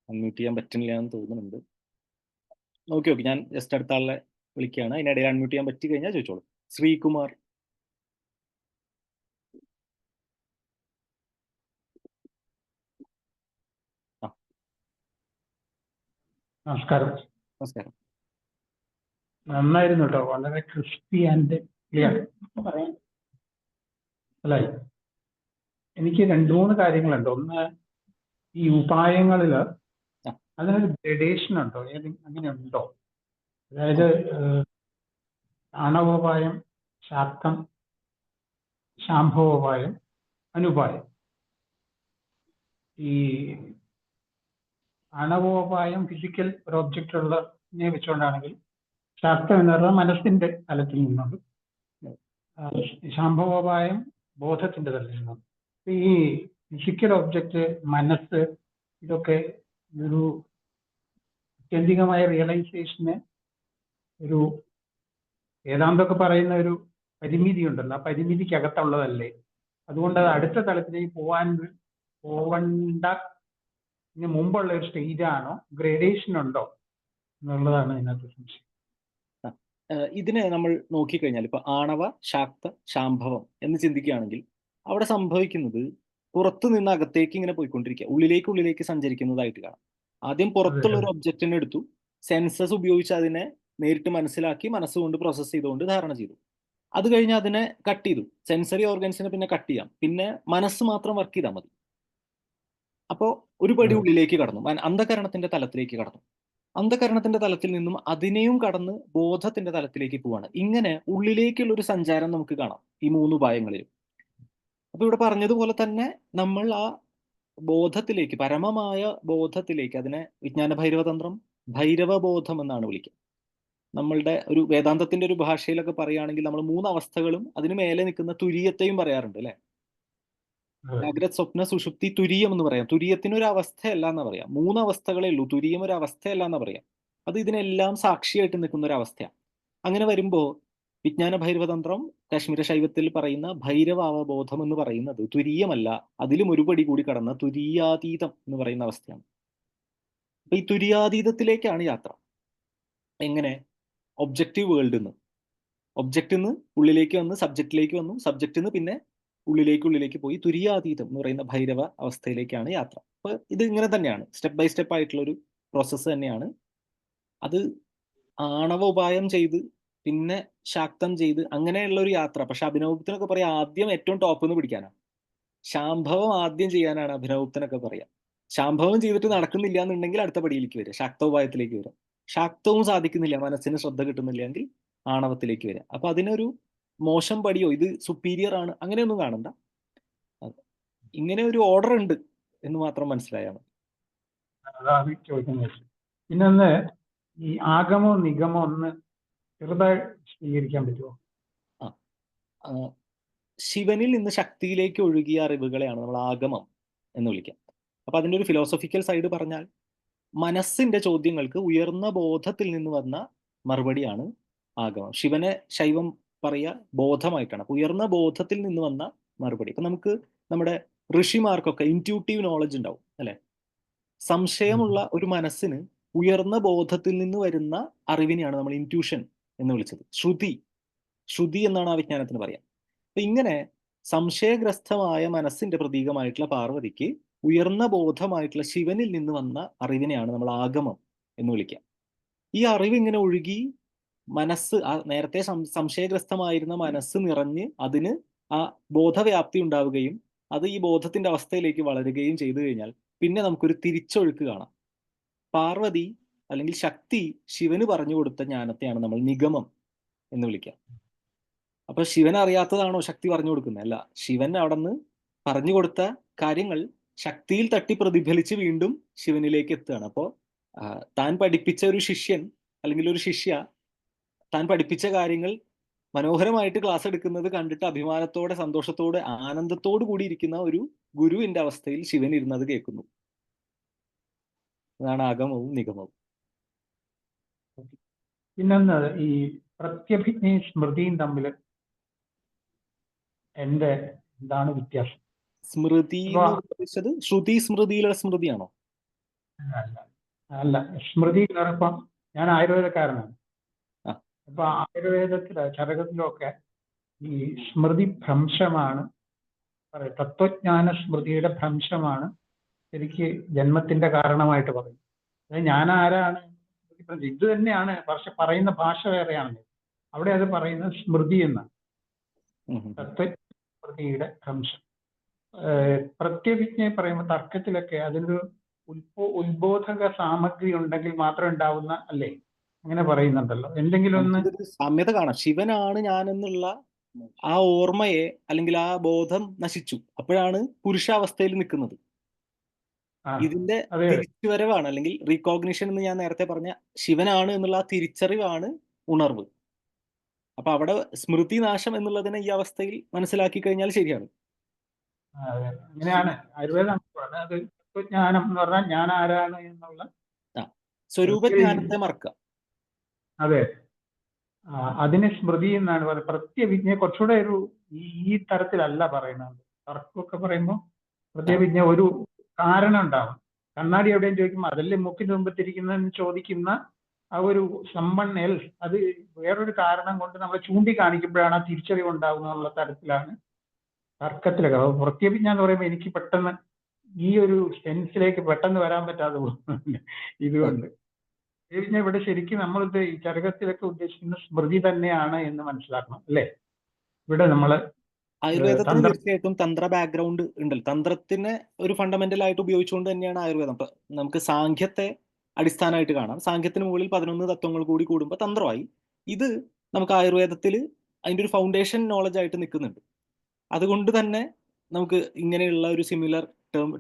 അൺമ്യൂട്ട് ചെയ്യാൻ പറ്റുന്നില്ല എന്ന് തോന്നുന്നുണ്ട്. ഓക്കെ ഞാൻ ജസ്റ്റ് അടുത്ത ആളെ വിളിക്കുകയാണ്. അതിനിടയിൽ അൺമ്യൂട്ട് ചെയ്യാൻ പറ്റി കഴിഞ്ഞാൽ ചോദിച്ചോളൂ. ശ്രീകുമാർ. നമസ്കാരം. നമസ്കാരം. നന്നായിരുന്നു കേട്ടോ, വളരെ ക്രിസ്പി ആൻഡ് ക്ലിയർ. അല്ലേ, എനിക്ക് 2-3 കാര്യങ്ങളുണ്ട്. ഒന്ന്, ഈ ഉപായങ്ങളില് അതിനൊരു ഗ്രഡേഷൻ ഉണ്ടോ, അങ്ങനെ ഉണ്ടോ? അതായത് ആണവോപായം, ശാക്തം, ശാംഭവോപായം, അനുപായം. ഈ ആണവോപായം ഫിസിക്കൽ ഒരു ഒബ്ജക്റ്റ് ഉള്ളതിനെ വെച്ചുകൊണ്ടാണെങ്കിൽ, ശാക്തം എന്ന് പറഞ്ഞാൽ മനസ്സിന്റെ തലത്തിൽ നിന്നുണ്ട്, ശാംഭവോപായം ബോധത്തിന്റെ തലത്തിൽ നിന്നും. ഈ ഫിസിക്കൽ ഒബ്ജക്റ്റ്, മനസ്സ്, ഇതൊക്കെ ഒരു ആത്യന്തികമായ റിയലൈസേഷന് ഒരു വേദാന്തമൊക്കെ പറയുന്ന ഒരു പരിമിതി ഉണ്ടല്ലോ, ആ പരിമിതിക്കകത്തുള്ളതല്ലേ? അതുകൊണ്ട് അത് അടുത്ത തലത്തിലേക്ക് പോവണ്ട ഇതിന് മുമ്പുള്ള ഒരു സ്റ്റേജ് ആണോ, ഗ്രേഡേഷൻ ഉണ്ടോ എന്നുള്ളതാണ് ഇതിനകത്ത് സംശയം. ഇതിനെ നമ്മൾ നോക്കിക്കഴിഞ്ഞാൽ ഇപ്പൊ ആണവ, ശാക്ത, ശാംഭവം എന്ന് ചിന്തിക്കുകയാണെങ്കിൽ അവിടെ സംഭവിക്കുന്നത് പുറത്തു നിന്ന് അകത്തേക്ക് ഇങ്ങനെ പോയിക്കൊണ്ടിരിക്കുക, ഉള്ളിലേക്ക് സഞ്ചരിക്കുന്നതായിട്ട് കാണാം. ആദ്യം പുറത്തുള്ള ഒരു ഒബ്ജക്റ്റിനെ എടുത്തു, സെൻസസ് ഉപയോഗിച്ച് അതിനെ നേരിട്ട് മനസ്സിലാക്കി, മനസ്സുകൊണ്ട് പ്രോസസ്സ് ചെയ്തുകൊണ്ട് ധാരണ ചെയ്തു. അത് കഴിഞ്ഞ് അതിനെ കട്ട് ചെയ്തു, സെൻസറി ഓർഗൻസിനെ പിന്നെ കട്ട് ചെയ്യാം, പിന്നെ മനസ്സ് മാത്രം വർക്ക് ചെയ്താൽ മതി. അപ്പോൾ ഒരു പടി ഉള്ളിലേക്ക് കടന്നു, അന്ധകരണത്തിന്റെ തലത്തിലേക്ക് കടന്നു. അന്ധകരണത്തിന്റെ തലത്തിൽ നിന്നും അതിനെയും കടന്ന് ബോധത്തിന്റെ തലത്തിലേക്ക് പോവാണ്. ഇങ്ങനെ ഉള്ളിലേക്കുള്ള ഒരു സഞ്ചാരം നമുക്ക് കാണാം ഈ 3 ഉപായങ്ങളിലും. അപ്പൊ ഇവിടെ പറഞ്ഞതുപോലെ തന്നെ നമ്മൾ ആ ബോധത്തിലേക്ക്, പരമമായ ബോധത്തിലേക്ക്, അതിനെ വിജ്ഞാന ഭൈരവതന്ത്രം, ഭൈരവബോധം എന്നാണ് വിളിക്കുക. നമ്മളുടെ ഒരു വേദാന്തത്തിന്റെ ഒരു ഭാഷയിലൊക്കെ പറയുകയാണെങ്കിൽ നമ്മൾ 3 അവസ്ഥകളും അതിന് മേലെ നിൽക്കുന്ന തുര്യത്തെയും പറയാറുണ്ട് അല്ലെ? ജാഗ്രത്, സ്വപ്ന, സുഷുപ്തി, തുരീയം എന്ന് പറയാം. തുര്യത്തിന് ഒരു അവസ്ഥയല്ല എന്ന് പറയാം. 3 അവസ്ഥകളേ ഉള്ളൂ, തുരീയം ഒരു അവസ്ഥയല്ല എന്ന് പറയാം. അത് ഇതിനെല്ലാം സാക്ഷിയായിട്ട് നിൽക്കുന്ന ഒരു അവസ്ഥയാണ്. അങ്ങനെ വരുമ്പോൾ വിജ്ഞാന ഭൈരവതന്ത്രം, കാശ്മീര ശൈവത്തിൽ പറയുന്ന ഭൈരവാവബോധം എന്ന് പറയുന്നത് തുരീയമല്ല, അതിലും ഒരു പടി കൂടി കടന്ന തുരീയാതീതം എന്ന് പറയുന്ന അവസ്ഥയാണ്. അപ്പൊ ഈ തുരീയാതീതത്തിലേക്കാണ് യാത്ര. എങ്ങനെ? ഒബ്ജക്റ്റീവ് വേൾഡിൽ നിന്ന് ഉള്ളിലേക്ക് വന്ന് സബ്ജക്റ്റിലേക്ക് വന്നു, സബ്ജക്റ്റിൽ നിന്ന് പിന്നെ ഉള്ളിലേക്ക് പോയി തുരീയാതീതം എന്ന് പറയുന്ന ഭൈരവ അവസ്ഥയിലേക്കാണ് യാത്ര. അപ്പൊ ഇത് ഇങ്ങനെ തന്നെയാണ്, സ്റ്റെപ്പ് ബൈ സ്റ്റെപ്പ് ആയിട്ടുള്ള ഒരു പ്രോസസ്സ് തന്നെയാണ്. അത് ആണവ ഉപായം ചെയ്ത് പിന്നെ ശാക്തം ചെയ്ത് അങ്ങനെയുള്ള ഒരു യാത്ര. പക്ഷെ അഭിനവഗുപ്തനൊക്കെ പറയാം ആദ്യം ഏറ്റവും ടോപ്പ് നിന്ന് പിടിക്കാനാണ്. ശാംഭവം ആദ്യം ചെയ്യാനാണ് അഭിനവഗുപ്തനൊക്കെ പറയാം. ശാംഭവം ചെയ്തിട്ട് നടക്കുന്നില്ല എന്നുണ്ടെങ്കിൽ അടുത്ത പടിയിലേക്ക് വരിക, ശാക്തോപായത്തിലേക്ക് വരിക. ശാക്തവും സാധിക്കുന്നില്ല, മനസ്സിന് ശ്രദ്ധ കിട്ടുന്നില്ലെങ്കിൽ ആണവത്തിലേക്ക് വരിക. അപ്പൊ അതിനൊരു മോശം പടിയോ ഇത് സുപ്പീരിയർ ആണ് അങ്ങനെയൊന്നും കാണണ്ട. ഇങ്ങനെ ഒരു ഓർഡർ ഉണ്ട് എന്ന് മാത്രം മനസ്സിലായാൽ മതി. അതാണ് ചോദിക്കുന്നത്. പിന്നെ ഈ ആഗമോ നിഗമോ ഒന്ന് ചെറുതായി സ്വീകരിക്കാൻ പറ്റുമോ? ആ ആ, ശിവനിൽ നിന്ന് ശക്തിയിലേക്ക് ഒഴുകിയ അറിവുകളെയാണ് നമ്മൾ ആഗമം എന്ന് വിളിക്കുക. അപ്പൊ അതിൻ്റെ ഒരു ഫിലോസഫിക്കൽ സൈഡ് പറഞ്ഞാൽ മനസ്സിന്റെ ചോദ്യങ്ങൾക്ക് ഉയർന്ന ബോധത്തിൽ നിന്ന് വന്ന മറുപടിയാണ് ആഗമം. ശിവനെ ശൈവം പറയുക ബോധമായിട്ടാണ്. അപ്പൊ ഉയർന്ന ബോധത്തിൽ നിന്ന് വന്ന മറുപടി. ഇപ്പൊ നമുക്ക് നമ്മുടെ ഋഷിമാർക്കൊക്കെ ഇൻറ്റ്യൂട്ടീവ് നോളജ് ഉണ്ടാവും അല്ലെ. സംശയമുള്ള ഒരു മനസ്സിന് ഉയർന്ന ബോധത്തിൽ നിന്ന് വരുന്ന അറിവിനെയാണ് നമ്മൾ ഇൻറ്റ്യൂഷൻ എന്ന് വിളിച്ചത്. ശ്രുതി എന്നാണ് ആ വിജ്ഞാനത്തിന് പറയാം. അപ്പൊ ഇങ്ങനെ സംശയഗ്രസ്തമായ മനസ്സിന്റെ പ്രതീകമായിട്ടുള്ള പാർവതിക്ക് ഉയർന്ന ബോധമായിട്ടുള്ള ശിവനിൽ നിന്ന് വന്ന അറിവിനെയാണ് നമ്മൾ ആഗമം എന്ന് വിളിക്കുക. ഈ അറിവ് ഇങ്ങനെ ഒഴുകി മനസ്സ്, ആ നേരത്തെ സംശയഗ്രസ്തമായിരുന്ന മനസ്സ് നിറഞ്ഞ് അതിന് ആ ബോധവ്യാപ്തി ഉണ്ടാവുകയും അത് ഈ ബോധത്തിന്റെ അവസ്ഥയിലേക്ക് വളരുകയും ചെയ്തു കഴിഞ്ഞാൽ പിന്നെ നമുക്കൊരു തിരിച്ചൊഴുക്ക് കാണാം. പാർവതി അല്ലെങ്കിൽ ശക്തി ശിവന് പറഞ്ഞു കൊടുത്ത ജ്ഞാനത്തെയാണ് നമ്മൾ നിഗമം എന്ന് വിളിക്കുക. അപ്പൊ ശിവൻ അറിയാത്തതാണോ ശക്തി പറഞ്ഞു കൊടുക്കുന്നത്? അല്ല, ശിവൻ അവിടെ നിന്ന് പറഞ്ഞു കൊടുത്ത കാര്യങ്ങൾ ശക്തിയിൽ തട്ടി പ്രതിഫലിച്ച് വീണ്ടും ശിവനിലേക്ക് എത്തുകയാണ്. അപ്പോൾ താൻ പഠിപ്പിച്ച ഒരു ശിഷ്യൻ അല്ലെങ്കിൽ ഒരു ശിഷ്യ താൻ പഠിപ്പിച്ച കാര്യങ്ങൾ മനോഹരമായിട്ട് ക്ലാസ് എടുക്കുന്നത് കണ്ടിട്ട് അഭിമാനത്തോടെ, സന്തോഷത്തോടെ, ആനന്ദത്തോടു കൂടി ഇരിക്കുന്ന ഒരു ഗുരുവിന്റെ അവസ്ഥയിൽ ശിവൻ ഇരുന്നത് കേൾക്കുന്നു. അതാണ് ആഗമവും നിഗമവും. പിന്നൊന്ന്, ഈ പ്രത്യഭിജ്ഞയും സ്മൃതിയും തമ്മിൽ എന്താണ് വ്യത്യാസം? സ്മൃതി എന്ന് ഉദ്ദേശിച്ചത് ശ്രുതി സ്മൃതിയിലുള്ള സ്മൃതിയാണോ? അല്ല, സ്മൃതി എന്ന് പറയുമ്പോൾ ഞാൻ ആയുർവേദക്കാരനാണ്. അപ്പൊ ആയുർവേദത്തില് ചരകത്തിലൊക്കെ ഈ സ്മൃതി ഭ്രംശമാണ് പറയും. തത്വജ്ഞാന സ്മൃതിയുടെ ഭ്രംശമാണ് ശരിക്ക് ജന്മത്തിന്റെ കാരണമായിട്ട് പറയും. അതായത് ഞാൻ ആരാണ്, ഇത് തന്നെയാണ്, പക്ഷെ പറയുന്ന ഭാഷ വേറെയാണ്. അവിടെ അത് പറയുന്നത് സ്മൃതി എന്നാണ്, തത്വസ്മൃതിയുടെ ഭ്രംശം. പ്രത്യഭിജ്ഞയെ പറയുമ്പോൾ തർക്കത്തിലൊക്കെ അതിനൊരു ഉത്ബോധക സാമഗ്രി ഉണ്ടെങ്കിൽ മാത്രം ഉണ്ടാവുന്ന, അല്ലേ? അങ്ങനെ പറയുന്നുണ്ടല്ലോ. എന്തെങ്കിലും ഒന്ന് സാമ്യത കാണാം. ശിവനാണ് ഞാൻ എന്നുള്ള ആ ഓർമ്മയെ അല്ലെങ്കിൽ ആ ബോധം നശിച്ചു, അപ്പോഴാണ് പുരുഷാവസ്ഥയിൽ നിൽക്കുന്നത്. ഇതിന്റെ തിരിച്ചുവരവാണ് അല്ലെങ്കിൽ റീകോഗ്നിഷൻ എന്ന് ഞാൻ നേരത്തെ പറഞ്ഞ ശിവനാണ് എന്നുള്ള ആ തിരിച്ചറിവാണ് ഉണർവ്. അപ്പൊ അവിടെ സ്മൃതി നാശം എന്നുള്ളതിനെ ഈ അവസ്ഥയിൽ മനസ്സിലാക്കി കഴിഞ്ഞാൽ ശരിയാണ്. അങ്ങനെയാണ് ആയുർവേദം അത് തത്വജ്ഞാനം എന്ന് പറഞ്ഞാൽ ഞാൻ ആരാണ് എന്നുള്ള സ്വരൂപജ്ഞാനത്തെ മറക്കുക. അതെ, അതിന് സ്മൃതി എന്നാണ് പറയുന്നത്. പ്രത്യഭിജ്ഞ കുറച്ചുകൂടെ ഒരു ഈ തരത്തിലല്ല പറയുന്നത്. തർക്കമൊക്കെ പറയുമ്പോൾ പ്രത്യഭിജ്ഞ ഒരു കാരണം ഉണ്ടാവും. കണ്ണാടി എവിടെയും ചോദിക്കുമ്പോൾ അതല്ലേ മൂക്കിന് മുമ്പത്തിരിക്കുന്നതെന്ന് ചോദിക്കുന്ന ആ ഒരു സമ്മൺ എൽസ്, അത് വേറൊരു കാരണം കൊണ്ട് നമ്മളെ ചൂണ്ടിക്കാണിക്കുമ്പോഴാണ് ആ തിരിച്ചറിവ് ഉണ്ടാകുന്നുള്ള തരത്തിലാണ് തർക്കത്തിലൊക്കെ. പ്രത്യഭിജ്ഞ എന്ന് പറയുമ്പോൾ എനിക്ക് പെട്ടെന്ന് ഈ ഒരു സെൻസിലേക്ക് പെട്ടെന്ന് വരാൻ പറ്റാതെ ഇതുകൊണ്ട് പ്രത്യഭിജ്ഞ ഇവിടെ ശരിക്കും നമ്മളിത് ഈ ചരകത്തിലൊക്കെ ഉദ്ദേശിക്കുന്ന സ്മൃതി തന്നെയാണ് എന്ന് മനസ്സിലാക്കണം, അല്ലേ? ഇവിടെ നമ്മള് ആയുർവേദത്തിന് തീർച്ചയായിട്ടും തന്ത്ര ബാക്ക്ഗ്രൗണ്ട് ഉണ്ടല്ലോ. തന്ത്രത്തിനെ ഒരു ഫണ്ടമെന്റൽ ആയിട്ട് ഉപയോഗിച്ചുകൊണ്ട് തന്നെയാണ് ആയുർവേദം. നമുക്ക് സാഖ്യത്തെ അടിസ്ഥാനമായിട്ട് കാണാം. സാഖ്യത്തിന് മുകളിൽ 11 തത്വങ്ങൾ കൂടി കൂടുമ്പോൾ തന്ത്രമായി. ഇത് നമുക്ക് ആയുർവേദത്തിൽ അതിൻ്റെ ഒരു ഫൗണ്ടേഷൻ നോളജ് ആയിട്ട് നിൽക്കുന്നുണ്ട്. അതുകൊണ്ട് തന്നെ നമുക്ക് ഇങ്ങനെയുള്ള ഒരു സിമിലർ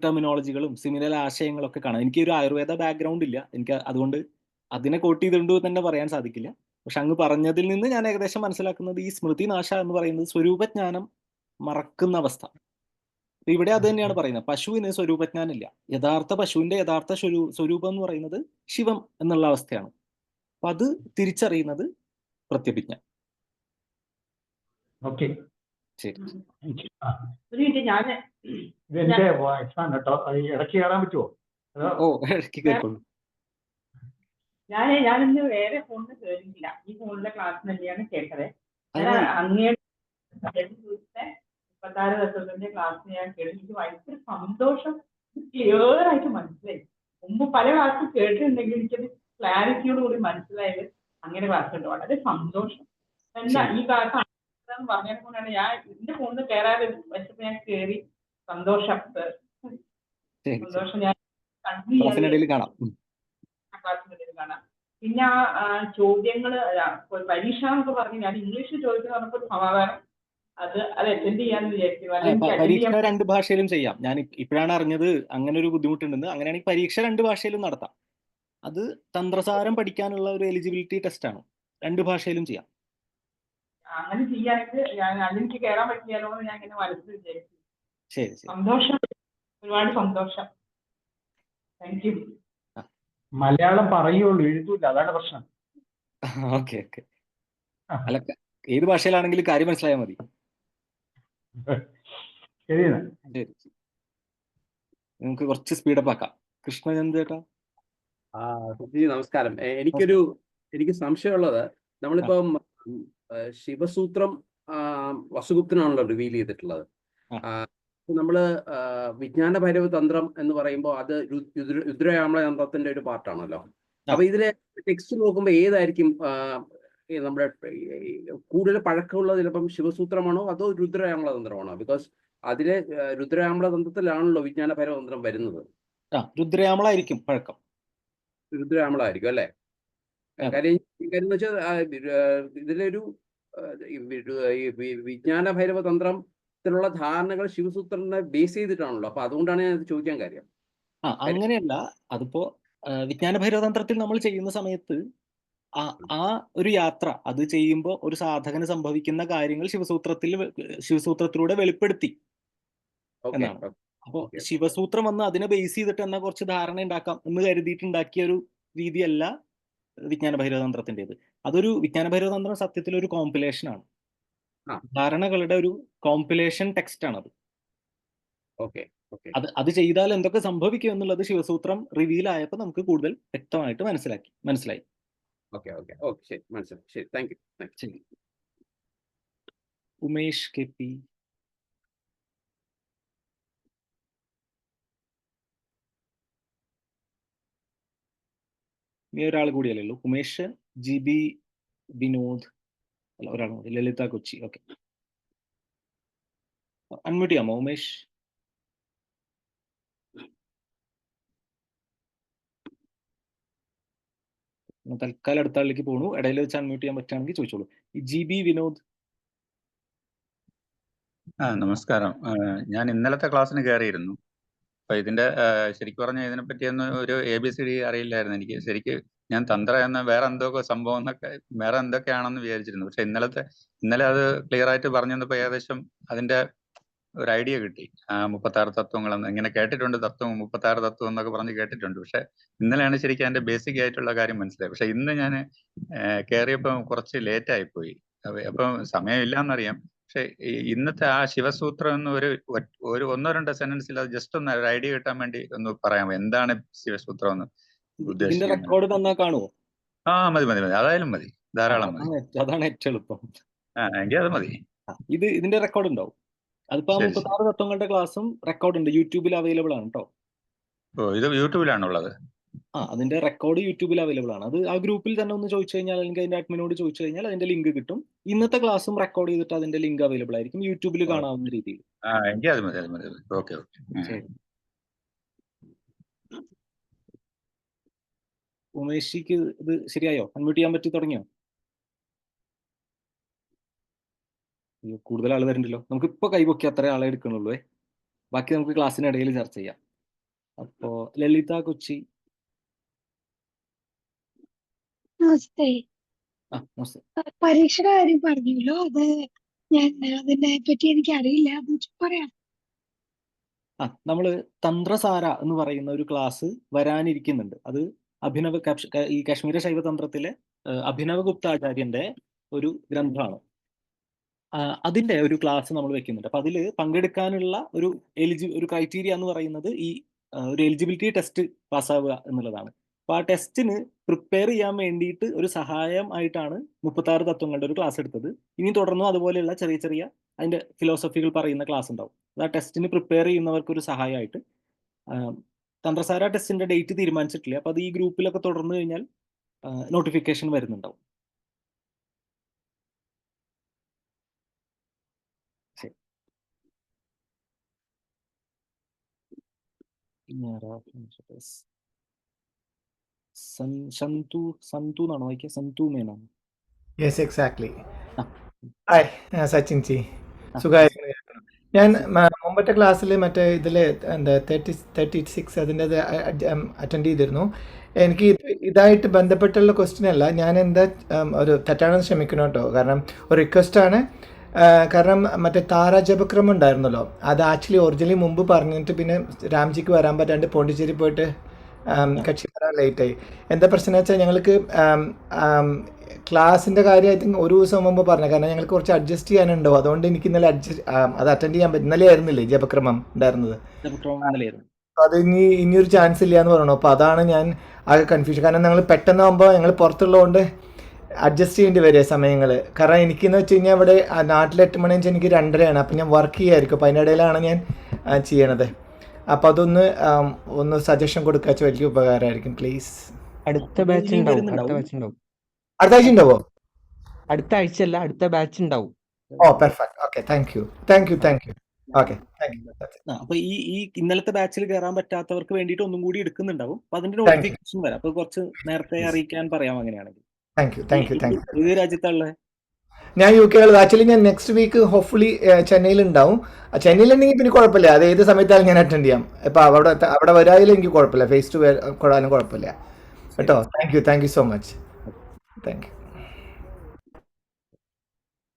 ടെർമിനോളജികളും സിമിലർ ആശയങ്ങളൊക്കെ കാണാം. എനിക്ക് ഒരു ആയുർവേദ ബാക്ക്ഗ്രൗണ്ട് ഇല്ല, എനിക്ക് അതുകൊണ്ട് അതിനെ കോട്ട് ചെയ്തുകൊണ്ട് തന്നെ പറയാൻ സാധിക്കില്ല. പക്ഷെ അങ്ങ് പറഞ്ഞതിൽ നിന്ന് ഞാൻ ഏകദേശം മനസ്സിലാക്കുന്നത് ഈ സ്മൃതി നാശ എന്ന് പറയുന്നത് സ്വരൂപജ്ഞാനം മറക്കുന്ന അവസ്ഥ. ഇവിടെ അത് തന്നെയാണ് പറയുന്നത്. പശുവിന് സ്വരൂപജ്ഞാനം ഇല്ല. യഥാർത്ഥ പശുവിന്റെ യഥാർത്ഥ സ്വരൂപം എന്ന് പറയുന്നത് ശിവം എന്നുള്ള അവസ്ഥയാണ്. അപ്പൊ അത് തിരിച്ചറിയുന്നത് പ്രത്യഭിജ്ഞ. ഓക്കെ, ശരി. ഇതെന്റെ വോയിസാണ് കേട്ടോ, ഇടയ്ക്ക് കയറാൻ പറ്റുമോ? ഓ, ഇടയ്ക്ക് കേൾക്കുള്ളൂ. ഞാനിന്ന് വേറെ ഫോണിൽ കേറിയില്ല, ഈ ഫോണിലെ ക്ലാസ് തന്നെയാണ് കേട്ടത്. അങ്ങയുടെ 36 തത്വത്തിന്റെ ക്ലാസ് ഞാൻ കേട്ടിട്ട് ഭയങ്കര സന്തോഷം, ക്ലിയർ ആയിട്ട് മനസ്സിലായി. മുമ്പ് പല ക്ലാസ്സും കേട്ടിട്ടുണ്ടെങ്കിൽ എനിക്കത് ക്ലാരിറ്റിയോട് കൂടി മനസ്സിലായത് അങ്ങനെ ക്ലാസ് ഉണ്ട്. വളരെ സന്തോഷം. എന്താ ഈ ക്ലാസ് പറഞ്ഞത് കൊണ്ടാണ് ഞാൻ എന്റെ ഫോണിൽ കയറാതെ വെച്ചപ്പോ ഞാൻ കയറി. സന്തോഷം, സന്തോഷം. ഞാൻ ക്ലാസ്സിനിടയിൽ കാണാം. പിന്നെ ആ ചോദ്യങ്ങള് പരീക്ഷ എന്നൊക്കെ പറഞ്ഞു ഞാൻ ഇംഗ്ലീഷിൽ ചോദിക്കുന്ന പറഞ്ഞപ്പോൾ ഒരു സമാധാനം. അത് അറ്റൻഡ് ചെയ്യാന്ന് വിചാരിക്കുന്നു. പരീക്ഷ 2 ഭാഷയിലും ചെയ്യാം. ഞാൻ ഇപ്പോഴാണ് അറിഞ്ഞത് അങ്ങനെ ഒരു ബുദ്ധിമുട്ടുണ്ടെന്ന്. അങ്ങനെയാണെങ്കിൽ പരീക്ഷ 2 ഭാഷയിലും നടത്താം. അത് തന്ത്രസാരം പഠിക്കാനുള്ള ഒരു എലിജിബിലിറ്റി ടെസ്റ്റ് ആണ്. രണ്ട് ഭാഷയിലും ചെയ്യാം. അങ്ങനെ ചെയ്യാനായിട്ട് ഞാൻ അതെനിക്ക് കയറാൻ പറ്റിയാലോ എന്ന് ഞാൻ ഇങ്ങനെ മനസ്സിൽ വിചാരിച്ചു. ശരി ശരി. സന്തോഷം, ഒരുപാട് സന്തോഷം. Thank you. മലയാളം പറയുള്ളൂ, എഴുതൂല, അതാണ് പ്രശ്നം. Okay okay. അല്ല, ഏത് ഭാഷയിലാണെങ്കിലും കാര്യം മനസ്സിലായാൽ മതി. ശരിയാണ്. ശരി. നമുക്ക് കുറച്ച് സ്പീഡപ്പ് ആക്കാം. കൃഷ്ണചന്ദ് ചേട്ടാ. സുധി, നമസ്കാരം. എനിക്ക് സംശയമുള്ളത്, നമ്മളിപ്പം ശിവസൂത്രം വസുഗുപ്തനാണല്ലോ റിവീൽ ചെയ്തിട്ടുള്ളത്. നമ്മള് വിജ്ഞാന ഭൈരവ തന്ത്രം എന്ന് പറയുമ്പോൾ അത് രുദ്രയാമള തന്ത്രത്തിന്റെ ഒരു പാർട്ടാണല്ലോ. അപ്പൊ ഇതിലെ ടെക്സ്റ്റ് നോക്കുമ്പോൾ ഏതായിരിക്കും നമ്മുടെ കൂടുതൽ പഴക്കമുള്ളത്? ചിലപ്പം ശിവസൂത്രമാണോ അതോ രുദ്രയാമള തന്ത്രമാണോ? ബിക്കോസ് അതിലെ രുദ്രയാമള തന്ത്രത്തിലാണല്ലോ വിജ്ഞാന ഭൈരവ തന്ത്രം വരുന്നത്. രുദ്രയാമള ആയിരിക്കും പഴക്കം. രുദ്രയാമള ആയിരിക്കും അല്ലേ? കാര്യം എന്ന് വെച്ചാൽ ഇതിലൊരു വിജ്ഞാന ഭൈരവ തന്ത്രത്തിലുള്ള ധാരണകൾ ശിവസൂത്രനെ ബേസ് ചെയ്തിട്ടാണല്ലോ. അപ്പൊ അതുകൊണ്ടാണ് ഞാൻ ചോദിക്കാൻ കാര്യം. അങ്ങനെയല്ല. അതിപ്പോ വിജ്ഞാന ഭൈരവ തന്ത്രത്തിൽ നമ്മൾ ചെയ്യുന്ന സമയത്ത് ആ ഒരു യാത്ര അത് ചെയ്യുമ്പോൾ ഒരു സാധകന് സംഭവിക്കുന്ന കാര്യങ്ങൾ ശിവസൂത്രത്തിലൂടെ വെളിപ്പെടുത്തി എന്നാണ്. അപ്പോ ശിവസൂത്രം വന്ന് അതിനെ ബേസ് ചെയ്തിട്ട് എന്നാ കുറച്ച് ധാരണ ഉണ്ടാക്കാം എന്ന് കരുതിയിട്ടുണ്ടാക്കിയ ഒരു രീതിയല്ല വിജ്ഞാന ഭൈരവ തന്ത്രത്തിൻ്റെത്. അതൊരു വിജ്ഞാന ഭൈരവ തന്ത്രം സത്യത്തിൽ ഒരു കോമ്പിലേഷൻ ആണ്. ധാരണകളുടെ ഒരു കോമ്പിലേഷൻ ടെക്സ്റ്റ് ആണത്. അത് ചെയ്താൽ എന്തൊക്കെ സംഭവിക്കും എന്നുള്ളത് ശിവസൂത്രം റിവീൽ ആയപ്പോൾ നമുക്ക് കൂടുതൽ വ്യക്തമായിട്ട് മനസ്സിലായി. ശരി, താങ്ക് യു. ശരി. Umesh K P. നീ ഒരാൾ കൂടിയല്ലേ ഉള്ളൂ. ഉമേഷ്, GB വിനോദ്, അല്ല ഒരാൾ കൂടി, ലളിത കൊച്ചി. ഓക്കെ, അൺമ്യൂട്ട് ചെയ്യാമോ ഉമേഷ്? തൽക്കാലം അടുത്ത ആളിലേക്ക് പോണു. ഇടയിൽ വെച്ച് അൺമ്യൂട്ട് ചെയ്യാൻ പറ്റുകയാണെങ്കിൽ ചോദിച്ചോളൂ. GB വിനോദ്. നമസ്കാരം. ഞാൻ ഇന്നലത്തെ ക്ലാസ്സിന് കയറിയിരുന്നു. അപ്പൊ ഇതിന്റെ ശരിക്കും പറഞ്ഞാൽ ഇതിനെപ്പറ്റിയൊന്നും ഒരു ABCD അറിയില്ലായിരുന്നു എനിക്ക്. ശരിക്ക് ഞാൻ തന്ത്ര എന്ന വേറെ എന്തൊക്കെ സംഭവം എന്നൊക്കെ വേറെ എന്തൊക്കെയാണെന്ന് വിചാരിച്ചിരുന്നു. പക്ഷെ ഇന്നലെ അത് ക്ലിയർ ആയിട്ട് പറഞ്ഞു തന്നപ്പോൾ ഏകദേശം അതിന്റെ ഒരു ഐഡിയ കിട്ടി. 36 തത്വങ്ങളെന്ന് ഇങ്ങനെ കേട്ടിട്ടുണ്ട്, 36 തത്വം എന്നൊക്കെ പറഞ്ഞ് കേട്ടിട്ടുണ്ട്. പക്ഷെ ഇന്നലെയാണ് ശരിക്കും അതിന്റെ ബേസിക് ആയിട്ടുള്ള കാര്യം മനസ്സിലായത്. പക്ഷെ ഇന്ന് ഞാൻ കയറിയപ്പോൾ കുറച്ച് ലേറ്റ് ആയിപ്പോയി. അപ്പം സമയമില്ല എന്നറിയാം. പക്ഷെ ഇന്നത്തെ ആ ശിവസൂത്രം എന്ന് ഒരു 1-2 സെന്റൻസിൽ അത് ജസ്റ്റ് ഒന്ന് ഒരു ഐഡിയ കിട്ടാൻ വേണ്ടി ഒന്ന് പറയാമോ? എന്താണ് ശിവസൂത്രം എന്ന് ഉദ്ദേശിക്കുന്നത്? റെക്കോർഡ് തന്നാ കാണുമോ? മതി, അതായാലും മതി, ധാരാളം മതി. അതാണ് ഏറ്റവും എളുപ്പം. എങ്കിൽ അത് മതി. ഇതിന്റെ റെക്കോർഡ് ഉണ്ടാവും. അതിപ്പോ 36 തത്വങ്ങളുടെ ക്ലാസ്സും റെക്കോർഡ് ഉണ്ട്, യൂട്യൂബിൽ അവൈലബിൾ ആണ് കേട്ടോ. ഇത് യൂട്യൂബിലാണുള്ളത്? അതിന്റെ റെക്കോർഡ് യൂട്യൂബിൽ അവൈലബിൾ ആണ്. അത് ആ ഗ്രൂപ്പിൽ തന്നെ ഒന്ന് ചോദിച്ചു കഴിഞ്ഞാൽ, അല്ലെങ്കിൽ അതിന്റെ അഡ്മിനോട് ചോദിച്ചു കഴിഞ്ഞാൽ അതിന്റെ ലിങ്ക് കിട്ടും. ഇന്നത്തെ ക്ലാസ്സും റെക്കോർഡ് ചെയ്തിട്ട് അതിന്റെ ലിങ്ക് അവൈലബിൾ ആയിരിക്കും യൂട്യൂബിൽ കാണാവുന്ന രീതിയിൽ. എങ്കിൽ അത് മതി. ഓക്കെ. ഉമേഷിക്ക് ഇത് ശരിയായോ? അൺമ്യൂട്ട് ചെയ്യാൻ പറ്റി തുടങ്ങിയോ? കൂടുതൽ ആൾ വരുന്നുണ്ടല്ലോ. നമുക്ക് ഇപ്പൊ കൈപൊക്കി അത്ര ആളെ എടുക്കണുള്ളൂ. ബാക്കി നമുക്ക് ക്ലാസ്സിനിടയിൽ ചർച്ച ചെയ്യാം. അപ്പോ ലളിത കൊച്ചി. നമസ്തേ. പരീക്ഷയുടെ കാര്യം പറഞ്ഞല്ലോ, അതിനെ പറ്റി എനിക്ക് അറിയില്ല, അത് പറയാം. നമ്മള് തന്ത്രസാര എന്ന് പറയുന്ന ഒരു ക്ലാസ് വരാനിരിക്കുന്നുണ്ട്. അത് ഈ കാശ്മീര ശൈവതന്ത്രത്തിലെ അഭിനവ ഗുപ്ത ആചാര്യന്റെ ഒരു ഗ്രന്ഥമാണ്. അതിന്റെ ഒരു ക്ലാസ് നമ്മൾ വെക്കുന്നുണ്ട്. അപ്പൊ അതിൽ പങ്കെടുക്കാനുള്ള ഒരു ക്രൈറ്റീരിയ എന്ന് പറയുന്നത് ഈ ഒരു എലിജിബിലിറ്റി ടെസ്റ്റ് പാസ്സാവുക എന്നുള്ളതാണ്. അപ്പൊ ആ ടെസ്റ്റിന് പ്രിപ്പയർ ചെയ്യാൻ വേണ്ടിയിട്ട് ഒരു സഹായം ആയിട്ടാണ് 36 തത്വങ്ങളുടെ ഒരു ക്ലാസ് എടുത്തത്. ഇനി തുടർന്നും അതുപോലെയുള്ള ചെറിയ അതിന്റെ ഫിലോസഫികൾ പറയുന്ന ക്ലാസ് ഉണ്ടാവും. അത് ആ ടെസ്റ്റിന് പ്രിപ്പയർ ചെയ്യുന്നവർക്ക് ഒരു സഹായമായിട്ട്. തന്ത്രസാര ടെസ്റ്റിന്റെ ഡേറ്റ് തീരുമാനിച്ചിട്ടില്ല. അപ്പൊ അത് ഈ ഗ്രൂപ്പിലൊക്കെ തുടർന്നു കഴിഞ്ഞാൽ നോട്ടിഫിക്കേഷൻ വരുന്നുണ്ടാവും. സന്തു എന്നാണോ വായിക്കുക? സന്തു മേനാണ്. Yes, exactly. Hi Sachin ji, സുഖമായിരിക്കുന്നു. ഞാൻ മുമ്പത്തെ ക്ലാസ്സിൽ മറ്റേ ഇതിൽ എന്താ 36 അതിൻ്റെ അറ്റൻഡ് ചെയ്തിരുന്നു. എനിക്ക് ഇതായിട്ട് ബന്ധപ്പെട്ടുള്ള ക്വസ്റ്റ്യൻ അല്ല, ഞാൻ എന്താ ഒരു തെറ്റാണെന്ന് ക്ഷമിക്കണം കേട്ടോ, കാരണം ഒരു റിക്വസ്റ്റാണ്. കാരണം മറ്റേ താര ജപക്രമം ഉണ്ടായിരുന്നല്ലോ, അത് ആക്ച്വലി ഒറിജിനലി മുമ്പ് പറഞ്ഞിട്ട് പിന്നെ രാംജിക്ക് വരാൻ പറ്റാണ്ട് പോണ്ടിച്ചേരി പോയിട്ട് കക്ഷി വരാൻ ലേറ്റായി. എന്താ പ്രശ്നം വെച്ചാൽ ഞങ്ങൾക്ക് ക്ലാസ്സിൻ്റെ കാര്യം ഐ തിങ്ക് ഒരു ദിവസം മുമ്പ് പറഞ്ഞു, കാരണം ഞങ്ങൾക്ക് കുറച്ച് അഡ്ജസ്റ്റ് ചെയ്യാനുണ്ടോ, അതുകൊണ്ട് എനിക്ക് ഇന്നലെ അത് അറ്റൻഡ് ചെയ്യാൻ പറ്റും. ഇന്നലെ ആയിരുന്നില്ലേ ജപക്രമം ഉണ്ടായിരുന്നത്, അത് ഇനിയൊരു ചാൻസ് ഇല്ല എന്ന് പറയണു. അപ്പോൾ അതാണ് ഞാൻ ആകെ കൺഫ്യൂഷൻ. കാരണം ഞങ്ങൾ പെട്ടെന്നാകുമ്പോൾ ഞങ്ങൾ പുറത്തുള്ളതുകൊണ്ട് അഡ്ജസ്റ്റ് ചെയ്യേണ്ടി വരിക സമയങ്ങൾ. കാരണം എനിക്കെന്ന് വെച്ച് കഴിഞ്ഞാൽ ഇവിടെ നാട്ടിൽ 8 മണി വെച്ചാൽ എനിക്ക് 2:30 അപ്പം ഞാൻ വർക്ക് ചെയ്യായിരിക്കും. അപ്പോൾ അതിനിടയിലാണ് ഞാൻ ചെയ്യണത്. അപ്പോൾ അതൊന്ന് ഒന്ന് സജഷൻ കൊടുക്കാച്ച വലിയ ഉപകാരമായിരിക്കും പ്ലീസ്. അടുത്ത ബാച്ച് ഉണ്ടാവും. അടുത്ത ആഴ്ച ഉണ്ടാവോ? അടുത്ത ആഴ്ച അല്ല, അടുത്ത ബാച്ച് ഉണ്ടാവും. Oh perfect. Okay, thank you. Okay, thank you. അപ്പൊ ഈ ഇന്നലത്തെ ബാച്ചിൽ കയറാൻ പറ്റാത്തവർക്ക് വേണ്ടിയിട്ട് ഒന്നും കൂടി എടുക്കുന്നുണ്ടാവും. അപ്പൊ അതിന്റെ നോട്ടിഫിക്കേഷൻ വരാം. അപ്പൊ കുറച്ച് നേരത്തെ അറിയിക്കാൻ പറയാം അങ്ങനെയാണെങ്കിൽ. Thank you. ഏത് രാജ്യത്താണുള്ളത്? ഞാൻ UK ആക്ച്വലി ഞാൻ നെക്സ്റ്റ് വീക്ക് ഹോപ്പ്ഫുള്ളി ചെന്നൈയിൽ ഉണ്ടാവും. ചെന്നൈയിലുണ്ടെങ്കിൽ പിന്നെ കുഴപ്പമില്ല, അത് ഏത് സമയത്തായാലും ഞാൻ അറ്റൻഡ് ചെയ്യാം. ഇപ്പം അവിടെ വരായാലും എനിക്ക് കുഴപ്പമില്ല, ഫേസ് ടു കൊടാനും കുഴപ്പമില്ല കേട്ടോ. Thank you so much. Thank you.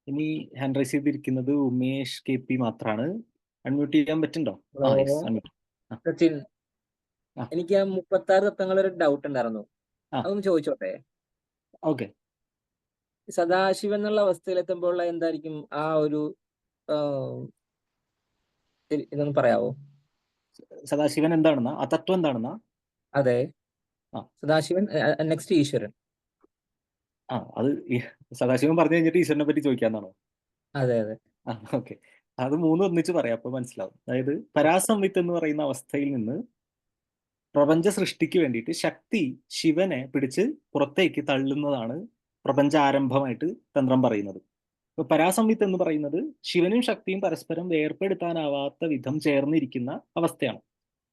ഇനി ഹാൻഡ് റൈസ് ചെയ്തിരിക്കുന്നത് ഉമേഷ് KP മാത്രമാണ്. അൺമ്യൂട്ട് ചെയ്യാൻ പറ്റുന്നുണ്ടോ? സച്ചിൻ, എനിക്ക് ആ 36 തത്വങ്ങളൊരു ഡൗട്ട് ഉണ്ടായിരുന്നു, അതൊന്ന് ചോദിച്ചോട്ടെ? ഓക്കെ. സദാശിവൻ എന്നുള്ള അവസ്ഥയിലെത്തുമ്പോൾ എന്തായിരിക്കും ആ ഒരു ഇതൊന്ന് പറയാവോ? സദാശിവൻ എന്താണെന്നാ? ആ തത്വം എന്താണെന്നാ? അതെ, സദാശിവൻ നെക്സ്റ്റ് ഈശ്വരൻ. അത് സദാശിവൻ പറഞ്ഞു കഴിഞ്ഞിട്ട് ഈശ്വരനെ പറ്റി ചോദിക്കാന്നാണോ? അതെ. ഓക്കെ, അത് മൂന്നും ഒന്നിച്ച് പറയാം, അപ്പൊ മനസ്സിലാവും. അതായത് പരാസംവിത്ത് എന്ന് പറയുന്ന അവസ്ഥയിൽ നിന്ന് പ്രപഞ്ച സൃഷ്ടിക്ക് വേണ്ടിയിട്ട് ശക്തി ശിവനെ പിടിച്ച് പുറത്തേക്ക് തള്ളുന്നതാണ് പ്രപഞ്ചാരംഭമായിട്ട് തന്ത്രം പറയുന്നത്. ഇപ്പൊ പരാസംവിത്ത് എന്ന് പറയുന്നത് ശിവനും ശക്തിയും പരസ്പരം വേർപെടുത്താനാവാത്ത വിധം ചേർന്നിരിക്കുന്ന അവസ്ഥയാണ്.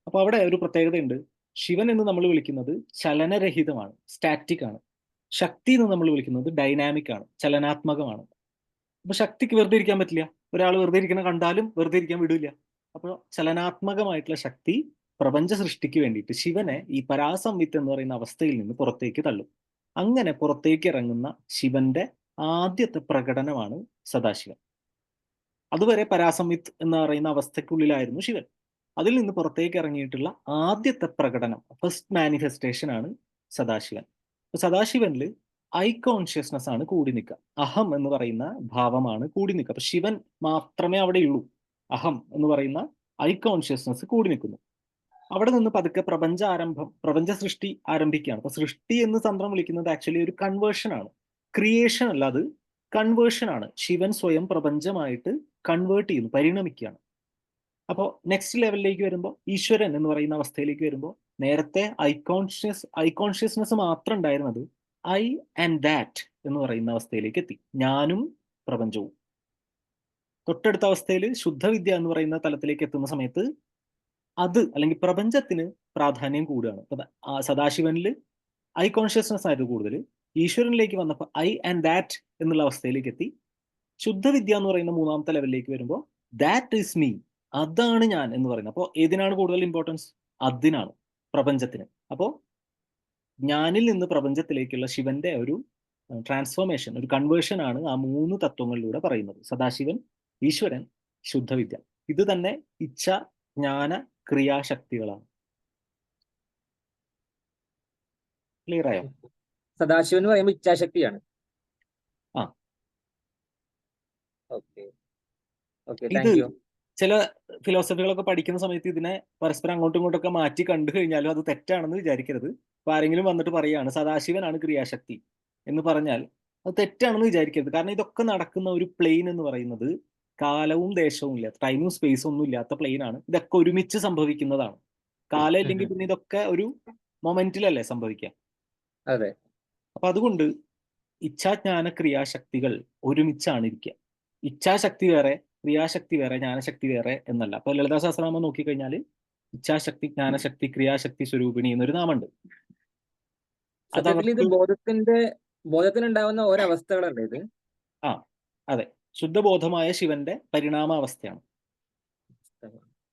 അപ്പൊ അവിടെ ഒരു പ്രത്യേകതയുണ്ട്. ശിവൻ എന്ന് നമ്മൾ വിളിക്കുന്നത് ചലനരഹിതമാണ്, സ്റ്റാറ്റിക് ആണ്. ശക്തി എന്ന് നമ്മൾ വിളിക്കുന്നത് ഡൈനാമിക് ആണ്, ചലനാത്മകമാണ്. അപ്പൊ ശക്തിക്ക് വെറുതെ ഇരിക്കാൻ പറ്റില്ല. ഒരാൾ വെറുതെ ഇരിക്കുന്ന കണ്ടാലും വെറുതെ ഇരിക്കാൻ വിടില്ല. അപ്പോൾ ചലനാത്മകമായിട്ടുള്ള ശക്തി പ്രപഞ്ച സൃഷ്ടിക്ക് വേണ്ടിയിട്ട് ശിവനെ ഈ പരാസംവിത്ത് എന്ന് പറയുന്ന അവസ്ഥയിൽ നിന്ന് പുറത്തേക്ക് തള്ളും. അങ്ങനെ പുറത്തേക്ക് ഇറങ്ങുന്ന ശിവന്റെ ആദ്യത്തെ പ്രകടനമാണ് സദാശിവൻ. അതുവരെ പരാസംവിത്ത് എന്ന് പറയുന്ന അവസ്ഥയ്ക്കുള്ളിലായിരുന്നു ശിവൻ. അതിൽ നിന്ന് പുറത്തേക്ക് ഇറങ്ങിയിട്ടുള്ള ആദ്യത്തെ പ്രകടനം, ഫസ്റ്റ് മാനിഫെസ്റ്റേഷൻ ആണ് സദാശിവൻ. സദാശിവനിൽ ഐ കോൺഷ്യസ്നെസ് ആണ് കൂടി നിൽക്കുക, അഹം എന്ന് പറയുന്ന ഭാവമാണ് കൂടി നിൽക്കുക. അപ്പൊ ശിവൻ മാത്രമേ അവിടെയുള്ളൂ. അഹം എന്ന് പറയുന്ന ഐ കോൺഷ്യസ്നെസ് കൂടി നിൽക്കുന്നു. അവിടെ നിന്ന് പതുക്കെ പ്രപഞ്ച സൃഷ്ടി ആരംഭിക്കുകയാണ്. അപ്പൊ സൃഷ്ടി എന്ന് തന്ത്രം വിളിക്കുന്നത് ആക്ച്വലി ഒരു കൺവേർഷൻ ആണ്, ക്രിയേഷൻ അല്ല, അത് കൺവേർഷൻ ആണ്. ശിവൻ സ്വയം പ്രപഞ്ചമായിട്ട് കൺവേർട്ട് ചെയ്യുന്നു, പരിണമിക്കുകയാണ്. അപ്പോൾ നെക്സ്റ്റ് ലെവലിലേക്ക് വരുമ്പോൾ ഈശ്വരൻ എന്ന് പറയുന്ന അവസ്ഥയിലേക്ക് വരുമ്പോൾ നേരത്തെ ഐ കോൺഷ്യസ്നെസ് മാത്രം ഉണ്ടായിരുന്നത് ഐ ആൻഡ് ദാറ്റ് എന്ന് പറയുന്ന അവസ്ഥയിലേക്ക് എത്തി, ഞാനും പ്രപഞ്ചവും. തൊട്ടടുത്ത അവസ്ഥയിൽ ശുദ്ധവിദ്യ എന്ന് പറയുന്ന തലത്തിലേക്ക് എത്തുന്ന സമയത്ത് അത് അല്ലെങ്കിൽ പ്രപഞ്ചത്തിന് പ്രാധാന്യം കൂടുകയാണ്. സദാശിവനിൽ ഐ കോൺഷ്യസ്നെസ് ആയിരുന്നു കൂടുതൽ. ഈശ്വരനിലേക്ക് വന്നപ്പോൾ ഐ ആൻഡ് ദാറ്റ് എന്നുള്ള അവസ്ഥയിലേക്ക് എത്തി. ശുദ്ധവിദ്യ എന്ന് പറയുന്ന മൂന്നാമത്തെ ലെവലിലേക്ക് വരുമ്പോൾ ദാറ്റ് ഈസ് മീ, അതാണ് ഞാൻ എന്ന് പറയുന്നത്. അപ്പോൾ ഏതിനാണ് കൂടുതൽ ഇമ്പോർട്ടൻസ്? അതിനാണ്, പ്രപഞ്ചത്തിന്. അപ്പോൾ ഞാനിൽ നിന്ന് പ്രപഞ്ചത്തിലേക്കുള്ള ശിവന്റെ ഒരു ട്രാൻസ്ഫോർമേഷൻ, ഒരു കൺവേർഷൻ ആണ് ആ മൂന്ന് തത്വങ്ങളിലൂടെ പറയുന്നത്. സദാശിവൻ, ഈശ്വരൻ, ശുദ്ധവിദ്യ. ഇത് തന്നെ ഇച്ഛ, ജ്ഞാന, ക്രിയാശക്തികളാണ്. ക്ലിയർ ആയോ? സദാശിവൻ എന്ന് പറയുമ്പോൾ ഇച്ഛാശക്തിയാണ്. ഇത് ചില ഫിലോസഫികളൊക്കെ പഠിക്കുന്ന സമയത്ത് ഇതിനെ പരസ്പരം അങ്ങോട്ടും ഇങ്ങോട്ടൊക്കെ മാറ്റി കണ്ടു കഴിഞ്ഞാലും അത് തെറ്റാണെന്ന് വിചാരിക്കരുത്. അപ്പൊ ആരെങ്കിലും വന്നിട്ട് പറയാണ് സദാശിവനാണ് ക്രിയാശക്തി എന്ന് പറഞ്ഞാൽ അത് തെറ്റാണെന്ന് വിചാരിക്കരുത്. കാരണം ഇതൊക്കെ നടക്കുന്ന ഒരു പ്ലെയിൻ എന്ന് പറയുന്നത് കാലവും ദേശവും ഇല്ലാത്ത, ടൈമും സ്പേസും ഒന്നും ഇല്ലാത്ത പ്ലെയിൻ ആണ്. ഇതൊക്കെ ഒരുമിച്ച് സംഭവിക്കുന്നതാണ്. കാലം ഇല്ലെങ്കിൽ പിന്നെ ഇതൊക്കെ ഒരു മൊമെന്റിലല്ലേ സംഭവിക്കുക. അതെ. അപ്പൊ അതുകൊണ്ട് ഇച്ഛാജ്ഞാന ക്രിയാശക്തികൾ ഒരുമിച്ചാണ് ഇരിക്കുക. ഇച്ഛാശക്തി വേറെ, ക്രിയാശക്തി വേറെ, ജ്ഞാനശക്തി വേറെ എന്നല്ല. അപ്പൊ ലളിതാ സഹസ്രനാമം നോക്കിക്കഴിഞ്ഞാൽ ഇച്ഛാശക്തി, ജ്ഞാനശക്തി, ക്രിയാശക്തി സ്വരൂപിണി എന്നൊരു നാമുണ്ട്. ഇത് ബോധത്തിനുണ്ടാവുന്ന ഒരവസ്ഥകളല്ലേ ഇത്? അതെ, ശുദ്ധബോധമായ ശിവന്റെ പരിണാമാവസ്ഥയാണ്.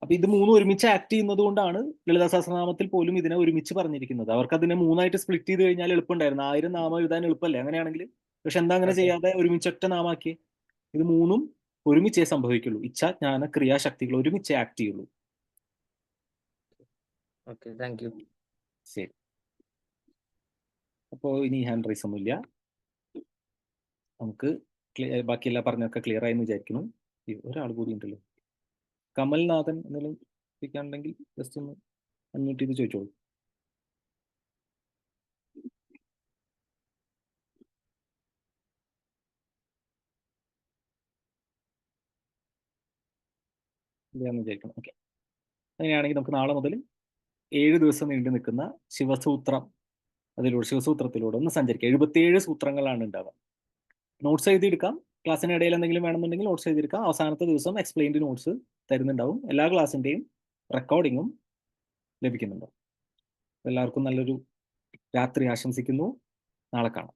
അപ്പൊ ഇത് മൂന്നും ഒരുമിച്ച് ആക്ട് ചെയ്യുന്നത് കൊണ്ടാണ് ലളിതാ സഹസ്രനാമത്തിൽ പോലും ഇതിനെ ഒരുമിച്ച് പറഞ്ഞിരിക്കുന്നത്. അവർക്ക് അതിനെ മൂന്നായിട്ട് സ്പ്ലിറ്റ് ചെയ്ത് കഴിഞ്ഞാൽ എളുപ്പമുണ്ടായിരുന്നു. 1000 നാമം എഴുതാൻ എളുപ്പമല്ലേ അങ്ങനെയാണെങ്കിൽ. പക്ഷെ എന്താ അങ്ങനെ ചെയ്യാതെ ഒരുമിച്ച് ഒറ്റ നാമാക്കി? ഇത് മൂന്നും ഒരുമിച്ചേ സംഭവിക്കുള്ളൂ. ഇച്ഛ, ജ്ഞാന, ക്രിയാശക്തികൾ ഒരുമിച്ചേ ആക്ട് ചെയ്യുള്ളൂ. Okay, thank U. ശരി. അപ്പോൾ ഇനി ഹാൻഡ് റൈസ് ഒന്നുമില്ല. നമുക്ക് ബാക്കിയെല്ലാം പറഞ്ഞൊക്കെ ക്ലിയർ ആയെന്ന് വിചാരിക്കുന്നു. ഒരാൾ കൂടി ഉണ്ടല്ലോ, കമൽനാഥൻ എന്തെങ്കിലും ചോദിക്കാനുണ്ടെങ്കിൽ ജസ്റ്റ് ഒന്ന് അൺമ്യൂട്ട് ചെയ്ത് ചോദിച്ചോളൂ. ഇല്ലാന്ന് വിചാരിക്കണം. ഓക്കെ, അങ്ങനെയാണെങ്കിൽ നമുക്ക് നാളെ മുതൽ 7 ദിവസം നീണ്ടു നിൽക്കുന്ന ശിവസൂത്രത്തിലൂടെ ഒന്ന് സഞ്ചരിക്കുക. 77 സൂത്രങ്ങളാണ് ഉണ്ടാവുക. നോട്ട്സ് എഴുതിയെടുക്കാം. ക്ലാസ്സിനിടയിൽ എന്തെങ്കിലും വേണമെന്നുണ്ടെങ്കിൽ നോട്ട്സ് എഴുതിയെടുക്കാം. അവസാനത്തെ ദിവസം എക്സ്പ്ലെയിൻഡ് നോട്ട്സ് തരുന്നുണ്ടാവും. എല്ലാ ക്ലാസ്സിൻ്റെയും റെക്കോർഡിങ്ങും ലഭിക്കുന്നുണ്ടാവും. എല്ലാവർക്കും നല്ലൊരു രാത്രി ആശംസിക്കുന്നു. നാളെ കാണാം.